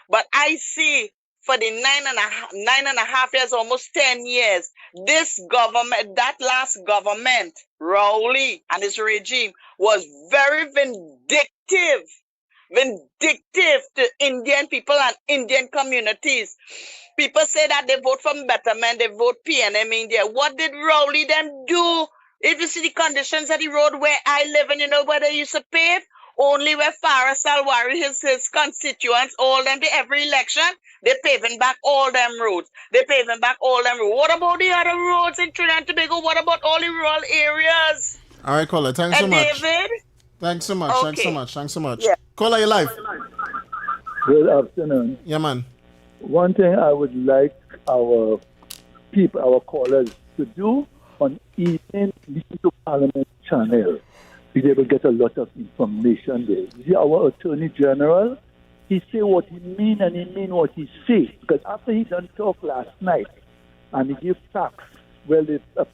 But I see for the 9.5 years, almost 10 years, this government, that last government, Rowley and his regime, was very vindictive to Indian people and Indian communities. People say that they vote for betterment, they vote PNM India. What did Rowley them do? If you see the conditions of the road where I live, and you know where they used to pave, only where Faris Alwari, his constituents, all them, every election, they paving back all them roads. What about the other roads in Trinidad and Tobago? What about all the rural areas? All right, caller. Thanks so much. David? Thanks so much. Okay. Thanks so much. Yeah. Caller, your life. Good afternoon. Yeah, man. One thing I would like our people, our callers, to do on evening listen to Parliament channel. Be able to get a lot of information there. You see, our Attorney General, he say what he mean and he mean what he say. Because after he done talk last night, and he give facts. Well,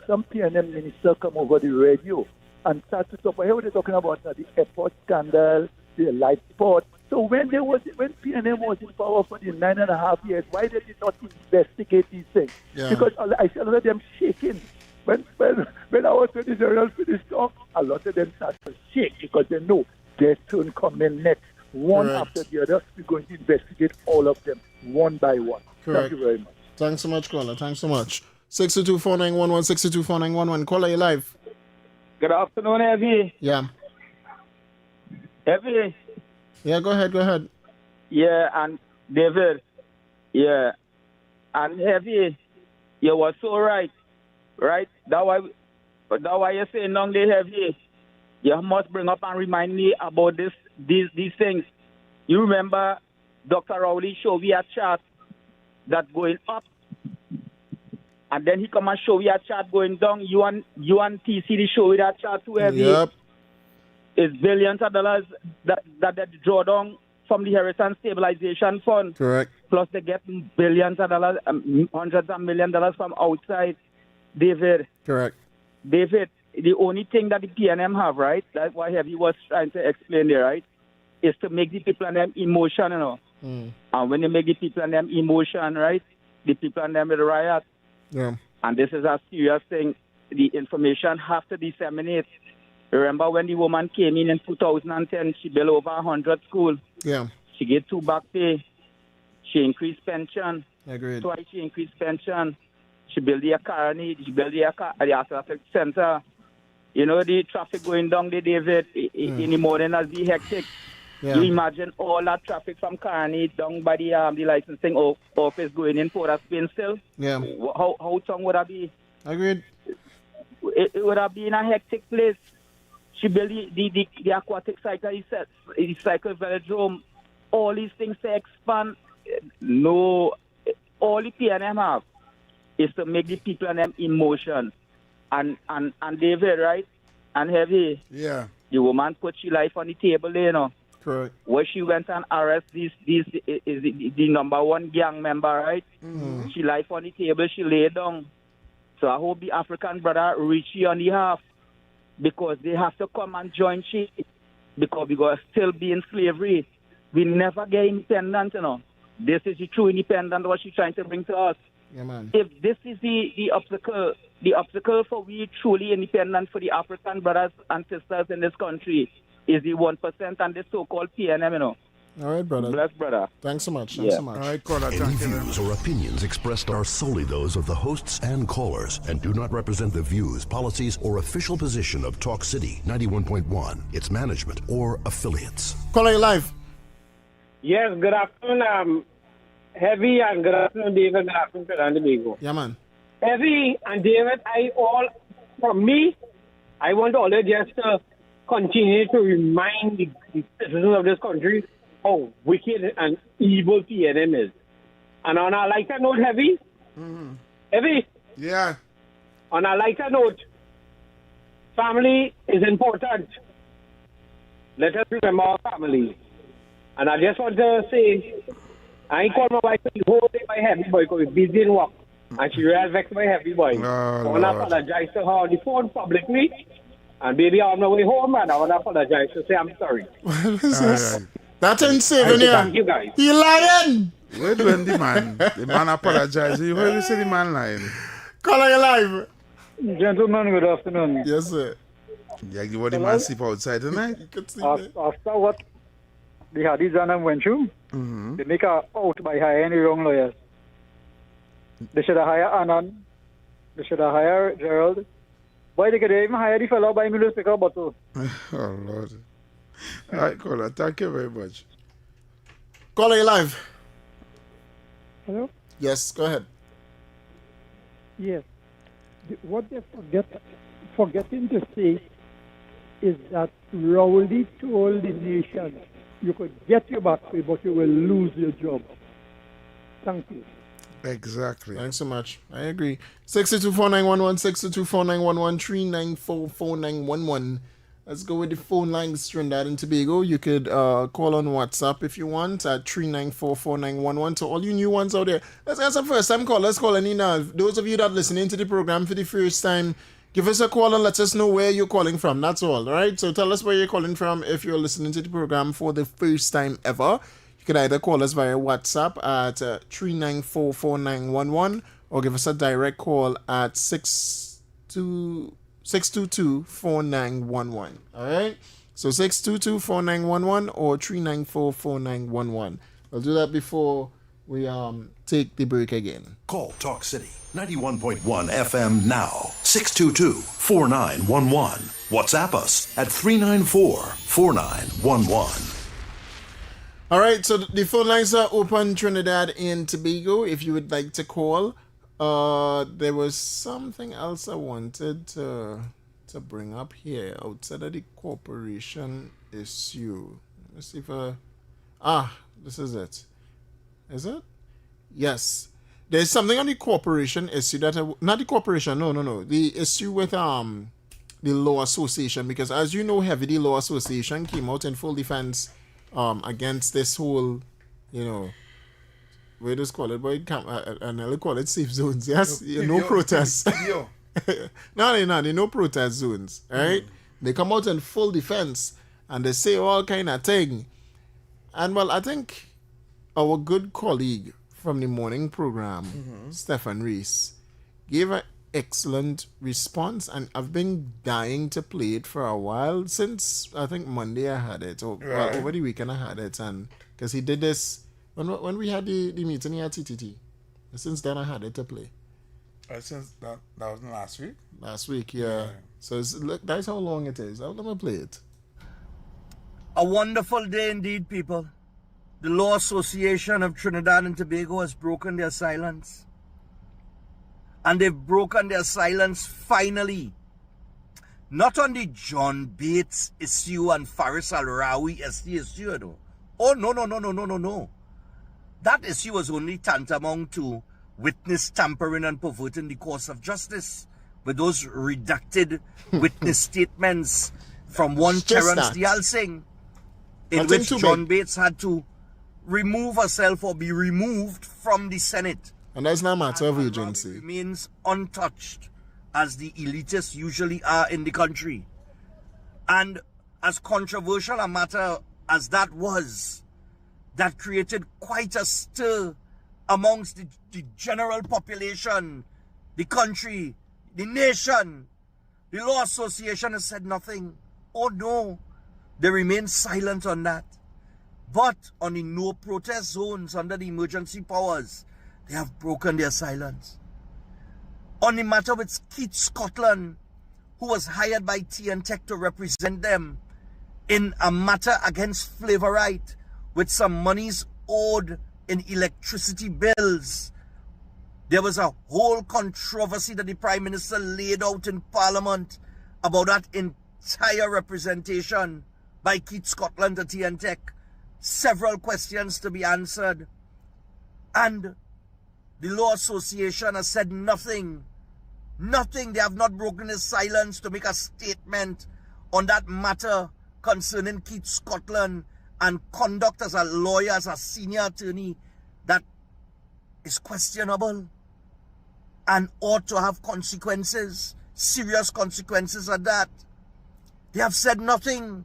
some PNM minister come over the radio and start to talk. What are they talking about now? The airport scandal, the light port. So when PNM was in power for the 9.5 years, why did they not investigate these things? Yeah. Because I see a lot of them shaking. When our Attorney General finished talk, a lot of them start to shake because they know their turn coming next. One after the other, we're going to investigate all of them, one by one. Correct. Thank you very much. Thanks so much, caller. Thanks so much. 622-4911, 622-4911. Caller, you live. Good afternoon, Evie. Yeah. Evie. Yeah, go ahead. Yeah, and David. Yeah. And Evie, you were so right. Right? That's why you're saying long day, Evie. You must bring up and remind me about these things. You remember Dr. Rowley showed me a chart that going up, and then he come and show you a chart going down. You and TCD show you that chart too, Evie. Yep. It's billions of dollars that they draw down from the Inheritance Stabilization Fund. Correct. Plus they get billions of dollars, hundreds of million dollars from outside. David. Correct. David, the only thing that the PNM have, right, that's why Heavy was trying to explain there, right, is to make the people and them emotion, you know. And when you make the people and them emotion, right, the people and them will riot. Yeah. And this is a serious thing. The information has to disseminate. Remember when the woman came in 2010, she built over 100 schools. Yeah. She get 2 back pay. She increased pension. Agreed. Twice she increased pension. She built the academy. She built the athletic center. You know, the traffic going down the David in the morning as the hectic. Yeah. You imagine all that traffic from Carney down by the licensing office going in Port of Spain still. Yeah. How long would that be? Agreed. It would have been a hectic place. She built the aquatic cycle, the cycle velodrome. All these things to expand. No, all the PNM have is to make the people and them emotion. And David, right? And Heavy. Yeah. The woman put she life on the table, you know. Correct. Where she went and arrest the number one gang member, right? Mm-hmm. She life on the table, she lay down. So I hope the African brother reach she on the half, because they have to come and join she, because we going to still be in slavery. We never get independent, you know. This is the true independence what she's trying to bring to us. Yeah, man. If this is the obstacle for we truly independent for the African brothers and sisters in this country is the 1% and the so-called PNM, you know. All right, brother. Bless, brother. Thanks so much. Yeah. So much. All right, caller. Any views or opinions expressed are solely those of the hosts and callers and do not represent the views, policies, or official position of Talk City 91.1, its management, or affiliates. Caller, you live. Yes, good afternoon, Heavy, and good afternoon, David. Good afternoon, Tobago. Yeah, man. Heavy and David, I want all of just to continue to remind the citizens of this country how wicked and evil PNM is. And on a lighter note, Heavy, Heavy, yeah. On a lighter note, family is important. Let us remember our family. And I just want to say, I ain't called my wife the whole day by Heavy Boy because he's busy in work. And she real vexed by Heavy Boy. I want to apologize to her on the phone publicly. And baby, on my way home, and I want to apologize to say I'm sorry. That ain't saving you. Thank you, guys. You lying. Where when the man apologize? You heard me say the man lying. Caller, you live. Gentlemen, good afternoon. Yes, sir. Yeah, you want the man sleep outside tonight? After what the Hadis and went through, they make her out by hiring the wrong lawyers. They should have hired Anand. They should have hired Gerald. Why they could even hire the fellow by me to pick up bottle? Oh, Lord. All right, caller. Thank you very much. Caller, you live. Hello? Yes, go ahead. Yes. What they're forgetting to say is that Rowley told the nation, you could get your back pay, but you will lose your job. Thank you. Exactly. Thanks so much. I agree. 624-911, 624-911, 394-4911. Let's go with the phone lines, Trinidad and Tobago. You could call on WhatsApp if you want at 3944911. To all you new ones out there, let's get some first-time callers calling in now. Those of you that are listening to the program for the first time, give us a call and let us know where you're calling from. That's all right? So tell us where you're calling from if you're listening to the program for the first time ever. You can either call us via WhatsApp at 3944911 or give us a direct call at 622-4911. All right? So 622-4911 or 394-4911. I'll do that before we take the break again. Call Talk City 91.1 FM now. 622-4911. WhatsApp us at 394-4911. All right, so the phone lines are open, Trinidad and Tobago, if you would like to call. There was something else I wanted to bring up here outside of the corporation issue. Let me see if this is it. Is it? Yes. There's something on the corporation issue not the corporation, no. The issue with the Law Association, because as you know, the Law Association came out in full defense against this whole, we just call it, but and I'll call it safe zones. Yes, no protests. No protest zones. Right? They come out in full defense and they say all kind of thing. And well, I think our good colleague from the morning program, Stephen Reese, gave an excellent response, and I've been dying to play it for a while since I think Monday I had it, or over the weekend I had it, and because he did this when we had the meeting here at TTT. Since then I had it to play. Since that was last week? Last week, yeah. So look, that's how long it is. Let me play it. A wonderful day indeed, people. The Law Association of Trinidad and Tobago has broken their silence. And they've broken their silence finally. Not on the John Bates issue and Faris Al-Rawi issue, though. Oh, no. That issue was only tantamount to witness tampering and perverting the course of justice with those redacted witness statements from one Terence Dial Singh, in which John Bates had to remove herself or be removed from the Senate. And that's not a matter of urgency. Remains untouched, as the elitists usually are in the country. And as controversial a matter as that was, that created quite a stir amongst the general population, the country, the nation. The Law Association has said nothing. Oh no, they remain silent on that. But on the no protest zones under the emergency powers, they have broken their silence. On the matter with Keith Scotland, who was hired by TN Tech to represent them in a matter against Flavorite, with some monies owed in electricity bills. There was a whole controversy that the Prime Minister laid out in Parliament about that entire representation by Keith Scotland to TN Tech. Several questions to be answered. And the Law Association has said nothing. Nothing. They have not broken their silence to make a statement on that matter concerning Keith Scotland and conduct as a lawyer, as a senior attorney, that is questionable and ought to have consequences, serious consequences at that. They have said nothing.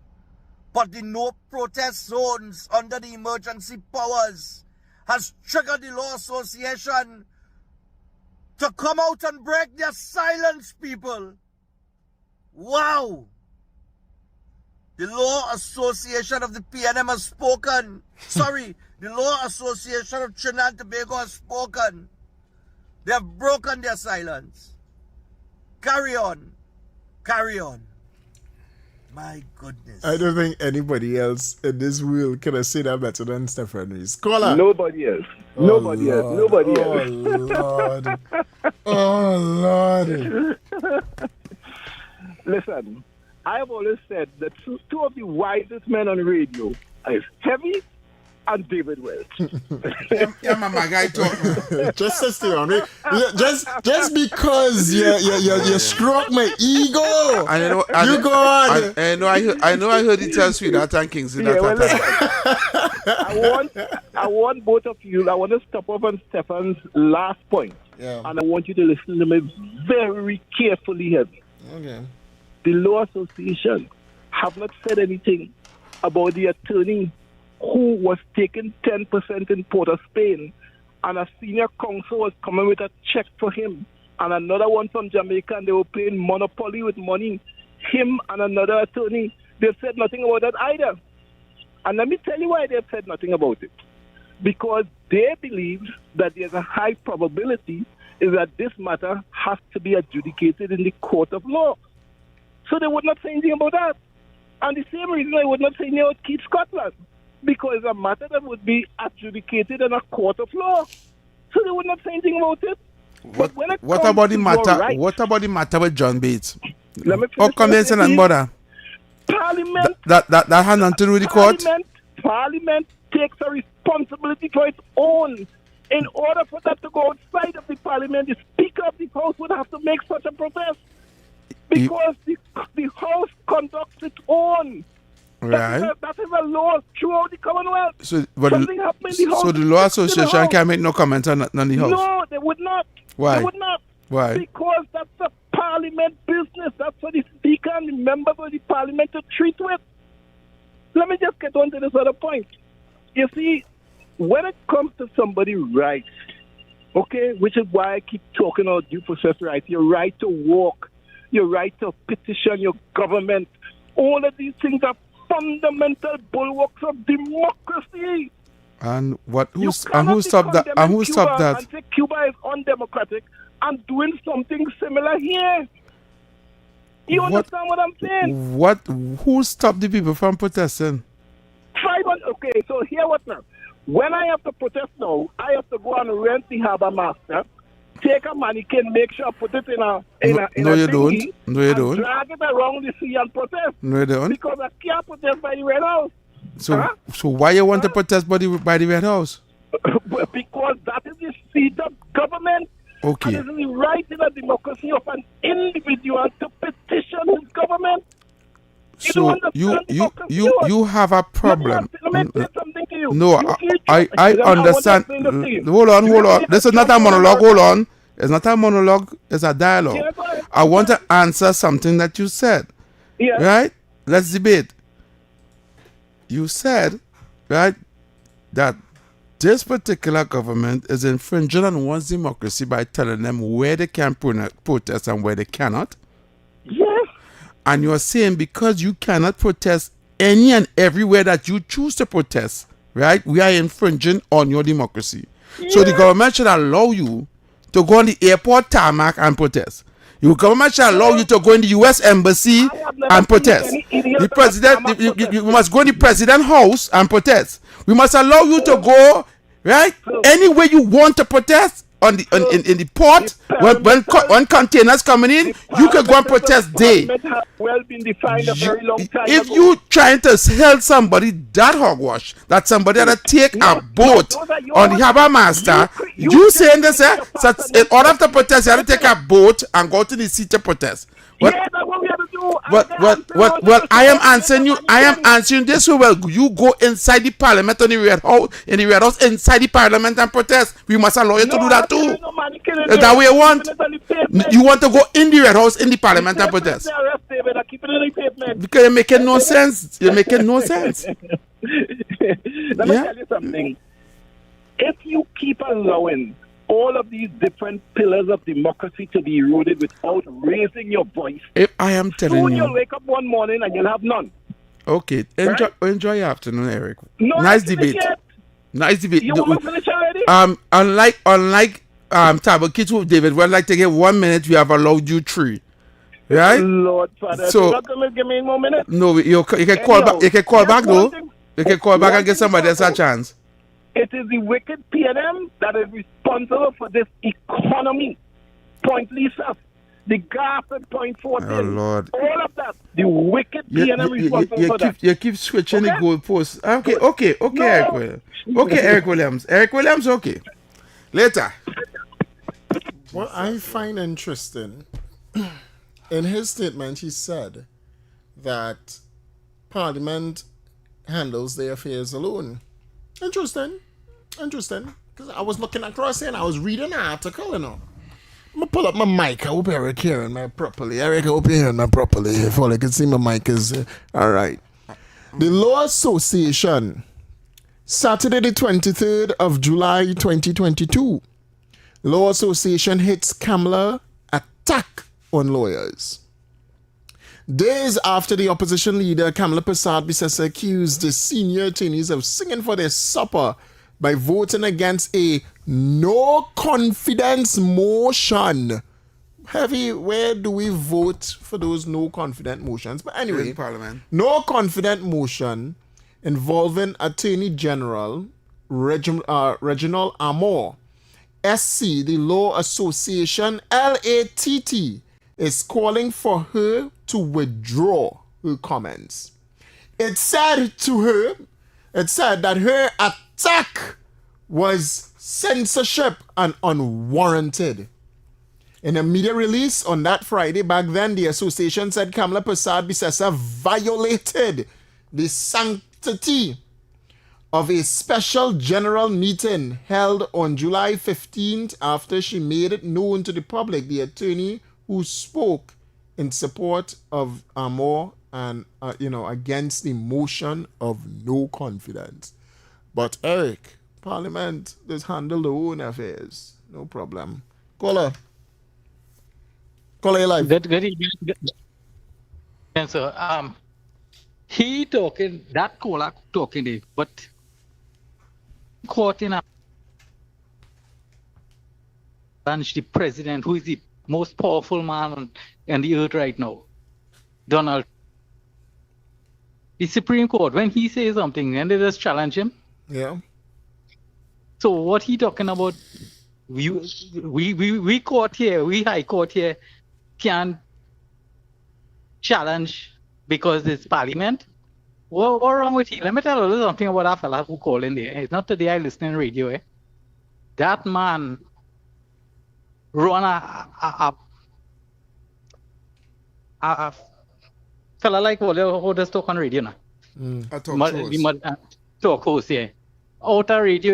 But the no protest zones under the emergency powers has triggered the Law Association to come out and break their silence, people. Wow. The Law Association of the PNM has spoken. Sorry, the Law Association of Trinidad and Tobago has spoken. They have broken their silence. Carry on. Carry on. My goodness. I don't think anybody else in this world can have said that better than Stephen Reese. Caller. Nobody else. Nobody else. Nobody else. Lord. Oh, Lord. Listen, I have always said that two of the wisest men on radio is Heavy and David Welch. Yeah, my guy talking. Just to stay on it. Just because you struck my ego. You go on. I know I heard it tell Sweetheart and Kingsley that I want both of you. I want to stop off on Stefan's last point. Yeah. And I want you to listen to me very carefully here. Okay. The Law Association have not said anything about the attorney who was taking 10% in Port of Spain, and a senior counsel was coming with a check for him, and another one from Jamaica, and they were playing Monopoly with money. Him and another attorney, they've said nothing about that either. And let me tell you why they've said nothing about it. Because they believe that there's a high probability is that this matter has to be adjudicated in the court of law. So they would not say anything about that. And the same reason I would not say anything about Keith Scotland, because it's a matter that would be adjudicated in a court of law. So they would not say anything about it. What about the matter? What about the matter with John Bates? Let me How come they say nothing about that? Parliament. That had nothing to do with the court? Parliament takes a responsibility for its own. In order for that to go outside of the Parliament, the Speaker of the House would have to make such a protest. Because the House conducts its own. Right. That is a law throughout the Commonwealth. So the Law Association can't make no comment on the House? No, they would not. Why? They would not. Why? Because that's a Parliament business. That's for the Speaker and the members of the Parliament to treat with. Let me just get on to this other point. You see, when it comes to somebody's rights, okay, which is why I keep talking about due process rights, your right to walk, your right to petition your government, all of these things are fundamental bulwarks of democracy. And who stopped that? And who stopped that? And say Cuba is undemocratic and doing something similar here. You understand what I'm saying? Who stopped the people from protesting? Okay, so here what now? When I have to protest now, I have to go and rent the harbor master, take a mannequin, make sure I put it in a No, you don't. No, you don't. Drag it around the sea and protest. No, you don't. Because I can't protest by the Red House. So why you want to protest by the Red House? Because that is the seat of government. Okay. And it is the right in a democracy of an individual to petition his government. So you have a problem. Let me say something to you. No, I understand. Hold on. This is not a monologue. Hold on. It's not a monologue. It's a dialogue. I want to answer something that you said. Yeah. Right? Let's debate. You said, right, that this particular government is infringing on one's democracy by telling them where they can protest and where they cannot. Yes. And you're saying because you cannot protest any and everywhere that you choose to protest, right, we are infringing on your democracy. Yes. So the government should allow you to go on the airport tarmac and protest. Your government shall allow you to go in the U.S. Embassy and protest. The president, you must go in the president's house and protest. We must allow you to go, right, anywhere you want to protest on the in the port. When containers coming in, you can go and protest there. If you trying to sell somebody that hogwash, that somebody that take a boat on the harbor master, you saying this, in order to protest, you have to take a boat and go to the sea to protest. Well, I am answering you. I am answering this. Well, you go inside the parliament on the Red House, inside the parliament and protest. We must allow you to do that too. Is that what you want? You want to go in the Red House, in the parliament and protest? Because you're making no sense. You're making no sense. Let me tell you something. If you keep allowing all of these different pillars of democracy to be eroded without raising your voice, if I am telling soon you, you'll wake up one morning and you'll have none. Okay, enjoy your afternoon, Eric. No, nice debate. Nice debate. You want to finish already? Unlike Tobago with David, we'd like to get 1 minute. We have allowed you 3. Right? Lord, Father, so, you're not going to give me 1 minute? No, you can call back. You can call back though. You can call back and give somebody else a chance. It is the wicked PNM that is responsible for this economy. Point Lisa. the Garson Point 14. Oh, Lord. All of that. The wicked PNM responsible for that. You keep switching the goalposts. Okay, No. Eric Williams. Okay, Eric Williams. Eric Williams, okay. Later. What I find interesting, in his statement, he said that Parliament handles their affairs alone. Interesting. Because I was looking across here and I was reading an article, I'm going to pull up my mic. I hope Eric hearing me properly. Eric, I hope you're hearing me properly. If all I can see my mic is... all right. The Law Association, Saturday the 23rd of July 2022. Law Association hits Kamala attack on lawyers. Days after the opposition leader Kamala Persad-Bissessar accused the senior attorneys of singing for their supper by voting against a no confidence motion. Heavy, where do we vote for those no confident motions? But anyway, in Parliament. No confident motion involving Attorney General Reginald Amor. SC, the Law Association, LATT, is calling for her to withdraw her comments. It said that her attack was censorship and unwarranted. In a media release on that Friday, back then, the association said Kamala Persad-Bissessar violated the sanctity of a special general meeting held on July 15th after she made it known to the public, the attorney who spoke in support of Amor and, against the motion of no confidence. But Eric, Parliament, just handle their own affairs. No problem. Caller, your life. Good evening. So, he talking, that caller talking, but caught in a lunch the president, who is the most powerful man on the earth right now, Donald. The Supreme Court, when he says something, and they just challenge him. Yeah. So what he talking about? We court here, we high court here, can challenge because it's Parliament. What wrong with you? Let me tell you something about that fella who called in there. It's not today I listen on radio. That man run a fella like who does talk on radio now. Talk host, yeah. Outer radio,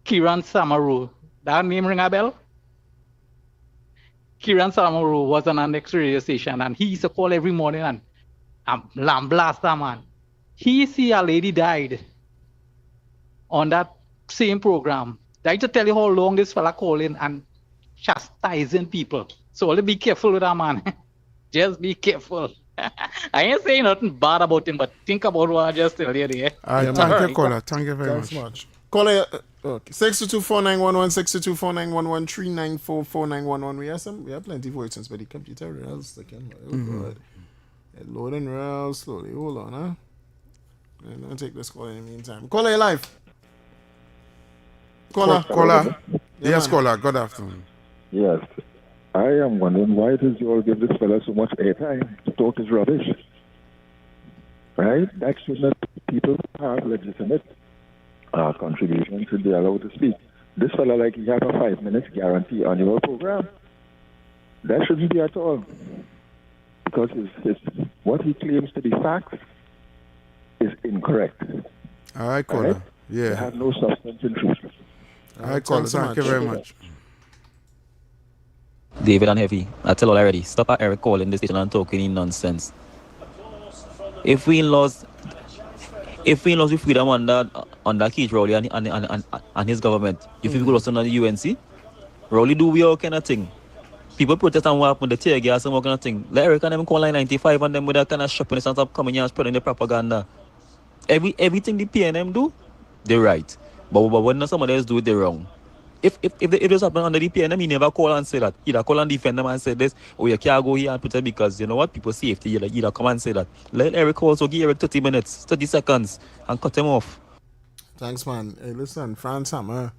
Kiran Samaru. That name ring a bell? Kiran Samaru was on an next radio station and he used to call every morning and blast that man. He see a lady died on that same program. I just tell you how long this fella calling and chastising people. So let's be careful with that man. Just be careful. I ain't saying nothing bad about him, but think about what I just tell you there. Thank you, caller. Thank you very much. Caller, 622-4911, 622-4911, 394-4911. We have plenty of voices, but the computer rails again. God. Loading real slowly. Hold on, huh? I'm going to take this call in the meantime. Caller, your life. Caller. Yes, caller. Good afternoon. Yes. I am wondering why does you all give this fella so much airtime to talk his rubbish? Right? That should not people have legitimate contribution should be allowed to speak. This fella, like, he have a 5 minutes guarantee on your program. That shouldn't be at all. Because what he claims to be facts is incorrect. All right, caller. Right? Yeah. They have no substance in truth. All right, caller. Thank you very much. David and Heavy, I tell you already, stop at Eric calling this station and talking in nonsense. If we lost the freedom under Keith Rowley and his government, if we go lost under the UNC, Rowley do we all kind of thing. People protest and what happened, the tear gas and what kind of thing. Let Eric and them call line 95 and them with that kind of shopping and stop coming here and spreading the propaganda. Everything the PNM do, they're right. But when somebody else do it, they're wrong. If it was happening under the PNM, he never call and say that. Either call and defend them and say this, or you can't go here and put it because you know what, people safety, either come and say that. Let Eric also give Eric 30 minutes, 30 seconds, and cut him off. Thanks, man. Hey, listen, France Hammer.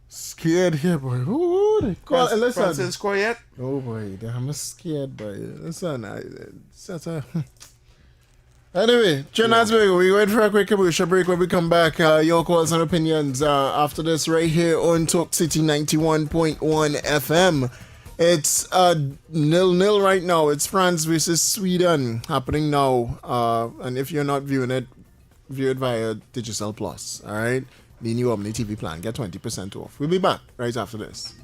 Scared here, boy. Ooh, they call. Listen. Francis score yet? Oh boy, I'm scared, boy. Listen, Anyway, Trinidad, we wait for a quick commercial break. When we come back, your calls and opinions after this right here on Talk City 91.1 FM. It's 0-0 right now. It's France versus Sweden happening now. And if you're not viewing it, view it via Digital Plus. All right, the new Omni TV plan. Get 20% off. We'll be back right after this.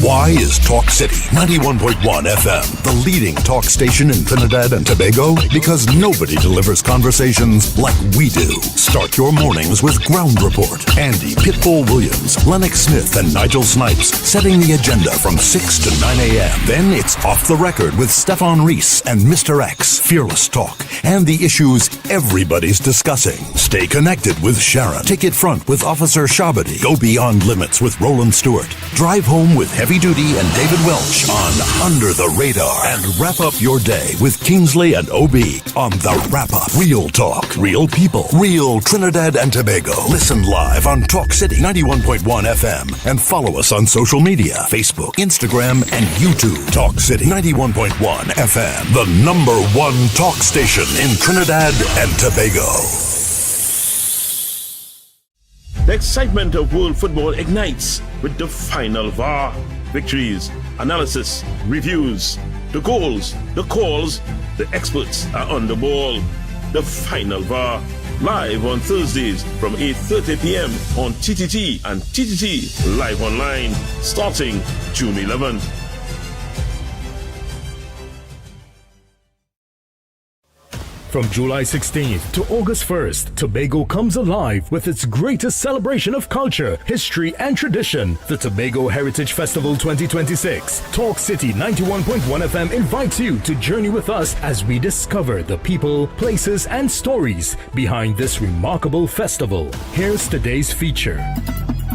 Why is Talk City 91.1 FM the leading talk station in Trinidad and Tobago? Because nobody delivers conversations like we do. Start your mornings with Ground Report. Andy Pitbull Williams, Lennox Smith, and Nigel Snipes setting the agenda from 6 to 9 a.m. Then it's Off the Record with Stefan Reese and Mr. X, Fearless Talk, and the issues everybody's discussing. Stay connected with Sharon. Ticket Front with Officer Shabadi. Go Beyond Limits with Roland Stewart. Drive Home with Heavy Duty and David Welch on Under the Radar. And wrap up your day with Kingsley and OB on The Wrap Up. Real talk, real people, real Trinidad and Tobago. Listen live on Talk City 91.1 FM and follow us on social media, Facebook, Instagram, and YouTube. Talk City 91.1 FM, the #1 talk station in Trinidad and Tobago. The excitement of world football ignites with the final VAR. Victories, analysis, reviews, the goals, the calls, the experts are on the ball. The final VAR, live on Thursdays from 8:30 p.m. on TTT and TTT Live Online, starting June 11th. From July 16th to August 1st, Tobago comes alive with its greatest celebration of culture, history, and tradition, the Tobago Heritage Festival 2026. Talk City 91.1 FM invites you to journey with us as we discover the people, places, and stories behind this remarkable festival. Here's today's feature.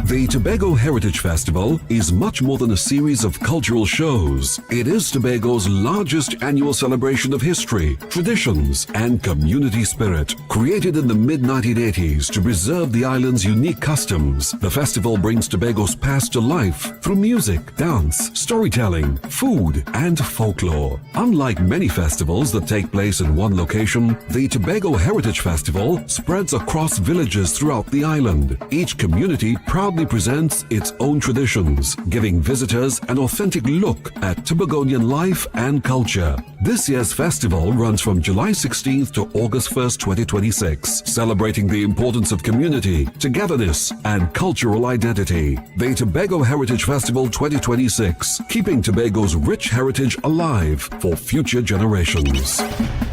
The Tobago Heritage Festival is much more than a series of cultural shows. It is Tobago's largest annual celebration of history, traditions, and community spirit. Created in the mid-1980s to preserve the island's unique customs, the festival brings Tobago's past to life through music, dance, storytelling, food, and folklore. Unlike many festivals that take place in one location, the Tobago Heritage Festival spreads across villages throughout the island. Each community proudly presents its own traditions, giving visitors an authentic look at Tobagonian life and culture. This year's festival runs from July 16th to August 1st, 2026, celebrating the importance of community, togetherness, and cultural identity. The Tobago Heritage Festival 2026, keeping Tobago's rich heritage alive for future generations.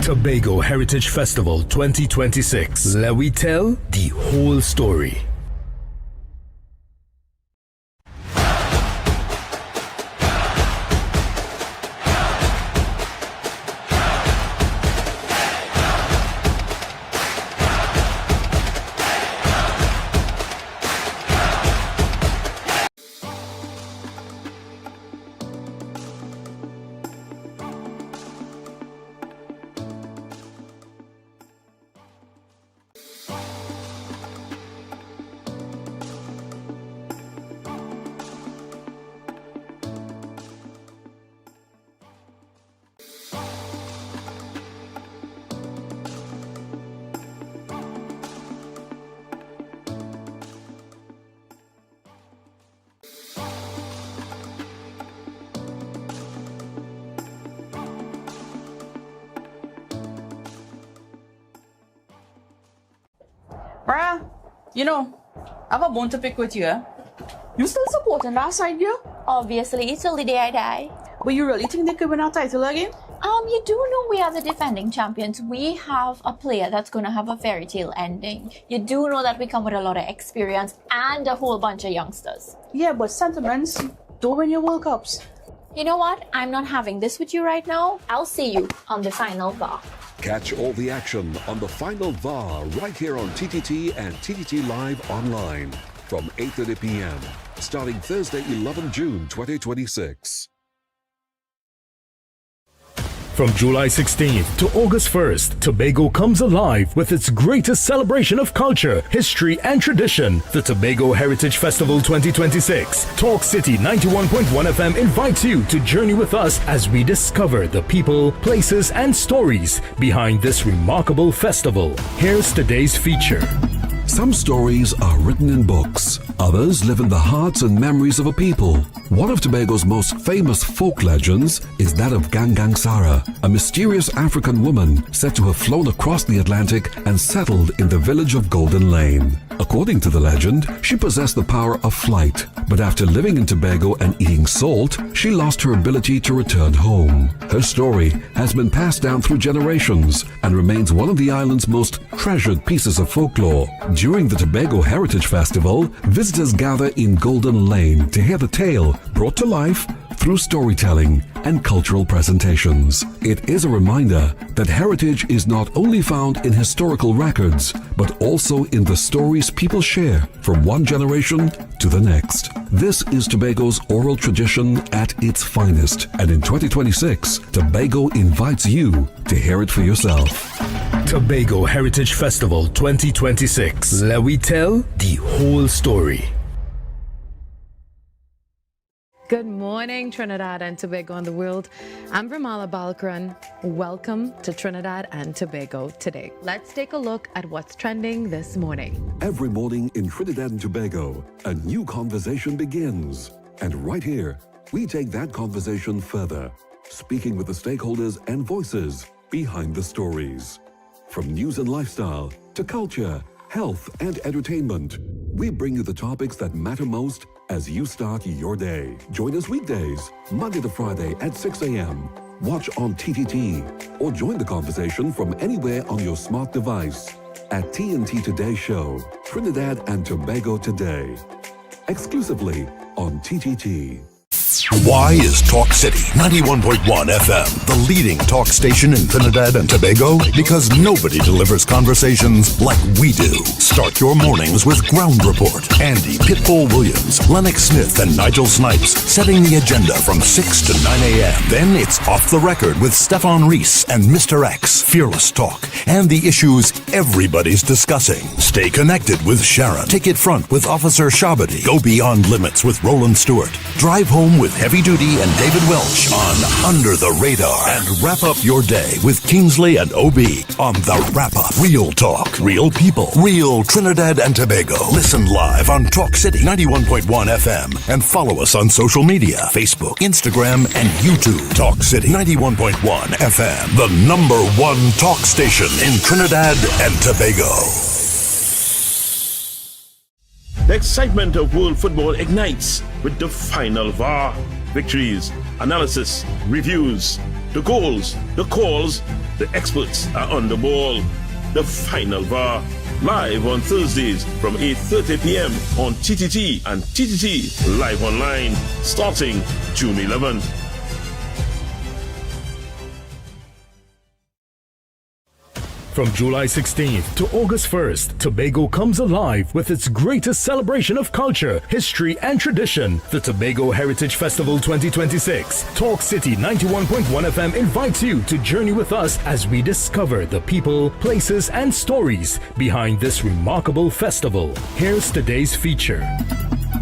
Tobago Heritage Festival 2026. Let we tell the whole story. Bruh, you know, I have a bone to pick with you. You still supporting that side, girl? Obviously, till the day I die. But you really think they could win our title again? You do know we are the defending champions. We have a player that's going to have a fairy tale ending. You do know that we come with a lot of experience and a whole bunch of youngsters. Yeah, but sentiments don't win your World Cups. You know what? I'm not having this with you right now. I'll see you on the final VAR. Catch all the action on the final VAR right here on TTT and TTT Live Online from 8:30 p.m. starting Thursday, 11 June 2026. From July 16th to August 1st, Tobago comes alive with its greatest celebration of culture, history, and tradition, the Tobago Heritage Festival 2026. Talk City 91.1 FM invites you to journey with us as we discover the people, places, and stories behind this remarkable festival. Here's today's feature. Some stories are written in books. Others live in the hearts and memories of a people. One of Tobago's most famous folk legends is that of Gangang Sara, a mysterious African woman said to have flown across the Atlantic and settled in the village of Golden Lane. According to the legend, she possessed the power of flight, but after living in Tobago and eating salt, she lost her ability to return home. Her story has been passed down through generations and remains one of the island's most treasured pieces of folklore. During the Tobago Heritage Festival, visitors gather in Golden Lane to hear the tale brought to life through storytelling and cultural presentations. It is a reminder that heritage is not only found in historical records, but also in the stories people share from one generation to the next. This is Tobago's oral tradition at its finest, and in 2026, Tobago invites you to hear it for yourself. Tobago Heritage Festival 2026. Let we tell the whole story. Good morning, Trinidad and Tobago and the world. I'm Vermala Balkaran. Welcome to Trinidad and Tobago today. Let's take a look at what's trending this morning. Every morning in Trinidad and Tobago, a new conversation begins. And right here, we take that conversation further, speaking with the stakeholders and voices behind the stories. From news and lifestyle to culture, health and entertainment, we bring you the topics that matter most as you start your day. Join us weekdays, Monday to Friday at 6 a.m. Watch on TTT or join the conversation from anywhere on your smart device at TNT Today Show, Trinidad and Tobago Today, exclusively on TTT. Why is Talk City 91.1 FM the leading talk station in Trinidad and Tobago? Because nobody delivers conversations like we do. Start your mornings with Ground Report. Andy Pitbull Williams, Lennox Smith, and Nigel Snipes setting the agenda from 6 to 9 a.m. Then it's Off the Record with Stefan Reese and Mr. X, Fearless Talk, and the issues everybody's discussing. Stay connected with Sharon. Take it front with Officer Shabadi. Go beyond limits with Roland Stewart. Drive home with Heavy Duty and David Welch on Under the Radar. And wrap up your day with Kingsley and OB on The Wrap Up. Real talk, real people, real Trinidad and Tobago. Listen live on Talk City 91.1 FM and follow us on social media, Facebook, Instagram, and YouTube. Talk City 91.1 FM, the #1 talk station in Trinidad and Tobago. The excitement of world football ignites with the final VAR. Victories, analysis, reviews, the goals, the calls, the experts are on the ball. The final VAR, live on Thursdays from 8:30 p.m. on TTT and TTT Live Online, starting June 11th. From July 16th to August 1st, Tobago comes alive with its greatest celebration of culture, history, and tradition, the Tobago Heritage Festival 2026. Talk City 91.1 FM invites you to journey with us as we discover the people, places, and stories behind this remarkable festival. Here's today's feature.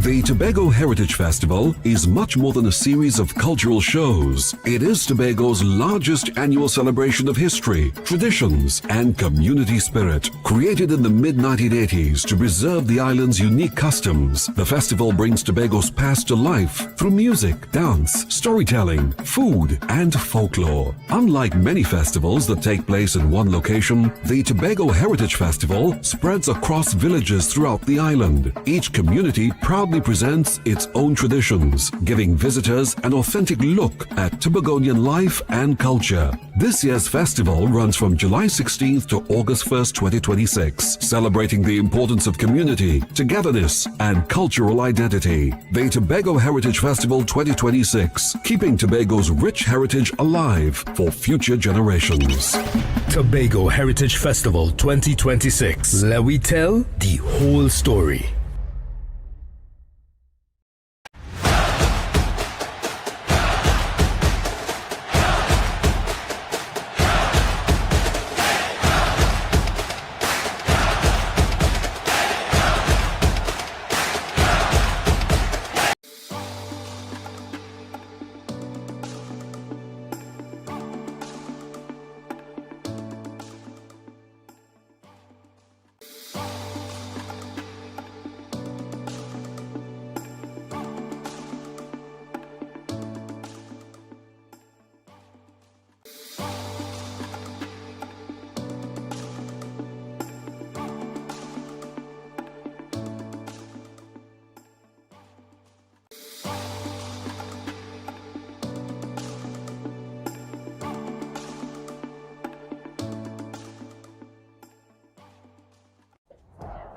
The Tobago Heritage Festival is much more than a series of cultural shows. It is Tobago's largest annual celebration of history, traditions, and community spirit. Created in the mid-1980s to preserve the island's unique customs, the festival brings Tobago's past to life through music, dance, storytelling, food, and folklore. Unlike many festivals that take place in one location, the Tobago Heritage Festival spreads across villages throughout the island. Each community proudly presents its own traditions, giving visitors an authentic look at Tobagonian life and culture. This year's festival runs from July 16th to August 1st, 2026, celebrating the importance of community, togetherness, and cultural identity. The Tobago Heritage Festival 2026, keeping Tobago's rich heritage alive for future generations. Tobago Heritage Festival 2026. Let we tell the whole story.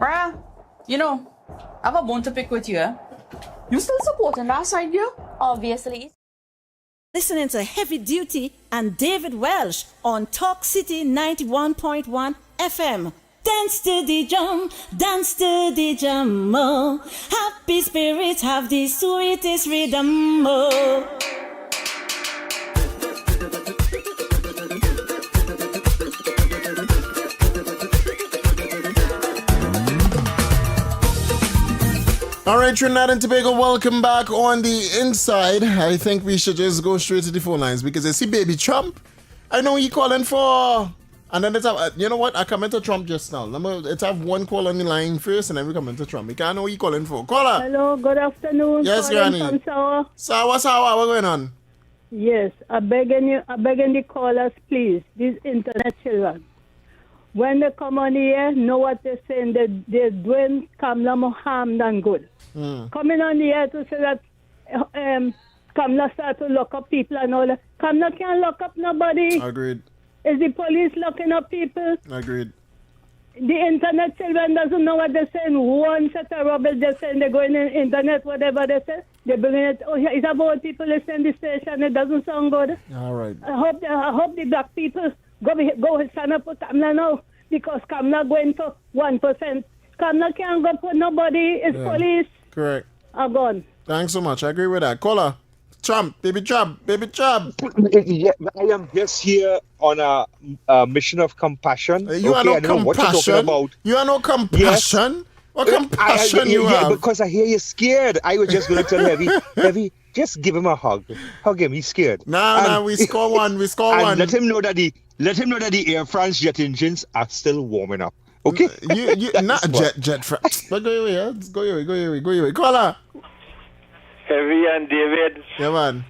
Cry, you know, I have a bone to pick with you. You still supporting that side, girl? Obviously. Listening to Heavy Duty and David Welch on Talk City 91.1 FM. Dance to the drum, oh. Happy spirits have the sweetest rhythm, oh. All right, Trinidad and Tobago, welcome back on the inside. I think we should just go straight to the phone lines because I see Baby Trump. I know he calling for... And then let's have... You know what? I come into Trump just now. Let's have one call on the line first and then we come into Trump. We can't know what he calling for. Caller. Hello, good afternoon. Yes, Calling Granny. from Sawa, what's going on? Yes, I'm begging the callers, please. These internet children. When they come on here, know what they're saying. They're doing Kamala more harm than good. Coming on the air to say that Kamala start to lock up people and all that. Kamala can't lock up nobody. Agreed. Is the police locking up people? Agreed. The internet children doesn't know what they're saying. One set of rubbish they're saying. They're going in internet, whatever they say. They're bringing it. Oh, it's about people listening to the station. It doesn't sound good. All right. I hope the black people go stand up for Kamala now because Kamala going for 1%. Kamala can't go for nobody. It's police. Correct. Are gone. Thanks so much. I agree with that. Caller. Trump. Baby Trump. Yeah, I am just here on a mission of compassion. You are no compassion. What you're talking about. You are no compassion. Yes. What compassion you have? Because I hear you're scared. I was just going to tell Heavy, just give him a hug. Hug him. He's scared. Nah, we score one. We score one. Let him know that the Air France jet engines are still warming up. Okay? you not jet France. But go your way. Go your way. Caller. Heavy and David. Yeah, man.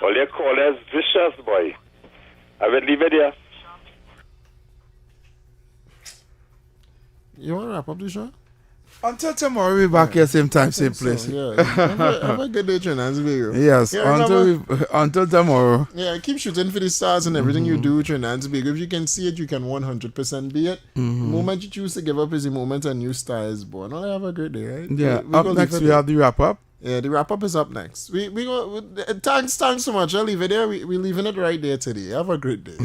All your callers vicious, boy. I will leave it here. You want to wrap up the show? Until tomorrow, we'll be back here, same time, same place. So, yeah. Have a good day, Trinidad. Yes, Yeah, until tomorrow. Yeah, keep shooting for the stars and everything you do, Trinidad. If you can see it, you can 100% be it. The moment you choose to give up is the moment a new star is born. Well, have a great day, right? Yeah, up next we have the wrap-up. Yeah, the wrap-up is up next. We go. Thanks so much. I'll leave it there. We're leaving it right there today. Have a great day.